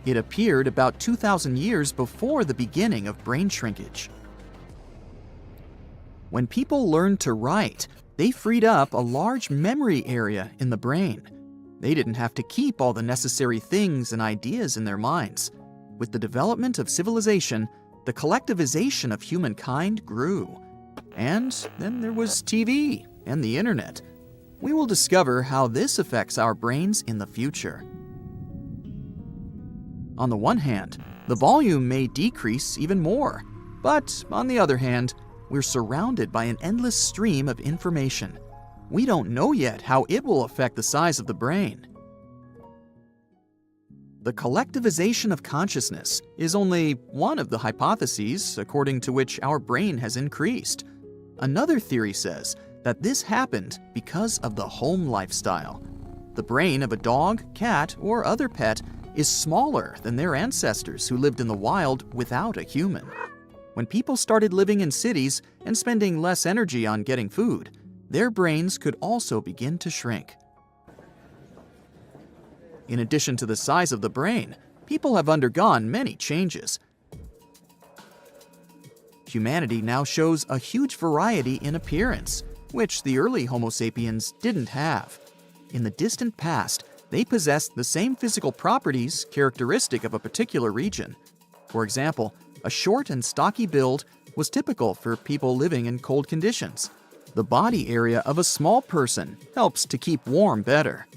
S2: It appeared about 2,000 years before the beginning of brain shrinkage. When people learned to write, they freed up a large memory area in the brain. They didn't have to keep all the necessary things and ideas in their minds. With the development of civilization, the collectivization of humankind grew. And then there was TV and the internet. We will discover how this affects our brains in the future. On the one hand, the volume may decrease even more, but on the other hand, we're surrounded by an endless stream of information. We don't know yet how it will affect the size of the brain. The collectivization of consciousness is only one of the hypotheses according to which our brain has increased. Another theory says that this happened because of the home lifestyle. The brain of a dog, cat, or other pet is smaller than their ancestors who lived in the wild without a human. When people started living in cities and spending less energy on getting food, their brains could also begin to shrink. In addition to the size of the brain, people have undergone many changes. Humanity now shows a huge variety in appearance, which the early Homo sapiens didn't have. In the distant past, they possessed the same physical properties characteristic of a particular region. For example, a short and stocky build was typical for people living in cold conditions. The body area of a small person helps to keep warm better.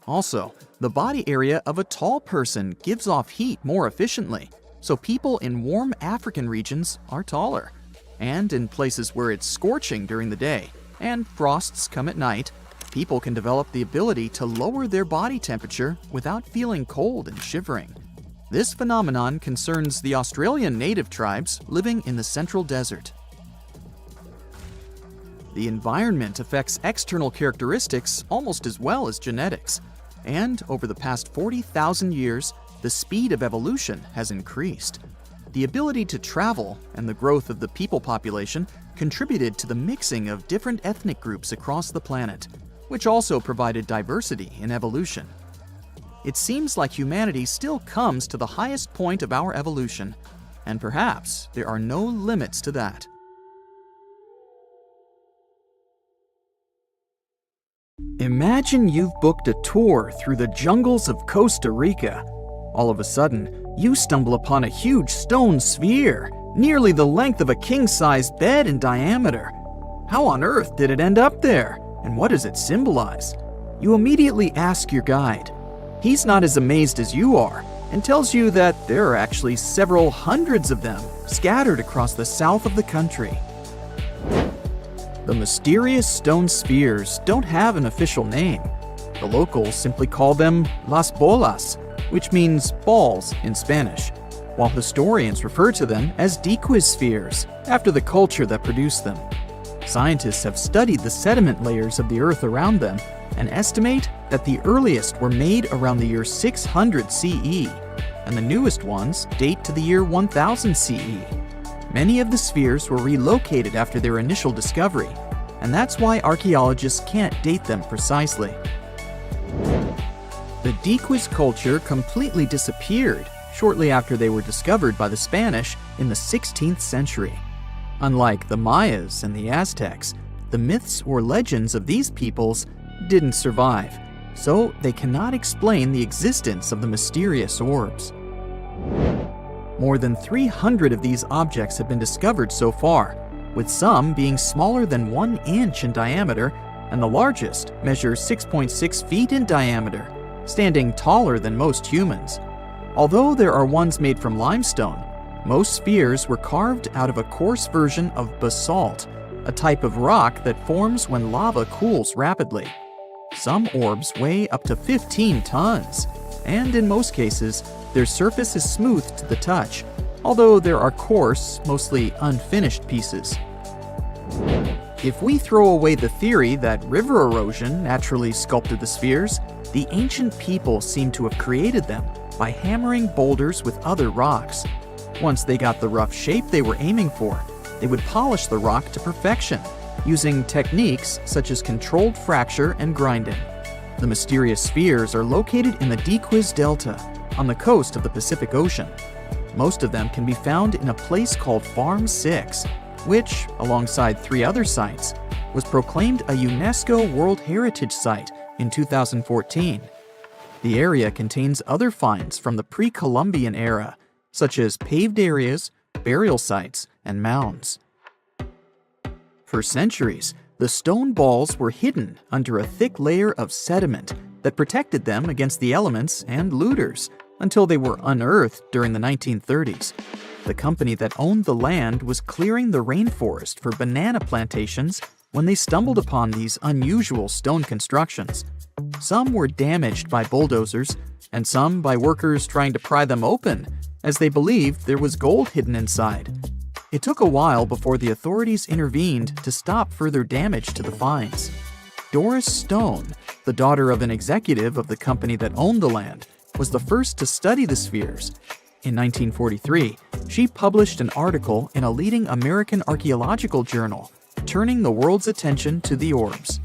S2: Also, the body area of a tall person gives off heat more efficiently, so people in warm African regions are taller. And in places where it's scorching during the day and frosts come at night, people can develop the ability to lower their body temperature without feeling cold and shivering. This phenomenon concerns the Australian native tribes living in the central desert. The environment affects external characteristics almost as well as genetics, and over the past 40,000 years, the speed of evolution has increased. The ability to travel and the growth of the people population contributed to the mixing of different ethnic groups across the planet, which also provided diversity in evolution. It seems like humanity still comes to the highest point of our evolution, and perhaps there are no limits to that. Imagine you've booked a tour through the jungles of Costa Rica. All of a sudden, you stumble upon a huge stone sphere, nearly the length of a king-sized bed in diameter. How on earth did it end up there? And what does it symbolize? You immediately ask your guide. He's not as amazed as you are, and tells you that there are actually several hundreds of them scattered across the south of the country. The mysterious stone spheres don't have an official name. The locals simply call them las bolas, which means balls in Spanish, while historians refer to them as Diquis spheres, after the culture that produced them. Scientists have studied the sediment layers of the Earth around them and estimate that the earliest were made around the year 600 CE, and the newest ones date to the year 1000 CE. Many of the spheres were relocated after their initial discovery, and that's why archaeologists can't date them precisely. The Diquis culture completely disappeared shortly after they were discovered by the Spanish in the 16th century. Unlike the Mayas and the Aztecs, the myths or legends of these peoples didn't survive, so they cannot explain the existence of the mysterious orbs. More than 300 of these objects have been discovered so far, with some being smaller than 1 inch in diameter, and the largest measures 6.6 feet in diameter, standing taller than most humans. Although there are ones made from limestone, most spheres were carved out of a coarse version of basalt, a type of rock that forms when lava cools rapidly. Some orbs weigh up to 15 tons, and in most cases, their surface is smooth to the touch, although there are coarse, mostly unfinished pieces. If we throw away the theory that river erosion naturally sculpted the spheres, the ancient people seem to have created them by hammering boulders with other rocks. Once they got the rough shape they were aiming for, they would polish the rock to perfection, using techniques such as controlled fracture and grinding. The mysterious spheres are located in the Diquis Delta, on the coast of the Pacific Ocean. Most of them can be found in a place called Farm 6, which, alongside 3 other sites, was proclaimed a UNESCO World Heritage Site in 2014. The area contains other finds from the pre-Columbian era, such as paved areas, burial sites, and mounds. For centuries, the stone balls were hidden under a thick layer of sediment that protected them against the elements and looters until they were unearthed during the 1930s. The company that owned the land was clearing the rainforest for banana plantations when they stumbled upon these unusual stone constructions. Some were damaged by bulldozers, and some by workers trying to pry them open, as they believed there was gold hidden inside. It took a while before the authorities intervened to stop further damage to the finds. Doris Stone, the daughter of an executive of the company that owned the land, was the first to study the spheres. In 1943, she published an article in a leading American archaeological journal, turning the world's attention to the orbs.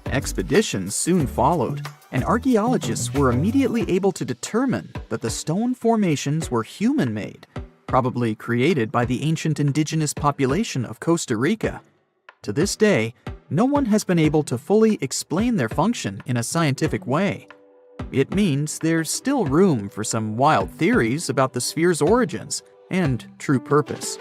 S2: Expeditions soon followed, and archaeologists were immediately able to determine that the stone formations were human-made, probably created by the ancient indigenous population of Costa Rica. To this day, no one has been able to fully explain their function in a scientific way. It means there's still room for some wild theories about the sphere's origins and true purpose.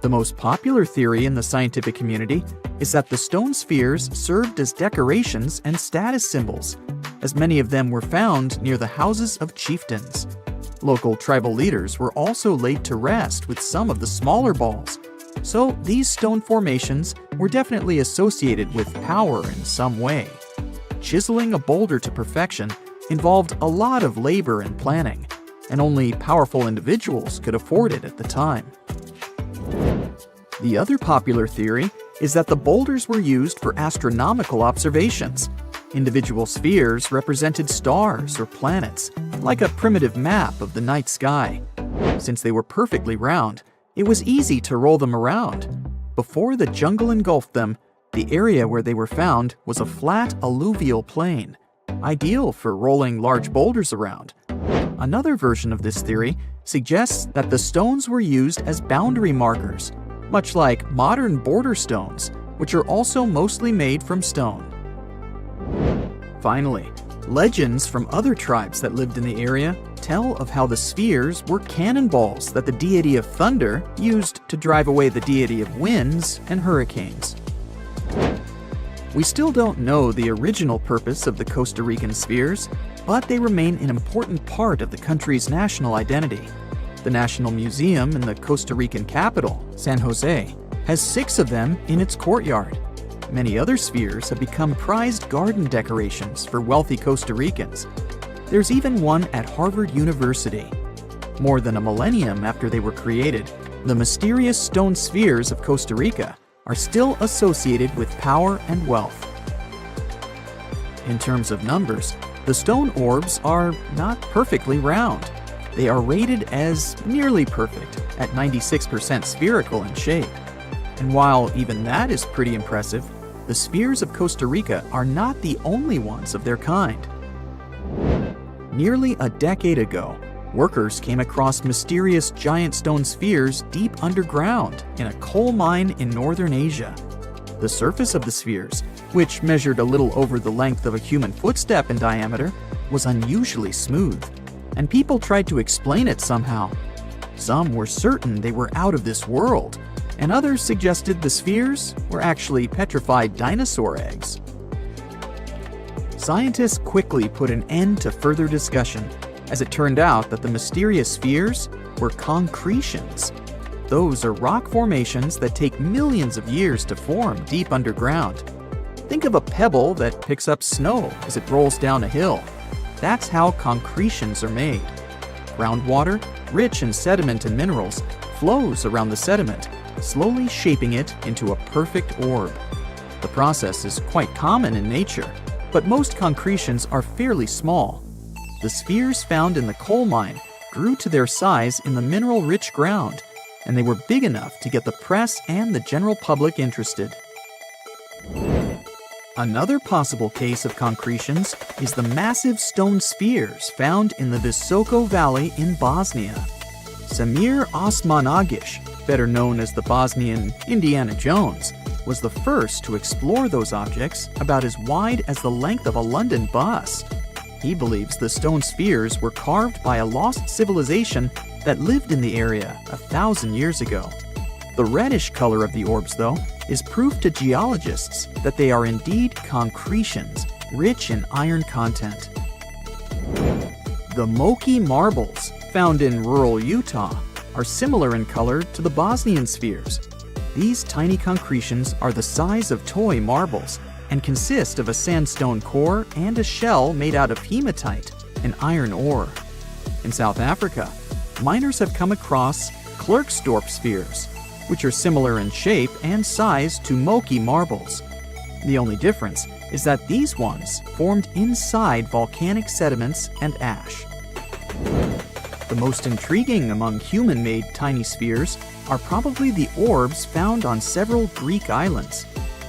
S2: The most popular theory in the scientific community is that the stone spheres served as decorations and status symbols, as many of them were found near the houses of chieftains. Local tribal leaders were also laid to rest with some of the smaller balls, so these stone formations were definitely associated with power in some way. Chiseling a boulder to perfection involved a lot of labor and planning, and only powerful individuals could afford it at the time. The other popular theory is that the boulders were used for astronomical observations. Individual spheres represented stars or planets, like a primitive map of the night sky. Since they were perfectly round, it was easy to roll them around. Before the jungle engulfed them, the area where they were found was a flat alluvial plain, ideal for rolling large boulders around. Another version of this theory suggests that the stones were used as boundary markers, much like modern border stones, which are also mostly made from stone. Finally, legends from other tribes that lived in the area tell of how the spheres were cannonballs that the deity of thunder used to drive away the deity of winds and hurricanes. We still don't know the original purpose of the Costa Rican spheres, but they remain an important part of the country's national identity. The National Museum in the Costa Rican capital, San Jose, has 6 of them in its courtyard. Many other spheres have become prized garden decorations for wealthy Costa Ricans. There's even one at Harvard University. More than a millennium after they were created, the mysterious stone spheres of Costa Rica are still associated with power and wealth. In terms of numbers, the stone orbs are not perfectly round. They are rated as nearly perfect, at 96% spherical in shape. And while even that is pretty impressive, the spheres of Costa Rica are not the only ones of their kind. Nearly a decade ago, workers came across mysterious giant stone spheres deep underground in a coal mine in northern Asia. The surface of the spheres, which measured a little over the length of a human footstep in diameter, was unusually smooth, and people tried to explain it somehow. Some were certain they were out of this world, and others suggested the spheres were actually petrified dinosaur eggs. Scientists quickly put an end to further discussion, as it turned out that the mysterious spheres were concretions. Those are rock formations that take millions of years to form deep underground. Think of a pebble that picks up snow as it rolls down a hill. That's how concretions are made. Groundwater, rich in sediment and minerals, flows around the sediment, slowly shaping it into a perfect orb. The process is quite common in nature, but most concretions are fairly small. The spheres found in the coal mine grew to their size in the mineral-rich ground, and they were big enough to get the press and the general public interested. Another possible case of concretions is the massive stone spheres found in the Visoko Valley in Bosnia. Samir Osmanagic, better known as the Bosnian Indiana Jones, was the first to explore those objects about as wide as the length of a London bus. He believes the stone spheres were carved by a lost civilization that lived in the area 1,000 years ago. The reddish color of the orbs, though, is proof to geologists that they are indeed concretions, rich in iron content. The Moki marbles, found in rural Utah, are similar in color to the Bosnian spheres. These tiny concretions are the size of toy marbles and consist of a sandstone core and a shell made out of hematite, an iron ore. In South Africa, miners have come across Klerksdorp spheres, which are similar in shape and size to Moki marbles. The only difference is that these ones formed inside volcanic sediments and ash. The most intriguing among human-made tiny spheres are probably the orbs found on several Greek islands.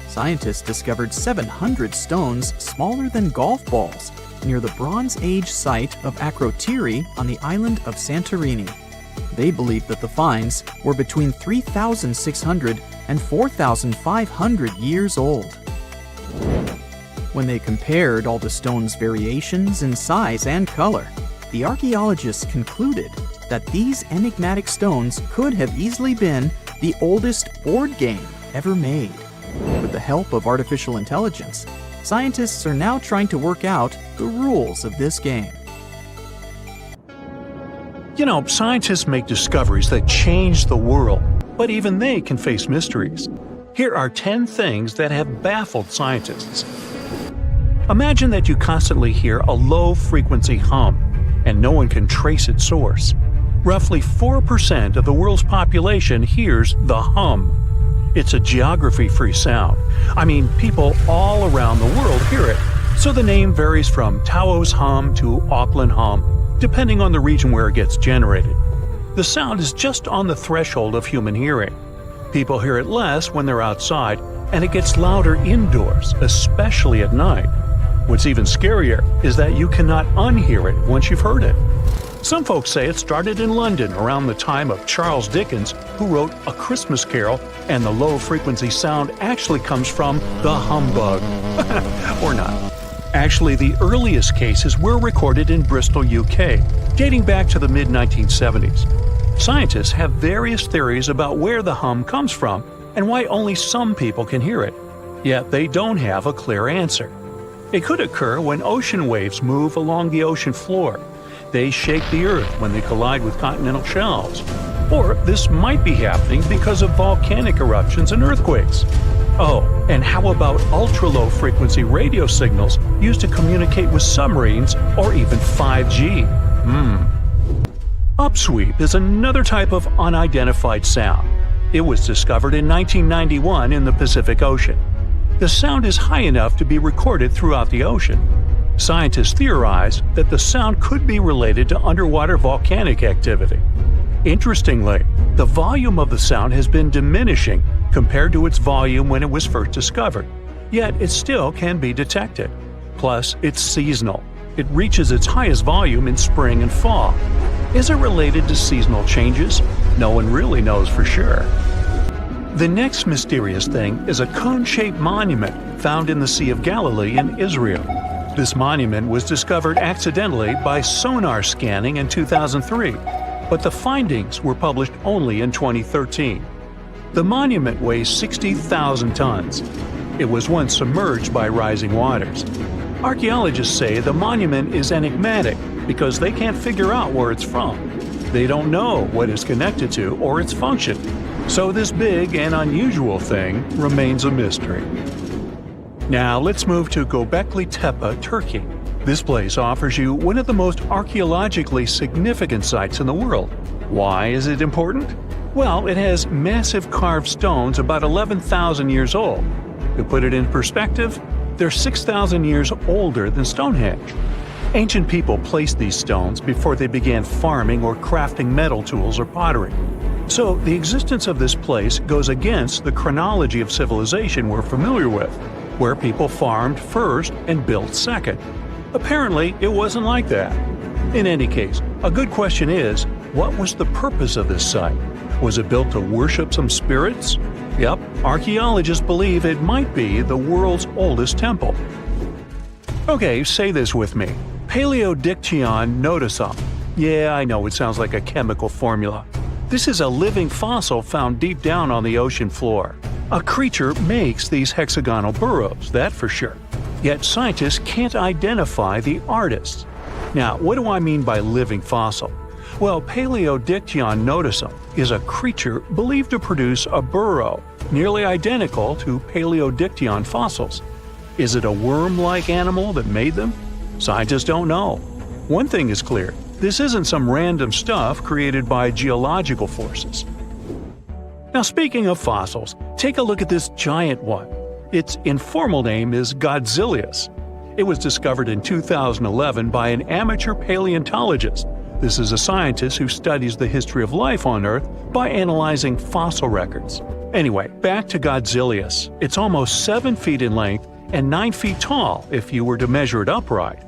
S2: Scientists discovered 700 stones smaller than golf balls near the Bronze Age site of Akrotiri on the island of Santorini. They believe that the finds were between 3,600 and 4,500 years old. When they compared all the stones' variations in size and color, the archaeologists concluded that these enigmatic stones could have easily been the oldest board game ever made. With the help of artificial intelligence, scientists are now trying to work out the rules of this game.
S1: You know, scientists make discoveries that change the world, but even they can face mysteries. Here are 10 things that have baffled scientists. Imagine that you constantly hear a low-frequency hum, and no one can trace its source. Roughly 4% of the world's population hears the hum. It's a geography-free sound. I mean, people all around the world hear it, so the name varies from Tao's hum to Auckland hum, depending on the region where it gets generated. The sound is just on the threshold of human hearing. People hear it less when they're outside, and it gets louder indoors, especially at night. What's even scarier is that you cannot unhear it once you've heard it. Some folks say it started in London around the time of Charles Dickens, who wrote A Christmas Carol, and the low-frequency sound actually comes from the humbug. Or not. Actually, the earliest cases were recorded in Bristol, UK, dating back to the mid-1970s. Scientists have various theories about where the hum comes from and why only some people can hear it, yet they don't have a clear answer. It could occur when ocean waves move along the ocean floor. They shake the Earth when they collide with continental shelves. Or this might be happening because of volcanic eruptions and earthquakes. Oh, and how about ultra-low frequency radio signals used to communicate with submarines or even 5G? Upsweep is another type of unidentified sound. It was discovered in 1991 in the Pacific Ocean. The sound is high enough to be recorded throughout the ocean. Scientists theorize that the sound could be related to underwater volcanic activity. Interestingly, the volume of the sound has been diminishing compared to its volume when it was first discovered, yet it still can be detected. Plus, it's seasonal. It reaches its highest volume in spring and fall. Is it related to seasonal changes? No one really knows for sure. The next mysterious thing is a cone-shaped monument found in the Sea of Galilee in Israel. This monument was discovered accidentally by sonar scanning in 2003, but the findings were published only in 2013. The monument weighs 60,000 tons. It was once submerged by rising waters. Archaeologists say the monument is enigmatic because they can't figure out where it's from. They don't know what it's connected to or its function, so this big and unusual thing remains a mystery. Now let's move to Gobekli Tepe, Turkey. This place offers you one of the most archaeologically significant sites in the world. Why is it important? Well, it has massive carved stones about 11,000 years old. To put it in perspective, they're 6,000 years older than Stonehenge. Ancient people placed these stones before they began farming or crafting metal tools or pottery. So the existence of this place goes against the chronology of civilization we're familiar with, where people farmed first and built second. Apparently, it wasn't like that. In any case, a good question is, what was the purpose of this site? Was it built to worship some spirits? Yep, archaeologists believe it might be the world's oldest temple. Okay, say this with me. Paleodictyon notusum. Yeah, I know it sounds like a chemical formula. This is a living fossil found deep down on the ocean floor. A creature makes these hexagonal burrows, that for sure. Yet scientists can't identify the artist. Now, what do I mean by living fossil? Well, Paleodictyon notusum is a creature believed to produce a burrow nearly identical to Paleodictyon fossils. Is it a worm-like animal that made them? Scientists don't know. One thing is clear, this isn't some random stuff created by geological forces. Now, speaking of fossils, take a look at this giant one. Its informal name is Godzilius. It was discovered in 2011 by an amateur paleontologist. This is a scientist who studies the history of life on Earth by analyzing fossil records. Anyway, back to Godzilius. It's almost 7 feet in length and 9 feet tall if you were to measure it upright.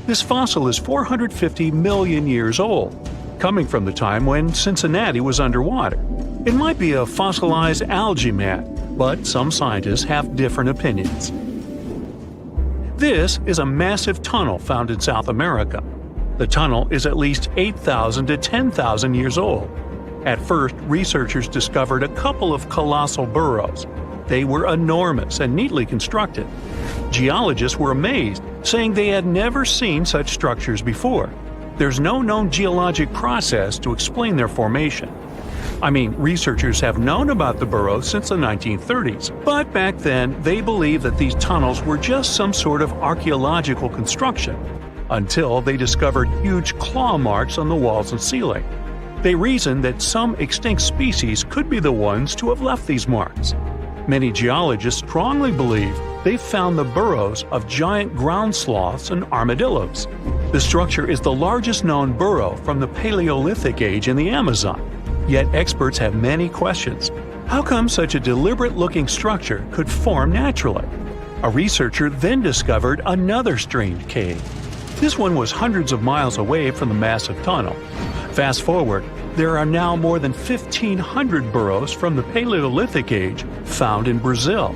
S1: This fossil is 450 million years old, coming from the time when Cincinnati was underwater. It might be a fossilized algae mat, but some scientists have different opinions. This is a massive tunnel found in South America. The tunnel is at least 8,000 to 10,000 years old. At first, researchers discovered a couple of colossal burrows. They were enormous and neatly constructed. Geologists were amazed, saying they had never seen such structures before. There's no known geologic process to explain their formation. I mean, researchers have known about the burrows since the 1930s, but back then they believed that these tunnels were just some sort of archaeological construction, until they discovered huge claw marks on the walls and ceiling. They reasoned that some extinct species could be the ones to have left these marks. Many geologists strongly believe they found the burrows of giant ground sloths and armadillos. The structure is the largest known burrow from the Paleolithic age in the Amazon. Yet experts have many questions. How come such a deliberate-looking structure could form naturally? A researcher then discovered another strange cave. This one was hundreds of miles away from the massive tunnel. Fast forward, there are now more than 1,500 burrows from the Paleolithic age found in Brazil.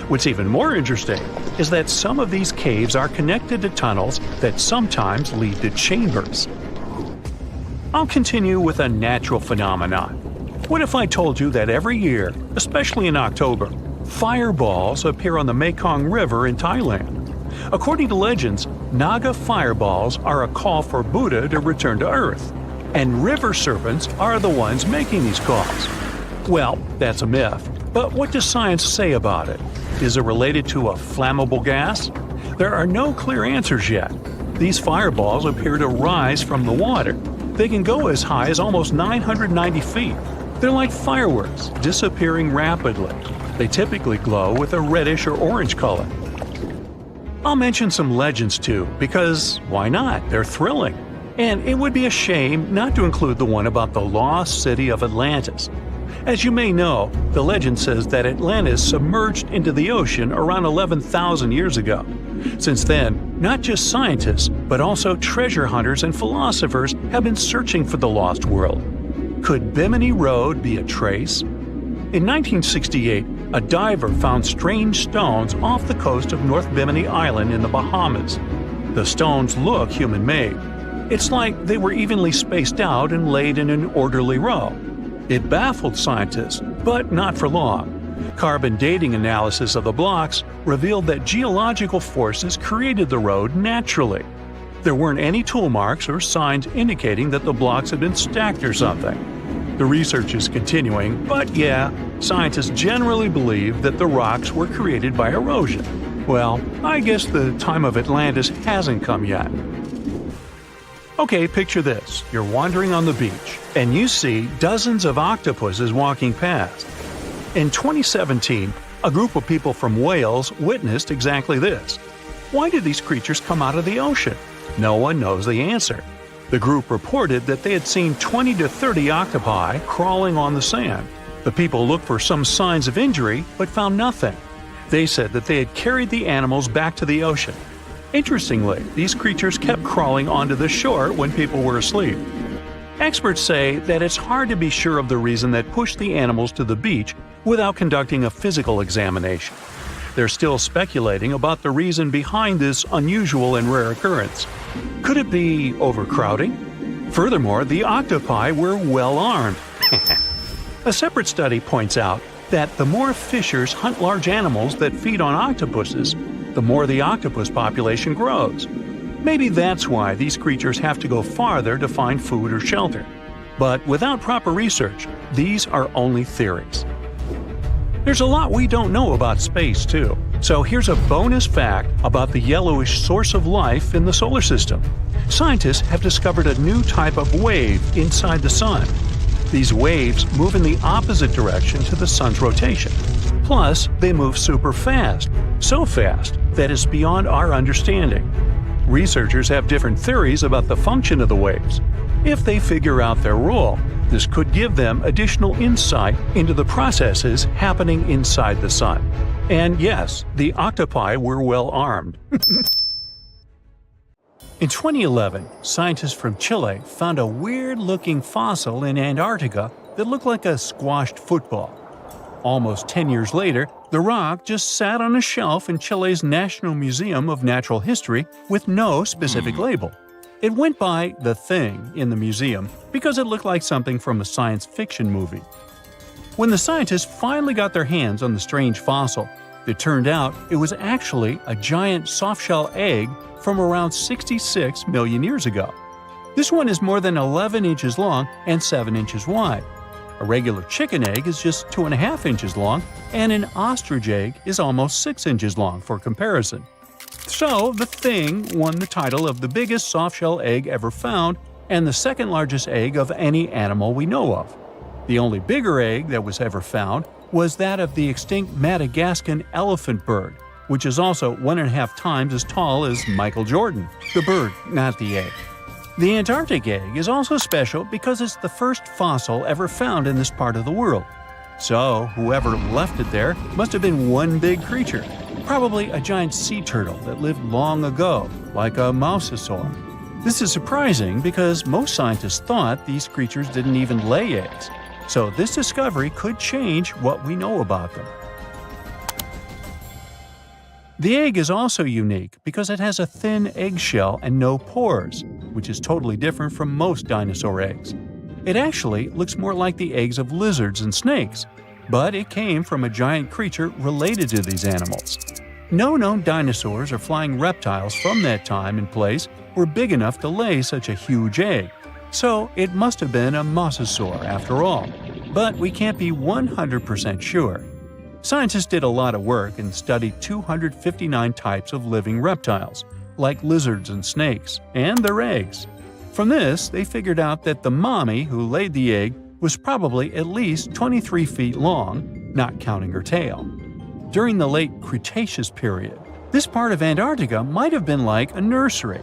S1: What's even more interesting is that some of these caves are connected to tunnels that sometimes lead to chambers. I'll continue with a natural phenomenon. What if I told you that every year, especially in October, fireballs appear on the Mekong River in Thailand? According to legends, Naga fireballs are a call for Buddha to return to Earth, and river serpents are the ones making these calls. Well, that's a myth, but what does science say about it? Is it related to a flammable gas? There are no clear answers yet. These fireballs appear to rise from the water. They can go as high as almost 990 feet. They're like fireworks, disappearing rapidly. They typically glow with a reddish or orange color. I'll mention some legends too, because why not? They're thrilling. And it would be a shame not to include the one about the lost city of Atlantis. As you may know, the legend says that Atlantis submerged into the ocean around 11,000 years ago. Since then, not just scientists, but also treasure hunters and philosophers have been searching for the lost world. Could Bimini Road be a trace? In 1968, a diver found strange stones off the coast of North Bimini Island in the Bahamas. The stones look human-made. It's like they were evenly spaced out and laid in an orderly row. It baffled scientists, but not for long. Carbon dating analysis of the blocks revealed that geological forces created the road naturally. There weren't any tool marks or signs indicating that the blocks had been stacked or something. The research is continuing, but yeah, scientists generally believe that the rocks were created by erosion. Well, I guess the time of Atlantis hasn't come yet. Okay, picture this. You're wandering on the beach, and you see dozens of octopuses walking past. In 2017, a group of people from Wales witnessed exactly this. Why did these creatures come out of the ocean? No one knows the answer. The group reported that they had seen 20 to 30 octopi crawling on the sand. The people looked for some signs of injury, but found nothing. They said that they had carried the animals back to the ocean. Interestingly, these creatures kept crawling onto the shore when people were asleep. Experts say that it's hard to be sure of the reason that pushed the animals to the beach without conducting a physical examination. They're still speculating about the reason behind this unusual and rare occurrence. Could it be overcrowding? Furthermore, the octopi were well armed. A separate study points out that the more fishers hunt large animals that feed on octopuses, the more the octopus population grows. Maybe that's why these creatures have to go farther to find food or shelter. But without proper research, these are only theories. There's a lot we don't know about space, too. So here's a bonus fact about the yellowish source of life in the solar system. Scientists have discovered a new type of wave inside the sun. These waves move in the opposite direction to the sun's rotation. Plus, they move super fast. So fast that it's beyond our understanding. Researchers have different theories about the function of the waves. If they figure out their role, this could give them additional insight into the processes happening inside the sun. And yes, the octopi were well armed. In 2011, scientists from Chile found a weird-looking fossil in Antarctica that looked like a squashed football. Almost 10 years later, the rock just sat on a shelf in Chile's National Museum of Natural History with no specific label. It went by The Thing in the museum because it looked like something from a science fiction movie. When the scientists finally got their hands on the strange fossil, it turned out it was actually a giant soft-shell egg from around 66 million years ago. This one is more than 11 inches long and 7 inches wide. A regular chicken egg is just 2.5 inches long, and an ostrich egg is almost 6 inches long for comparison. So, the thing won the title of the biggest soft-shell egg ever found and the second largest egg of any animal we know of. The only bigger egg that was ever found was that of the extinct Madagascan elephant bird, which is also 1.5 times as tall as Michael Jordan. The bird, not the egg. The Antarctic egg is also special because it's the first fossil ever found in this part of the world. So, whoever left it there must have been one big creature, probably a giant sea turtle that lived long ago, like a mosasaur. This is surprising because most scientists thought these creatures didn't even lay eggs, so this discovery could change what we know about them. The egg is also unique because it has a thin eggshell and no pores, which is totally different from most dinosaur eggs. It actually looks more like the eggs of lizards and snakes, but it came from a giant creature related to these animals. No known dinosaurs or flying reptiles from that time and place were big enough to lay such a huge egg, so it must have been a mosasaur after all. But we can't be 100% sure. Scientists did a lot of work and studied 259 types of living reptiles, like lizards and snakes, and their eggs. From this, they figured out that the mommy who laid the egg was probably at least 23 feet long, not counting her tail. During the late Cretaceous period, this part of Antarctica might have been like a nursery.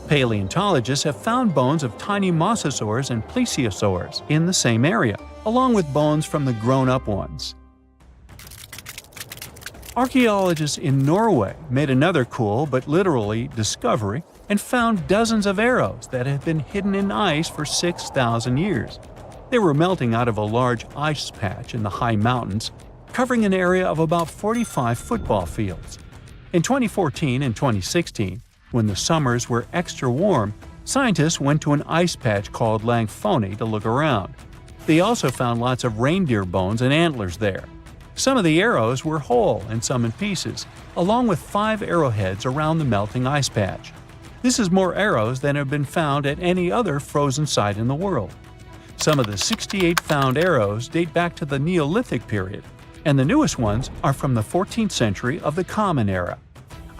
S1: Paleontologists have found bones of tiny mosasaurs and plesiosaurs in the same area, along with bones from the grown-up ones. Archaeologists in Norway made another cool but literally discovery and found dozens of arrows that had been hidden in ice for 6,000 years. They were melting out of a large ice patch in the high mountains, covering an area of about 45 football fields. In 2014 and 2016, when the summers were extra warm, scientists went to an ice patch called Langfoni to look around. They also found lots of reindeer bones and antlers there. Some of the arrows were whole and some in pieces, along with 5 arrowheads around the melting ice patch. This is more arrows than have been found at any other frozen site in the world. Some of the 68 found arrows date back to the Neolithic period, and the newest ones are from the 14th century of the Common Era.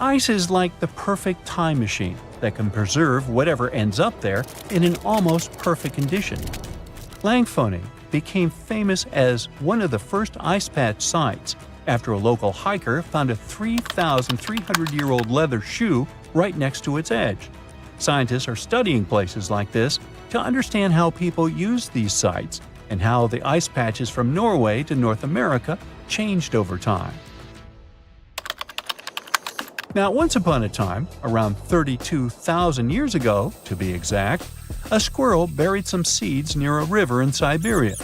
S1: Ice is like the perfect time machine that can preserve whatever ends up there in an almost perfect condition. Langfoni became famous as one of the first ice patch sites after a local hiker found a 3,300-year-old leather shoe right next to its edge. Scientists are studying places like this to understand how people used these sites and how the ice patches from Norway to North America changed over time. Now, once upon a time, around 32,000 years ago, to be exact, a squirrel buried some seeds near a river in Siberia.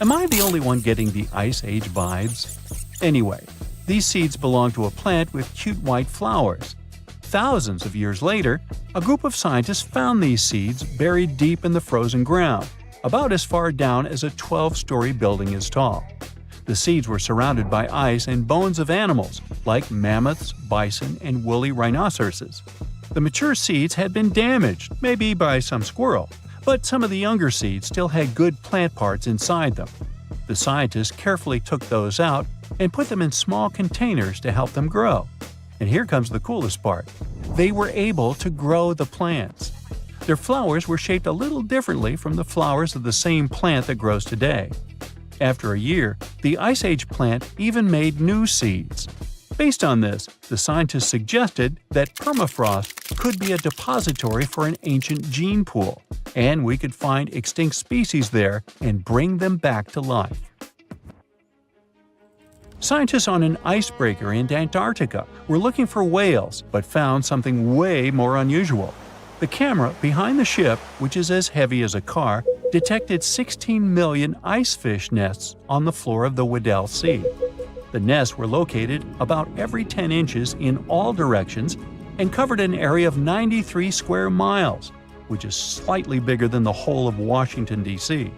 S1: Am I the only one getting the Ice Age vibes? Anyway, these seeds belong to a plant with cute white flowers. Thousands of years later, a group of scientists found these seeds buried deep in the frozen ground, about as far down as a 12-story building is tall. The seeds were surrounded by ice and bones of animals, like mammoths, bison, and woolly rhinoceroses. The mature seeds had been damaged, maybe by some squirrel, but some of the younger seeds still had good plant parts inside them. The scientists carefully took those out and put them in small containers to help them grow. And here comes the coolest part. They were able to grow the plants. Their flowers were shaped a little differently from the flowers of the same plant that grows today. After a year, the Ice Age plant even made new seeds. Based on this, the scientists suggested that permafrost could be a depository for an ancient gene pool, and we could find extinct species there and bring them back to life. Scientists on an icebreaker in Antarctica were looking for whales, but found something way more unusual. The camera behind the ship, which is as heavy as a car, detected 16 million ice fish nests on the floor of the Weddell Sea. The nests were located about every 10 inches in all directions and covered an area of 93 square miles, which is slightly bigger than the whole of Washington, D.C.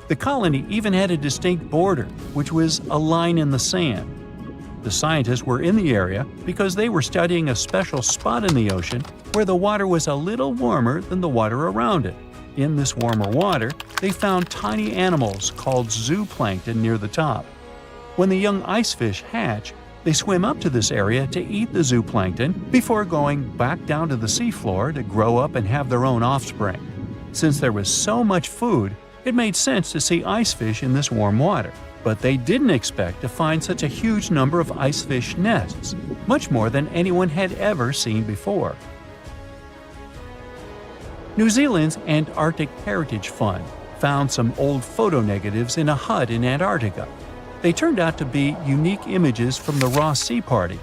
S1: The colony even had a distinct border, which was a line in the sand. The scientists were in the area because they were studying a special spot in the ocean where the water was a little warmer than the water around it. In this warmer water, they found tiny animals called zooplankton near the top. When the young ice fish hatch, they swim up to this area to eat the zooplankton before going back down to the seafloor to grow up and have their own offspring. Since there was so much food, it made sense to see ice fish in this warm water. But they didn't expect to find such a huge number of ice fish nests, much more than anyone had ever seen before. New Zealand's Antarctic Heritage Fund found some old photo negatives in a hut in Antarctica. They turned out to be unique images from the Ross Sea Party.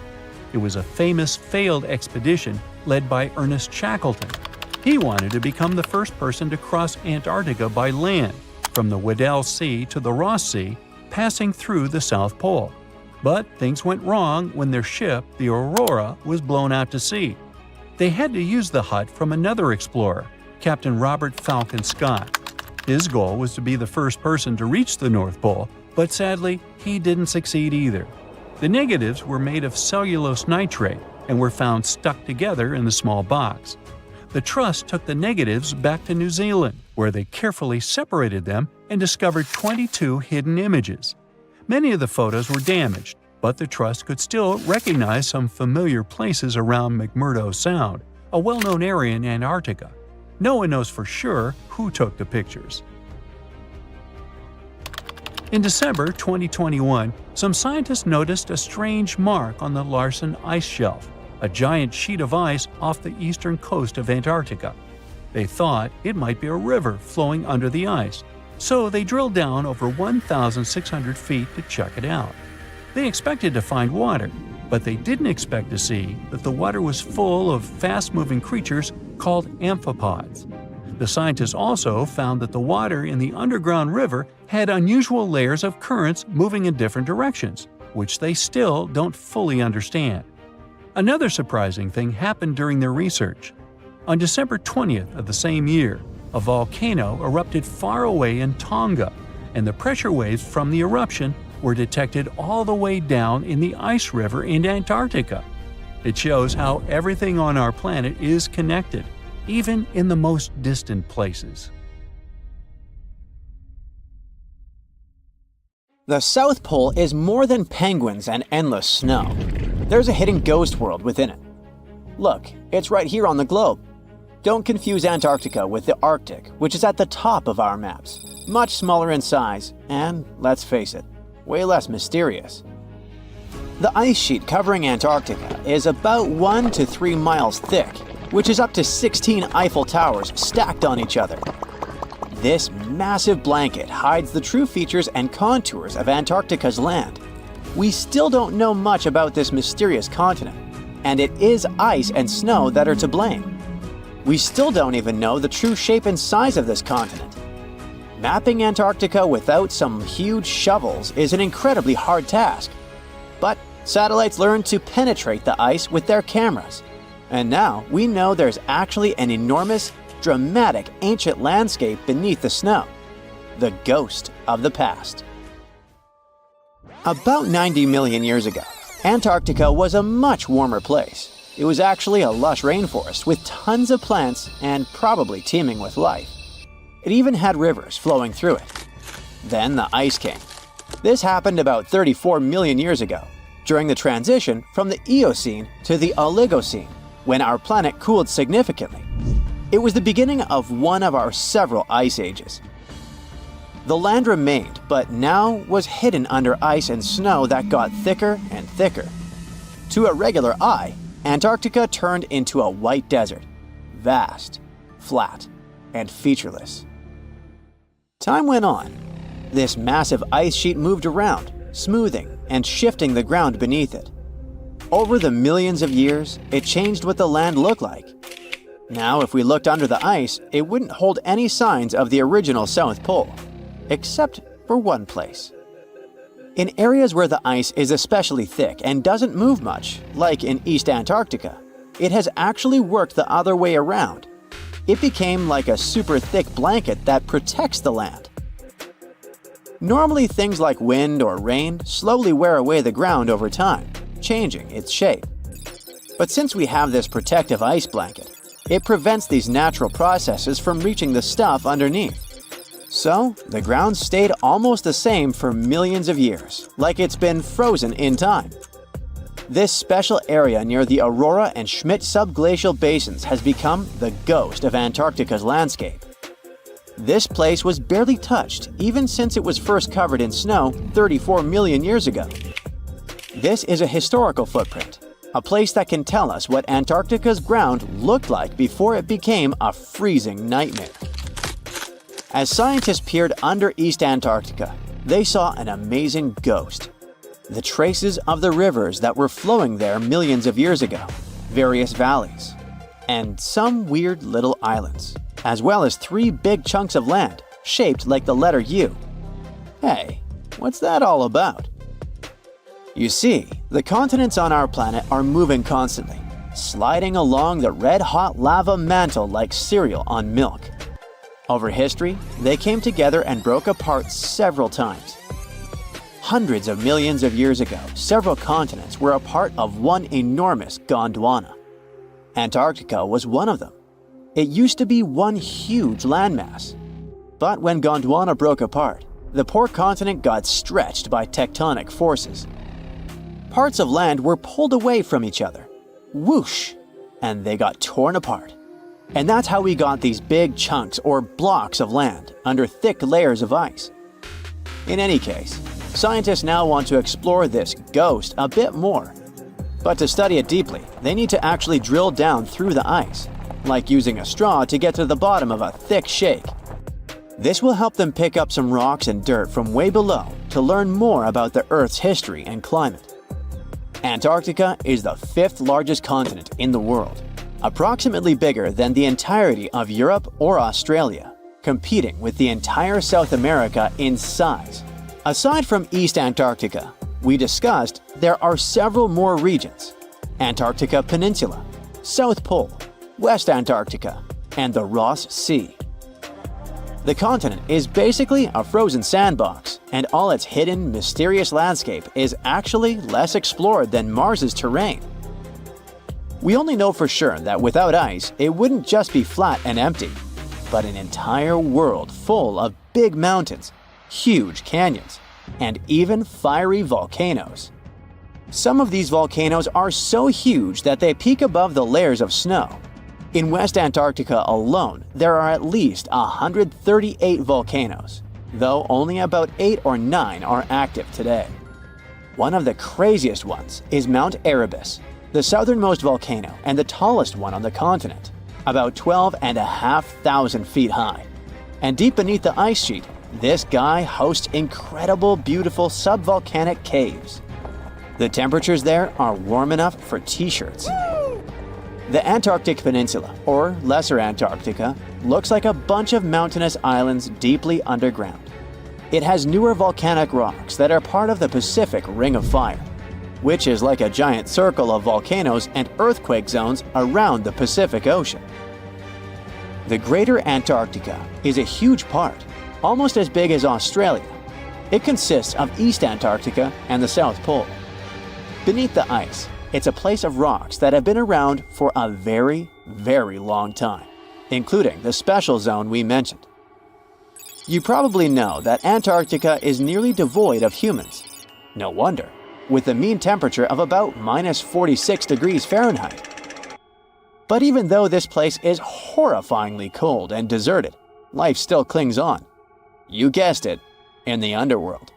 S1: It was a famous failed expedition led by Ernest Shackleton. He wanted to become the first person to cross Antarctica by land, from the Weddell Sea to the Ross Sea, passing through the South Pole. But things went wrong when their ship, the Aurora, was blown out to sea. They had to use the hut from another explorer, Captain Robert Falcon Scott. His goal was to be the first person to reach the North Pole, but sadly, he didn't succeed either. The negatives were made of cellulose nitrate and were found stuck together in the small box. The Trust took the negatives back to New Zealand, where they carefully separated them and discovered 22 hidden images. Many of the photos were damaged, but the Trust could still recognize some familiar places around McMurdo Sound, a well-known area in Antarctica. No one knows for sure who took the pictures. In December 2021, some scientists noticed a strange mark on the Larsen Ice Shelf, a giant sheet of ice off the eastern coast of Antarctica. They thought it might be a river flowing under the ice, so they drilled down over 1,600 feet to check it out. They expected to find water, but they didn't expect to see that the water was full of fast-moving creatures called amphipods. The scientists also found that the water in the underground river had unusual layers of currents moving in different directions, which they still don't fully understand. Another surprising thing happened during their research. On December 20th of the same year, a volcano erupted far away in Tonga, and the pressure waves from the eruption were detected all the way down in the ice river in Antarctica. It shows how everything on our planet is connected, even in the most distant places.
S3: The South Pole is more than penguins and endless snow. There's a hidden ghost world within it. Look, it's right here on the globe. Don't confuse Antarctica with the Arctic, which is at the top of our maps. Much smaller in size, and, let's face it, way less mysterious. The ice sheet covering Antarctica is about 1 to 3 miles thick, which is up to 16 Eiffel Towers stacked on each other. This massive blanket hides the true features and contours of Antarctica's land. We still don't know much about this mysterious continent, and it is ice and snow that are to blame. We still don't even know the true shape and size of this continent. Mapping Antarctica without some huge shovels is an incredibly hard task. But satellites learned to penetrate the ice with their cameras. And now we know there's actually an enormous, dramatic ancient landscape beneath the snow. The ghost of the past. About 90 million years ago, Antarctica was a much warmer place. It was actually a lush rainforest with tons of plants and probably teeming with life. It even had rivers flowing through it. Then the ice came. This happened about 34 million years ago, during the transition from the Eocene to the Oligocene, when our planet cooled significantly. It was the beginning of one of our several ice ages. The land remained, but now was hidden under ice and snow that got thicker and thicker. To a regular eye, Antarctica turned into a white desert, vast, flat, and featureless. Time went on. This massive ice sheet moved around, smoothing and shifting the ground beneath it. Over the millions of years, it changed what the land looked like. Now, if we looked under the ice, it wouldn't hold any signs of the original South Pole, except for one place. In areas where the ice is especially thick and doesn't move much, like in East Antarctica, it has actually worked the other way around. It became like a super thick blanket that protects the land. Normally, things like wind or rain slowly wear away the ground over time, changing its shape. But since we have this protective ice blanket, It prevents these natural processes from reaching the stuff underneath. So, the ground stayed almost the same for millions of years, like it's been frozen in time. This special area near the Aurora and Schmidt subglacial basins has become the ghost of Antarctica's landscape. This place was barely touched even since it was first covered in snow 34 million years ago. This is a historical footprint, a place that can tell us what Antarctica's ground looked like before it became a freezing nightmare. As scientists peered under East Antarctica, they saw an amazing ghost. The traces of the rivers that were flowing there millions of years ago, various valleys, and some weird little islands, as well as 3 big chunks of land shaped like the letter U. Hey, what's that all about? You see, the continents on our planet are moving constantly, sliding along the red-hot lava mantle like cereal on milk. Over history, they came together and broke apart several times. Hundreds of millions of years ago, several continents were a part of one enormous Gondwana. Antarctica was one of them. It used to be one huge landmass. But when Gondwana broke apart, the poor continent got stretched by tectonic forces. Parts of land were pulled away from each other. Whoosh! And they got torn apart. And that's how we got these big chunks or blocks of land under thick layers of ice. In any case, scientists now want to explore this ghost a bit more. But to study it deeply, they need to actually drill down through the ice, like using a straw to get to the bottom of a thick shake. This will help them pick up some rocks and dirt from way below to learn more about the Earth's history and climate. Antarctica is the 5th largest continent in the world, approximately bigger than the entirety of Europe or Australia, competing with the entire South America in size. Aside from East Antarctica, we discussed there are several more regions: Antarctica Peninsula, South Pole, West Antarctica, and the Ross Sea. The continent is basically a frozen sandbox, and all its hidden, mysterious landscape is actually less explored than Mars's terrain. We only know for sure that without ice, it wouldn't just be flat and empty, but an entire world full of big mountains, huge canyons, and even fiery volcanoes. Some of these volcanoes are so huge that they peak above the layers of snow. In West Antarctica alone, there are at least 138 volcanoes, though only about 8 or 9 are active today. One of the craziest ones is Mount Erebus, the southernmost volcano and the tallest one on the continent, about 12,500 feet high. And deep beneath the ice sheet, this guy hosts incredible, beautiful subvolcanic caves. The temperatures there are warm enough for t-shirts. The Antarctic Peninsula, or Lesser Antarctica, looks like a bunch of mountainous islands deeply underground. It has newer volcanic rocks that are part of the Pacific Ring of Fire, which is like a giant circle of volcanoes and earthquake zones around the Pacific Ocean. The Greater Antarctica is a huge part, almost as big as Australia. It consists of East Antarctica and the South Pole. Beneath the ice, it's a place of rocks that have been around for a very, very long time, including the special zone we mentioned. You probably know that Antarctica is nearly devoid of humans. No wonder, with a mean temperature of about -46 degrees Fahrenheit. But even though this place is horrifyingly cold and deserted, life still clings on. You guessed it, in the underworld.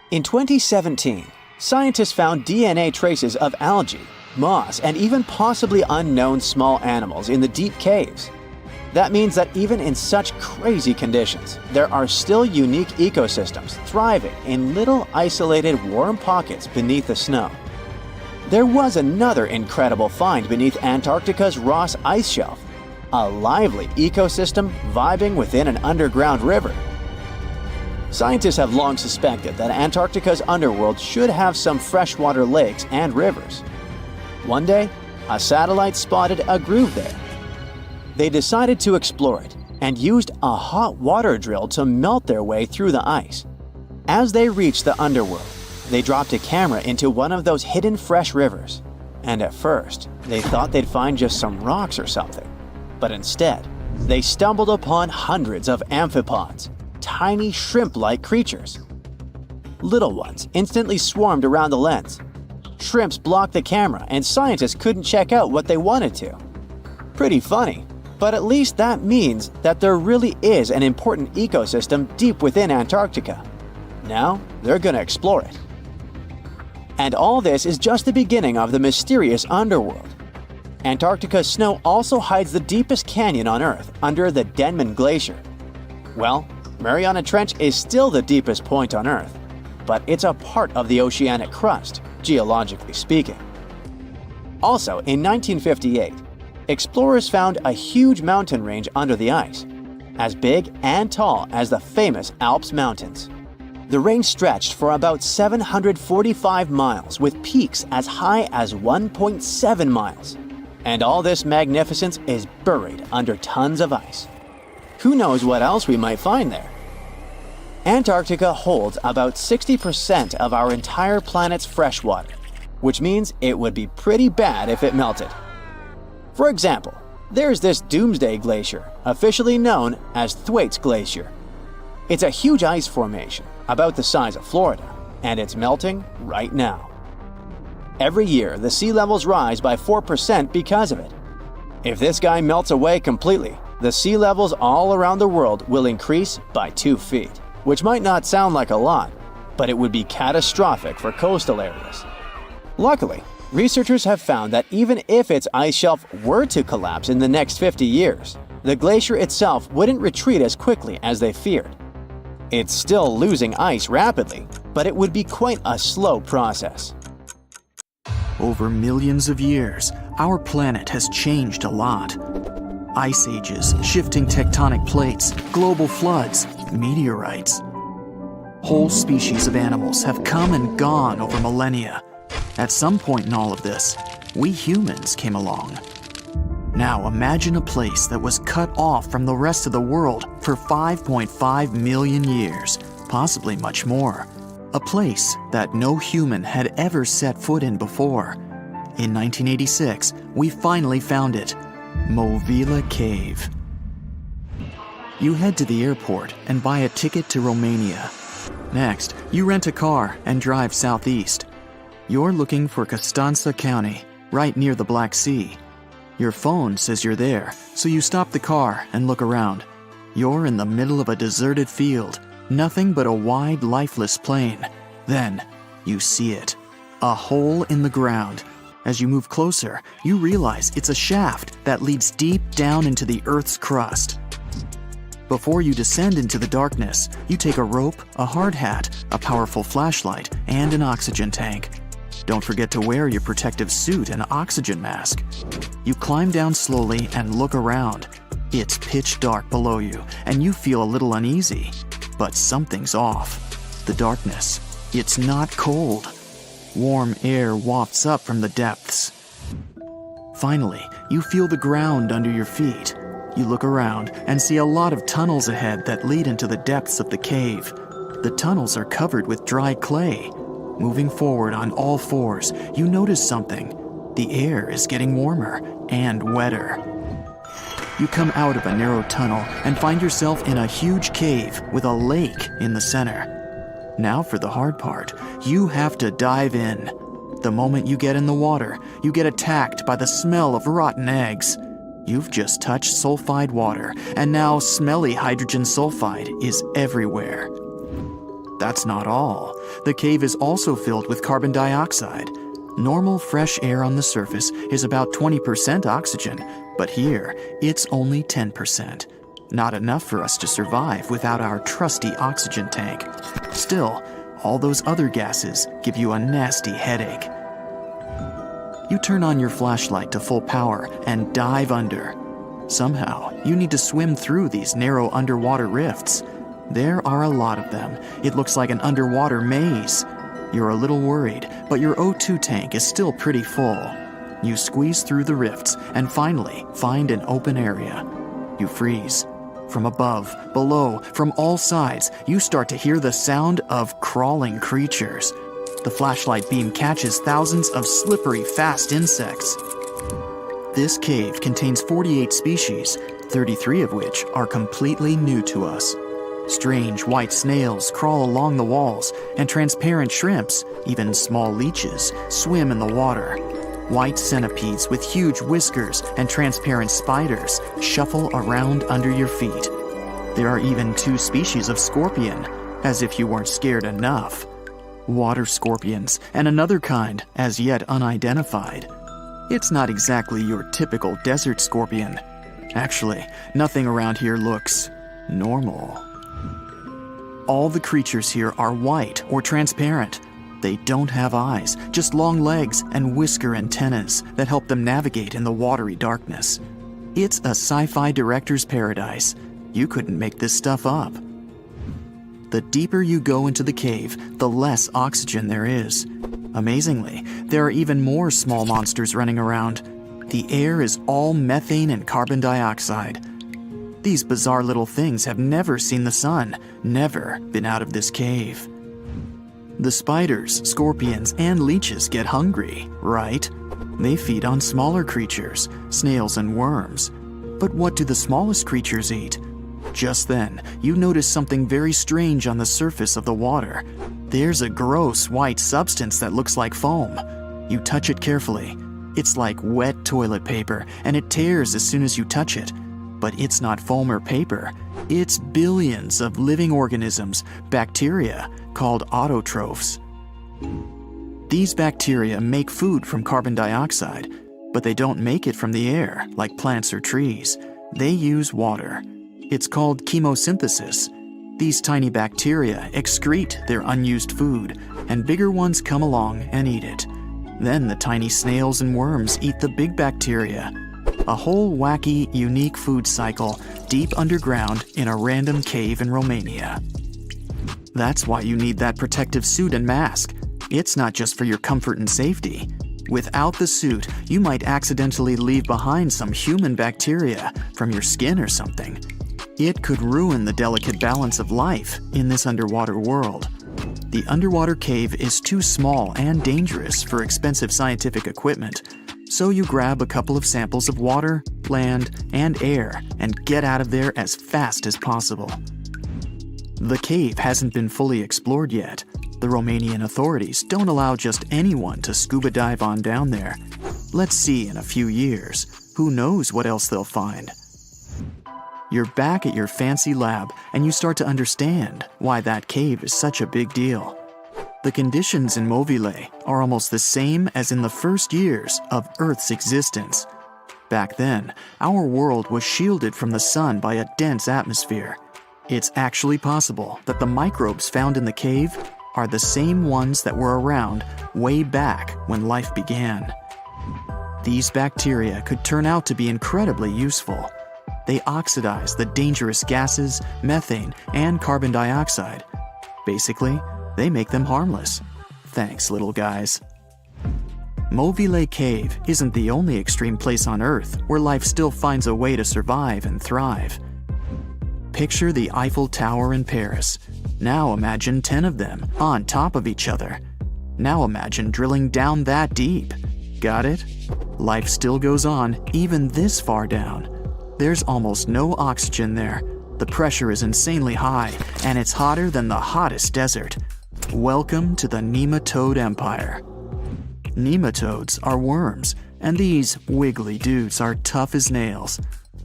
S3: In 2017, scientists found DNA traces of algae, moss, and even possibly unknown small animals in the deep caves. That means that even in such crazy conditions, there are still unique ecosystems thriving in little isolated warm pockets beneath the snow. There was another incredible find beneath Antarctica's Ross Ice Shelf, a lively ecosystem vibing within an underground river. Scientists have long suspected that Antarctica's underworld should have some freshwater lakes and rivers. One day, a satellite spotted a groove there. They decided to explore it and used a hot water drill to melt their way through the ice. As they reached the underworld, they dropped a camera into one of those hidden fresh rivers. And at first, they thought they'd find just some rocks or something. But instead, they stumbled upon hundreds of amphipods, tiny shrimp-like creatures. Little ones instantly swarmed around the lens. Shrimps blocked the camera and scientists couldn't check out what they wanted to. Pretty funny, but at least that means that there really is an important ecosystem deep within Antarctica. Now, they're gonna explore it. And all this is just the beginning of the mysterious underworld. Antarctica's snow also hides the deepest canyon on Earth under the Denman Glacier. Well, Mariana Trench is still the deepest point on Earth, but it's a part of the oceanic crust, geologically speaking. Also, in 1958, explorers found a huge mountain range under the ice, as big and tall as the famous Alps Mountains. The range stretched for about 745 miles with peaks as high as 1.7 miles. And all this magnificence is buried under tons of ice. Who knows what else we might find there? Antarctica holds about 60% of our entire planet's freshwater, which means it would be pretty bad if it melted. For example, there's this Doomsday Glacier, officially known as Thwaites Glacier. It's a huge ice formation, about the size of Florida, and it's melting right now. Every year, the sea levels rise by 4% because of it. If this guy melts away completely, the sea levels all around the world will increase by 2 feet, which might not sound like a lot, but it would be catastrophic for coastal areas. Luckily, researchers have found that even if its ice shelf were to collapse in the next 50 years, the glacier itself wouldn't retreat as quickly as they feared. It's still losing ice rapidly, but it would be quite a slow process.
S2: Over millions of years, our planet has changed a lot. Ice ages, shifting tectonic plates, global floods, meteorites. Whole species of animals have come and gone over millennia. At some point in all of this, we humans came along. Now imagine a place that was cut off from the rest of the world for 5.5 million years, possibly much more. A place that no human had ever set foot in before. In 1986, we finally found it, Movile Cave. You head to the airport and buy a ticket to Romania. Next, you rent a car and drive southeast. You're looking for Constanța County, right near the Black Sea. Your phone says you're there, so you stop the car and look around. You're in the middle of a deserted field, nothing but a wide, lifeless plain. Then, you see it. A hole in the ground. As you move closer, you realize it's a shaft that leads deep down into the Earth's crust. Before you descend into the darkness, you take a rope, a hard hat, a powerful flashlight, and an oxygen tank. Don't forget to wear your protective suit and oxygen mask. You climb down slowly and look around. It's pitch dark below you, and you feel a little uneasy. But something's off. The darkness. It's not cold. Warm air wafts up from the depths. Finally, you feel the ground under your feet. You look around and see a lot of tunnels ahead that lead into the depths of the cave. The tunnels are covered with dry clay. Moving forward on all fours, you notice something. The air is getting warmer and wetter. You come out of a narrow tunnel and find yourself in a huge cave with a lake in the center. Now for the hard part, you have to dive in. The moment you get in the water, you get attacked by the smell of rotten eggs. You've just touched sulfide water, and now smelly hydrogen sulfide is everywhere. That's not all. The cave is also filled with carbon dioxide. Normal fresh air on the surface is about 20% oxygen, but here it's only 10%. Not enough for us to survive without our trusty oxygen tank. Still, all those other gases give you a nasty headache. You turn on your flashlight to full power and dive under. Somehow, you need to swim through these narrow underwater rifts. There are a lot of them. It looks like an underwater maze. You're a little worried, but your O2 tank is still pretty full. You squeeze through the rifts and finally find an open area. You freeze. From above, below, from all sides, you start to hear the sound of crawling creatures. The flashlight beam catches thousands of slippery, fast insects. This cave contains 48 species, 33 of which are completely new to us. Strange white snails crawl along the walls, and transparent shrimps, even small leeches, swim in the water. White centipedes with huge whiskers and transparent spiders shuffle around under your feet. There are even 2 species of scorpion, as if you weren't scared enough. Water scorpions, and another kind, as yet unidentified. It's not exactly your typical desert scorpion. Actually, nothing around here looks normal. All the creatures here are white or transparent. They don't have eyes, just long legs and whisker antennas that help them navigate in the watery darkness. It's a sci-fi director's paradise. You couldn't make this stuff up. The deeper you go into the cave, the less oxygen there is. Amazingly, there are even more small monsters running around. The air is all methane and carbon dioxide. These bizarre little things have never seen the sun, never been out of this cave. The spiders, scorpions, and leeches get hungry, right? They feed on smaller creatures, snails and worms. But what do the smallest creatures eat? Just then, you notice something very strange on the surface of the water. There's a gross white substance that looks like foam. You touch it carefully. It's like wet toilet paper, and it tears as soon as you touch it. But it's not foam or paper. It's billions of living organisms, bacteria, called autotrophs. These bacteria make food from carbon dioxide, but they don't make it from the air like plants or trees. They use water. It's called chemosynthesis. These tiny bacteria excrete their unused food, and bigger ones come along and eat it. Then the tiny snails and worms eat the big bacteria. A whole wacky, unique food cycle deep underground in a random cave in Romania. That's why you need that protective suit and mask. It's not just for your comfort and safety. Without the suit, you might accidentally leave behind some human bacteria from your skin or something. It could ruin the delicate balance of life in this underwater world. The underwater cave is too small and dangerous for expensive scientific equipment, so you grab a couple of samples of water, land, and air and get out of there as fast as possible. The cave hasn't been fully explored yet. The Romanian authorities don't allow just anyone to scuba dive on down there. Let's see in a few years. Who knows what else they'll find? You're back at your fancy lab, and you start to understand why that cave is such a big deal. The conditions in Movile are almost the same as in the first years of Earth's existence. Back then, our world was shielded from the sun by a dense atmosphere. It's actually possible that the microbes found in the cave are the same ones that were around way back when life began. These bacteria could turn out to be incredibly useful. They oxidize the dangerous gases, methane, and carbon dioxide. Basically, they make them harmless. Thanks, little guys. Movile Cave isn't the only extreme place on Earth where life still finds a way to survive and thrive. Picture the Eiffel Tower in Paris. Now imagine 10 of them on top of each other. Now imagine drilling down that deep. Got it? Life still goes on, even this far down. There's almost no oxygen there. The pressure is insanely high, and it's hotter than the hottest desert. Welcome to the Nematode Empire. Nematodes are worms, and these wiggly dudes are tough as nails.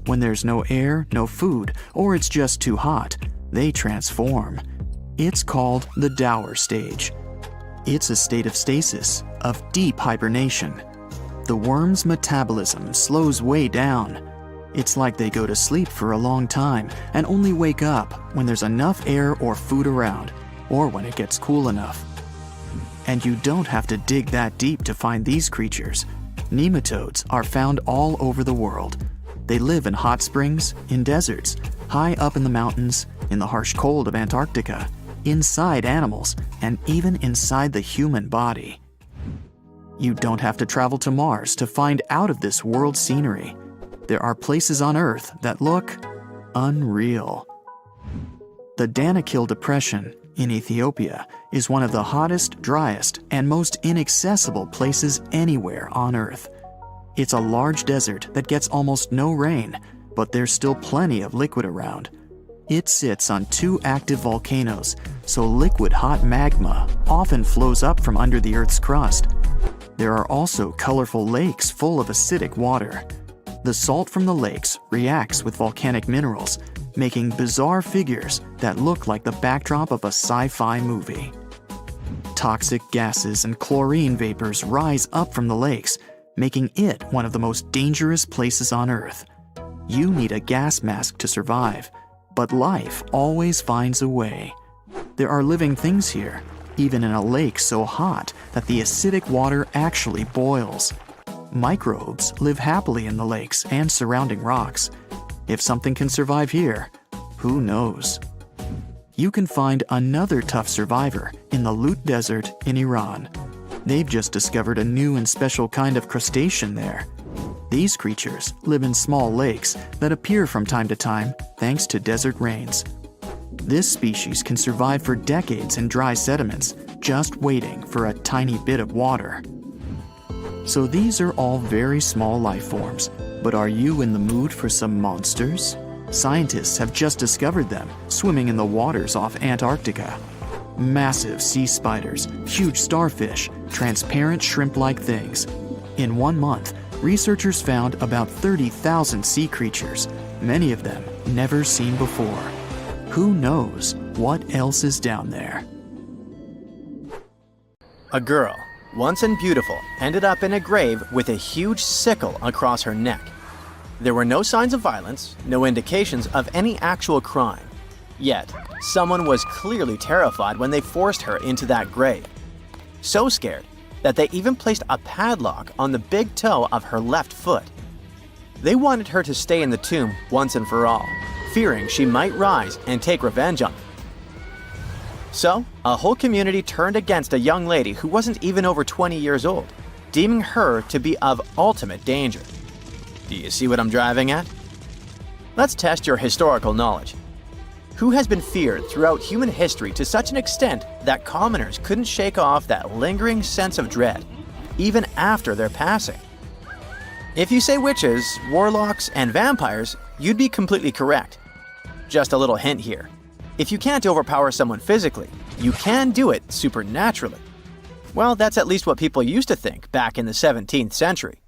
S2: When there's no air, no food, or it's just too hot, they transform. It's called the dour stage. It's a state of stasis, of deep hibernation. The worm's metabolism slows way down. It's like they go to sleep for a long time and only wake up when there's enough air or food around, or when it gets cool enough. And you don't have to dig that deep to find these creatures. Nematodes are found all over the world. They live in hot springs, in deserts, high up in the mountains, in the harsh cold of Antarctica, inside animals, and even inside the human body. You don't have to travel to Mars to find out of this world scenery. There are places on Earth that look unreal. The Danakil Depression in Ethiopia is one of the hottest, driest, and most inaccessible places anywhere on Earth. It's a large desert that gets almost no rain, but there's still plenty of liquid around. It sits on 2 active volcanoes, so liquid hot magma often flows up from under the Earth's crust. There are also colorful lakes full of acidic water. The salt from the lakes reacts with volcanic minerals, making bizarre figures that look like the backdrop of a sci-fi movie. Toxic gases and chlorine vapors rise up from the lakes, making it one of the most dangerous places on Earth. You need a gas mask to survive, but life always finds a way. There are living things here, even in a lake so hot that the acidic water actually boils. Microbes live happily in the lakes and surrounding rocks. If something can survive here, who knows? You can find another tough survivor in the Lut Desert in Iran. They've just discovered a new and special kind of crustacean there. These creatures live in small lakes that appear from time to time thanks to desert rains. This species can survive for decades in dry sediments, just waiting for a tiny bit of water. So these are all very small life forms, but are you in the mood for some monsters? Scientists have just discovered them swimming in the waters off Antarctica. Massive sea spiders, huge starfish, transparent shrimp-like things. In 1 month, researchers found about 30,000 sea creatures, many of them never seen before. Who knows what else is down there?
S3: A girl, once and beautiful, ended up in a grave with a huge sickle across her neck. There were no signs of violence, no indications of any actual crime. Yet, someone was clearly terrified when they forced her into that grave. So scared that they even placed a padlock on the big toe of her left foot. They wanted her to stay in the tomb once and for all, fearing she might rise and take revenge on them. So, a whole community turned against a young lady who wasn't even over 20 years old, deeming her to be of ultimate danger. Do you see what I'm driving at? Let's test your historical knowledge. Who has been feared throughout human history to such an extent that commoners couldn't shake off that lingering sense of dread, even after their passing? If you say witches, warlocks, and vampires, you'd be completely correct. Just a little hint here. If you can't overpower someone physically, you can do it supernaturally. Well, that's at least what people used to think back in the 17th century.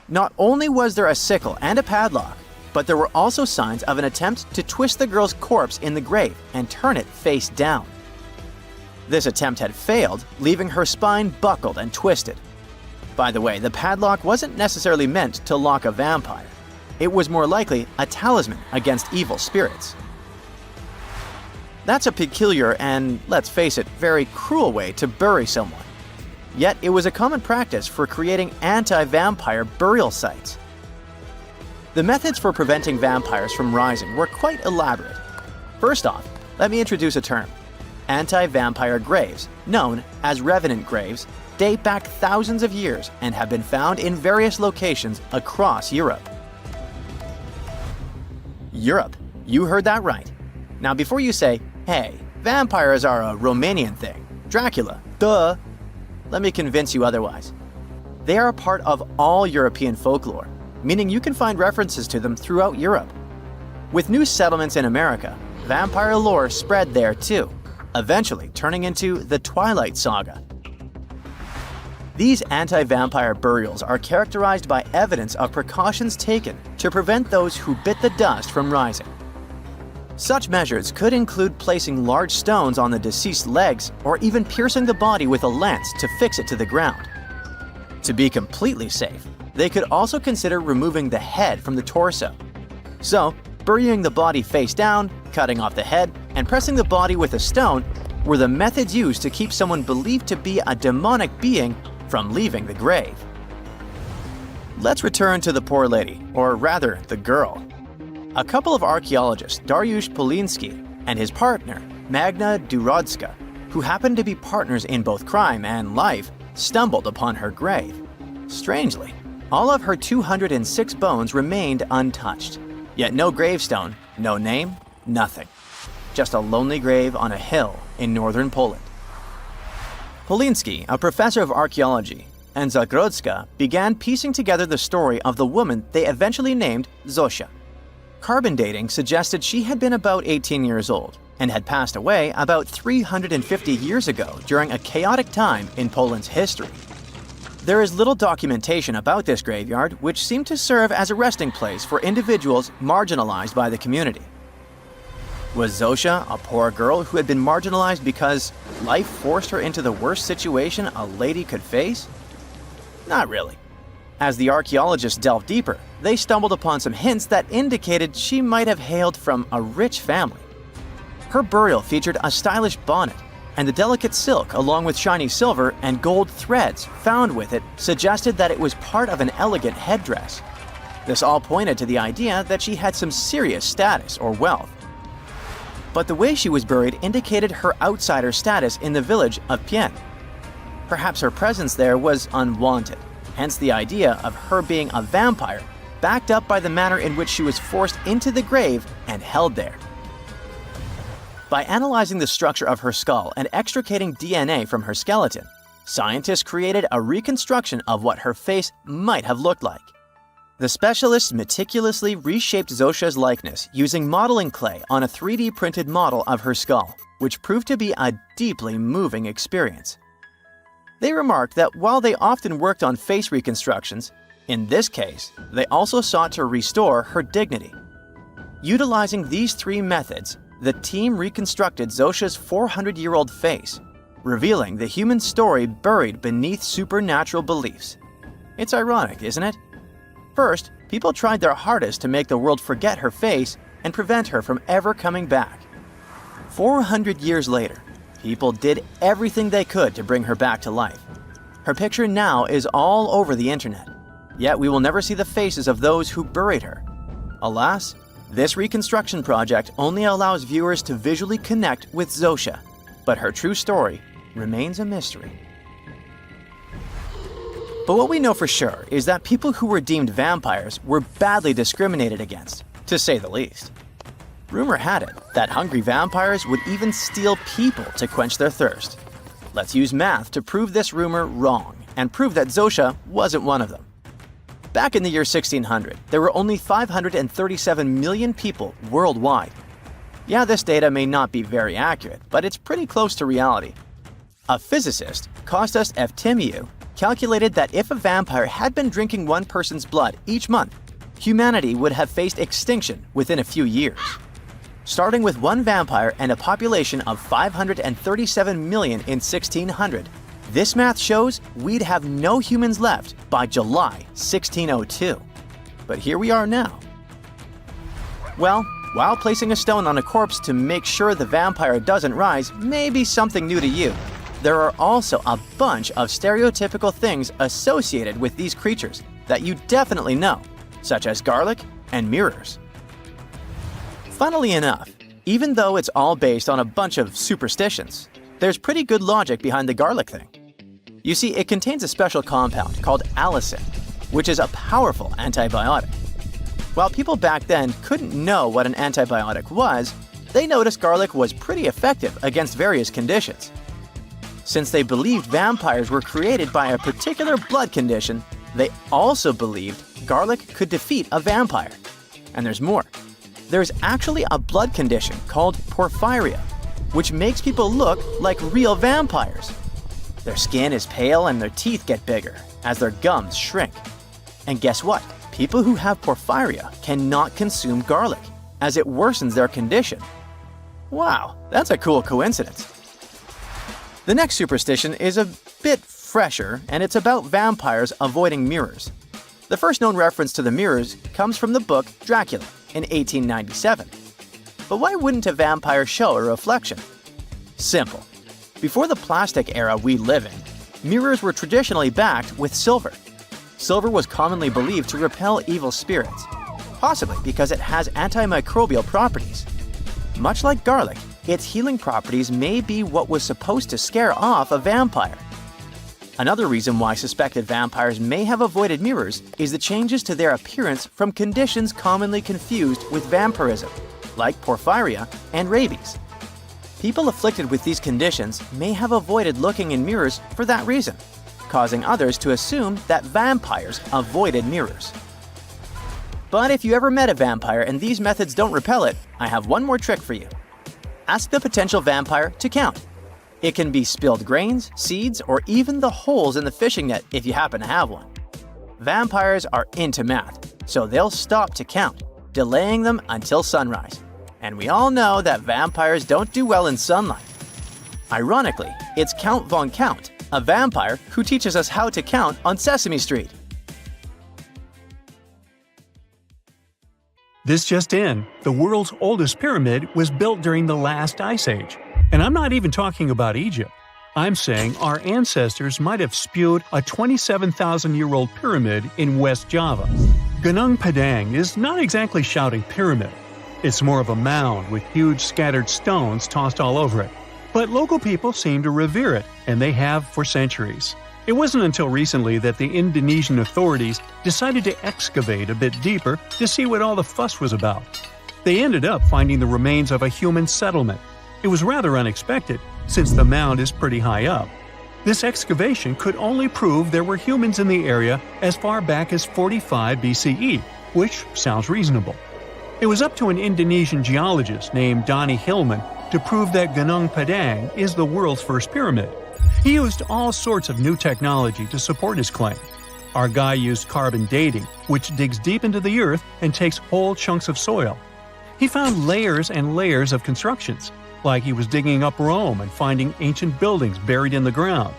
S3: Not only was there a sickle and a padlock, but there were also signs of an attempt to twist the girl's corpse in the grave and turn it face down. This attempt had failed, leaving her spine buckled and twisted. By the way, the padlock wasn't necessarily meant to lock a vampire. It was more likely a talisman against evil spirits. That's a peculiar and, let's face it, very cruel way to bury someone. Yet it was a common practice for creating anti-vampire burial sites. The methods for preventing vampires from rising were quite elaborate. First off, let me introduce a term. Anti-vampire graves, known as revenant graves, date back thousands of years and have been found in various locations across Europe. Europe, you heard that right. Now before you say, hey, vampires are a Romanian thing, Dracula, duh, let me convince you otherwise. They are a part of all European folklore, meaning you can find references to them throughout Europe. With new settlements in America, vampire lore spread there too, eventually turning into the Twilight Saga. These anti-vampire burials are characterized by evidence of precautions taken to prevent those who bit the dust from rising. Such measures could include placing large stones on the deceased's legs or even piercing the body with a lance to fix it to the ground. To be completely safe, they could also consider removing the head from the torso. So, burying the body face down, cutting off the head, and pressing the body with a stone were the methods used to keep someone believed to be a demonic being from leaving the grave. Let's return to the poor lady, or rather, the girl. A couple of archaeologists, Dariusz Poliński and his partner, Magna Durodska, who happened to be partners in both crime and life, stumbled upon her grave. Strangely, all of her 206 bones remained untouched. Yet no gravestone, no name, nothing. Just a lonely grave on a hill in northern Poland. Poliński, a professor of archaeology and Zagrodska began piecing together the story of the woman they eventually named Zosia. Carbon dating suggested she had been about 18 years old and had passed away about 350 years ago during a chaotic time in Poland's history. There is little documentation about this graveyard, which seemed to serve as a resting place for individuals marginalized by the community. Was Zosia a poor girl who had been marginalized because life forced her into the worst situation a lady could face? Not really. As the archaeologists delved deeper, they stumbled upon some hints that indicated she might have hailed from a rich family. Her burial featured a stylish bonnet, and the delicate silk along with shiny silver and gold threads found with it suggested that it was part of an elegant headdress. This all pointed to the idea that she had some serious status or wealth. But the way she was buried indicated her outsider status in the village of Pien. Perhaps her presence there was unwanted, hence the idea of her being a vampire, backed up by the manner in which she was forced into the grave and held there. By analyzing the structure of her skull and extricating DNA from her skeleton, scientists created a reconstruction of what her face might have looked like. The specialists meticulously reshaped Zosia's likeness using modeling clay on a 3D printed model of her skull, which proved to be a deeply moving experience. They remarked that while they often worked on face reconstructions, in this case, they also sought to restore her dignity. Utilizing these three methods, the team reconstructed Zosia's 400-year-old face, revealing the human story buried beneath supernatural beliefs. It's ironic, isn't it? First, people tried their hardest to make the world forget her face and prevent her from ever coming back. 400 years later, people did everything they could to bring her back to life. Her picture now is all over the internet, yet we will never see the faces of those who buried her. Alas, this reconstruction project only allows viewers to visually connect with Zosia, but her true story remains a mystery. But what we know for sure is that people who were deemed vampires were badly discriminated against, to say the least. Rumor had it that hungry vampires would even steal people to quench their thirst. Let's use math to prove this rumor wrong and prove that Zosia wasn't one of them. Back in the year 1600, there were only 537 million people worldwide. Yeah, this data may not be very accurate, but it's pretty close to reality. A physicist, Kostas Eftimiou, calculated that if a vampire had been drinking one person's blood each month, humanity would have faced extinction within a few years. Starting with one vampire and a population of 537 million in 1600, this math shows we'd have no humans left by July 1602. But here we are now. Well, while placing a stone on a corpse to make sure the vampire doesn't rise may be something new to you, there are also a bunch of stereotypical things associated with these creatures that you definitely know, such as garlic and mirrors. Funnily enough, even though it's all based on a bunch of superstitions, there's pretty good logic behind the garlic thing. You see, it contains a special compound called allicin, which is a powerful antibiotic. While people back then couldn't know what an antibiotic was, they noticed garlic was pretty effective against various conditions. Since they believed vampires were created by a particular blood condition, they also believed garlic could defeat a vampire. And there's more. There's actually a blood condition called porphyria, which makes people look like real vampires. Their skin is pale and their teeth get bigger as their gums shrink. And guess what? People who have porphyria cannot consume garlic, as it worsens their condition. Wow, that's a cool coincidence. The next superstition is a bit fresher, and it's about vampires avoiding mirrors. The first known reference to the mirrors comes from the book Dracula in 1897. But why wouldn't a vampire show a reflection? Simple. Before the plastic era we live in, mirrors were traditionally backed with silver. Silver was commonly believed to repel evil spirits, possibly because it has antimicrobial properties. Much like garlic, its healing properties may be what was supposed to scare off a vampire. Another reason why suspected vampires may have avoided mirrors is the changes to their appearance from conditions commonly confused with vampirism, like porphyria and rabies. People afflicted with these conditions may have avoided looking in mirrors for that reason. causing others to assume that vampires avoided mirrors. But if you ever met a vampire and these methods don't repel it, I have one more trick for you. Ask the potential vampire to count. It can be spilled grains, seeds, or even the holes in the fishing net if you happen to have one. Vampires are into math, so they'll stop to count, delaying them until sunrise. And we all know that vampires don't do well in sunlight. Ironically, it's Count Von Count, a vampire who teaches us how to count on Sesame Street.
S1: This just in, the world's oldest pyramid was built during the last ice age. And I'm not even talking about Egypt. I'm saying our ancestors might have spewed a 27,000-year-old pyramid in West Java. Gunung Padang is not exactly shouting pyramid. It's more of a mound with huge scattered stones tossed all over it. But local people seem to revere it, and they have for centuries. It wasn't until recently that the Indonesian authorities decided to excavate a bit deeper to see what all the fuss was about. They ended up finding the remains of a human settlement. It was rather unexpected, since the mound is pretty high up. This excavation could only prove there were humans in the area as far back as 45 BCE, which sounds reasonable. It was up to an Indonesian geologist named Dani Hillman to prove that Gunung Padang is the world's first pyramid. He used all sorts of new technology to support his claim. Our guy used carbon dating, which digs deep into the earth and takes whole chunks of soil. He found layers and layers of constructions, like he was digging up Rome and finding ancient buildings buried in the ground.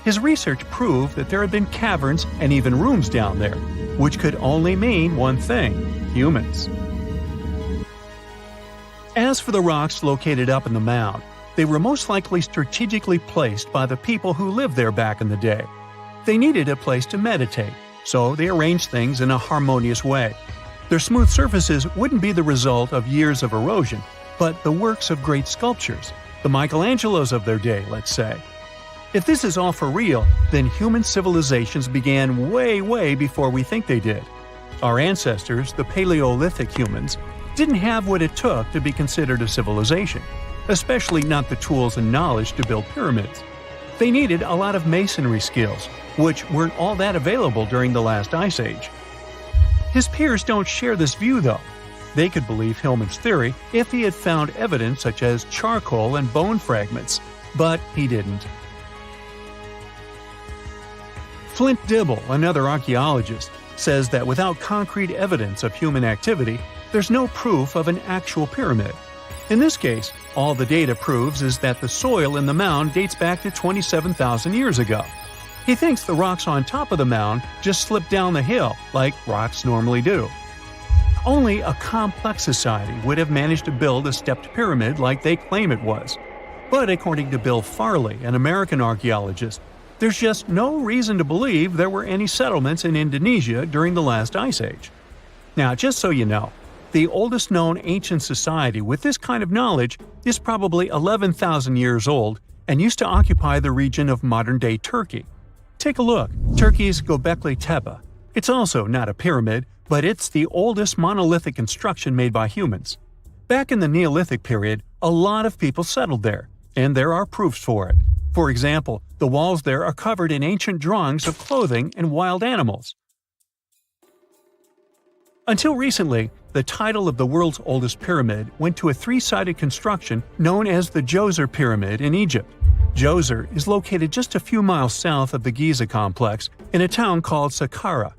S1: His research proved that there had been caverns and even rooms down there, which could only mean one thing: humans. As for the rocks located up in the mound, they were most likely strategically placed by the people who lived there back in the day. They needed a place to meditate, so they arranged things in a harmonious way. Their smooth surfaces wouldn't be the result of years of erosion, but the works of great sculptures, the Michelangelos of their day, let's say. If this is all for real, then human civilizations began way before we think they did. Our ancestors, the Paleolithic humans, didn't have what it took to be considered a civilization, especially not the tools and knowledge to build pyramids. They needed a lot of masonry skills, which weren't all that available during the last ice age. His peers don't share this view, though. They could believe Hillman's theory if he had found evidence such as charcoal and bone fragments, but he didn't. Flint Dibble, another archaeologist, says that without concrete evidence of human activity, there's no proof of an actual pyramid. In this case, all the data proves is that the soil in the mound dates back to 27,000 years ago. He thinks the rocks on top of the mound just slipped down the hill, like rocks normally do. Only a complex society would have managed to build a stepped pyramid like they claim it was. But according to Bill Farley, an American archaeologist, there's just no reason to believe there were any settlements in Indonesia during the last ice age. Now, just so you know, the oldest known ancient society with this kind of knowledge is probably 11,000 years old and used to occupy the region of modern-day Turkey. Take a look, Turkey's Gobekli Tepe. It's also not a pyramid, but it's the oldest monolithic construction made by humans. Back in the Neolithic period, a lot of people settled there, and there are proofs for it. For example, the walls there are covered in ancient drawings of clothing and wild animals. Until recently, the title of the world's oldest pyramid went to a three-sided construction known as the Djoser Pyramid in Egypt. Djoser is located just a few miles south of the Giza complex in a town called Saqqara.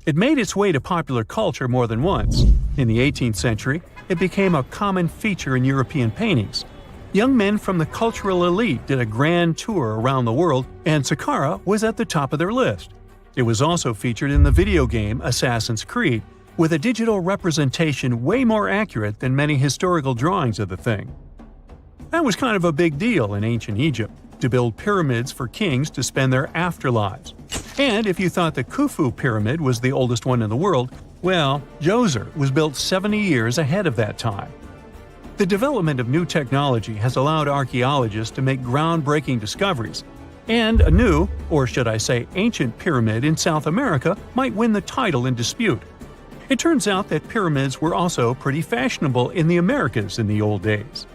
S1: It made its way to popular culture more than once. In the 18th century, it became a common feature in European paintings. Young men from the cultural elite did a grand tour around the world, and Saqqara was at the top of their list. It was also featured in the video game Assassin's Creed, with a digital representation way more accurate than many historical drawings of the thing. That was kind of a big deal in ancient Egypt, to build pyramids for kings to spend their afterlives. And if you thought the Khufu pyramid was the oldest one in the world, well, Djoser was built 70 years ahead of that time. The development of new technology has allowed archaeologists to make groundbreaking discoveries, and a new, or should I say ancient pyramid in South America might win the title in dispute. It turns out that pyramids were also pretty fashionable in the Americas in the old days.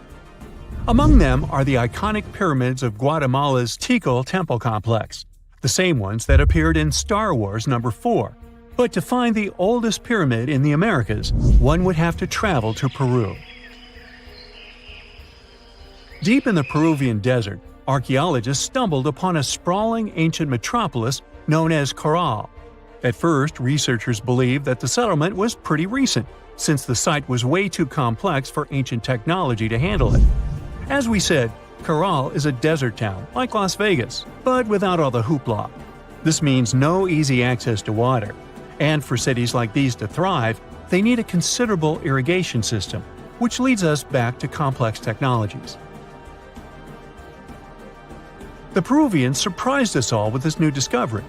S1: Among them are the iconic pyramids of Guatemala's Tikal temple complex. the same ones that appeared in Star Wars #4. But to find the oldest pyramid in the Americas, one would have to travel to Peru. Deep in the Peruvian desert, archaeologists stumbled upon a sprawling ancient metropolis known as Caral. At first, researchers believed that the settlement was pretty recent, since the site was way too complex for ancient technology to handle it. As we said, Caral is a desert town, like Las Vegas, but without all the hoopla. This means no easy access to water. And for cities like these to thrive, they need a considerable irrigation system, which leads us back to complex technologies. The Peruvians surprised us all with this new discovery.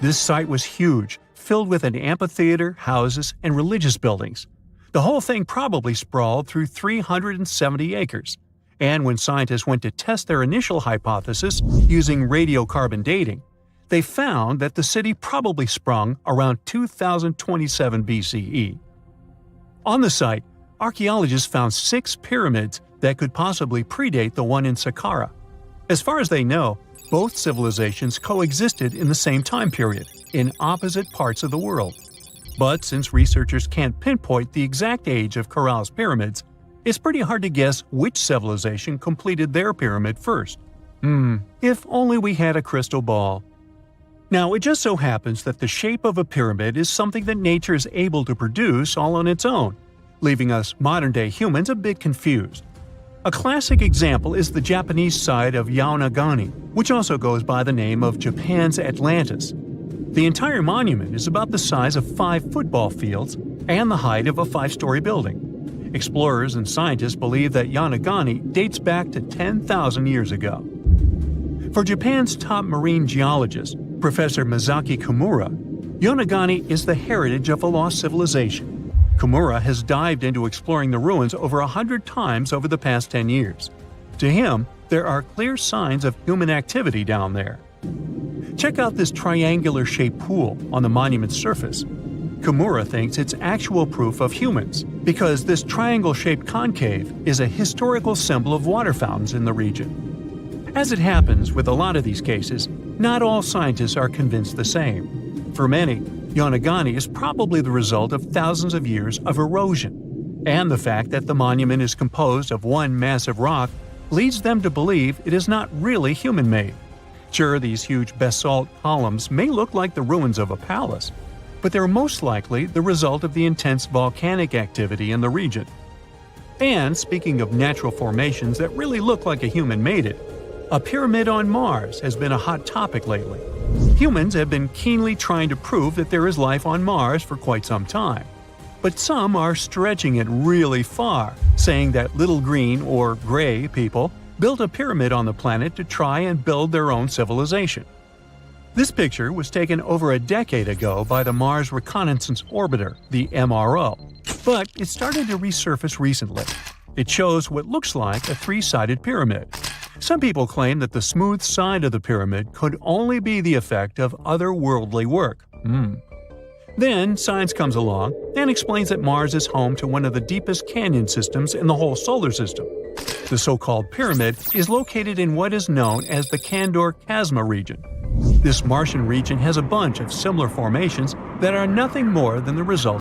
S1: This site was huge, filled with an amphitheater, houses, and religious buildings. The whole thing probably sprawled through 370 acres. And when scientists went to test their initial hypothesis using radiocarbon dating, they found that the city probably sprung around 2027 BCE. On the site, archaeologists found 6 pyramids that could possibly predate the one in Saqqara. As far as they know, both civilizations coexisted in the same time period, in opposite parts of the world. But since researchers can't pinpoint the exact age of Caral's pyramids, it's pretty hard to guess which civilization completed their pyramid first. If only we had a crystal ball. Now, it just so happens that the shape of a pyramid is something that nature is able to produce all on its own, leaving us modern-day humans a bit confused. A classic example is the Japanese site of Yaonagani, which also goes by the name of Japan's Atlantis. The entire monument is about the size of 5 football fields and the height of a 5-story building. Explorers and scientists believe that Yaonagani dates back to 10,000 years ago. For Japan's top marine geologist, Professor Masaki Kimura, Yaonagani is the heritage of a lost civilization. Kimura has dived into exploring the ruins over 100 times over the past 10 years. To him, there are clear signs of human activity down there. Check out this triangular-shaped pool on the monument's surface. Kimura thinks it's actual proof of humans, because this triangle-shaped concave is a historical symbol of water fountains in the region. As it happens with a lot of these cases, not all scientists are convinced the same. For many, Yaonagani is probably the result of thousands of years of erosion, and the fact that the monument is composed of one massive rock leads them to believe it is not really human-made. Sure, these huge basalt columns may look like the ruins of a palace, but they're most likely the result of the intense volcanic activity in the region. And speaking of natural formations that really look like a human made it, a pyramid on Mars has been a hot topic lately. Humans have been keenly trying to prove that there is life on Mars for quite some time. But some are stretching it really far, saying that little green or gray people built a pyramid on the planet to try and build their own civilization. This picture was taken over a decade ago by the Mars Reconnaissance Orbiter, the MRO, but it started to resurface recently. It shows what looks like a 3-sided pyramid. Some people claim that the smooth side of the pyramid could only be the effect of otherworldly work. Then science comes along and explains that Mars is home to one of the deepest canyon systems in the whole solar system. The so-called pyramid is located in what is known as the Kandor-Chasma region. This Martian region has a bunch of similar formations that are nothing more than the result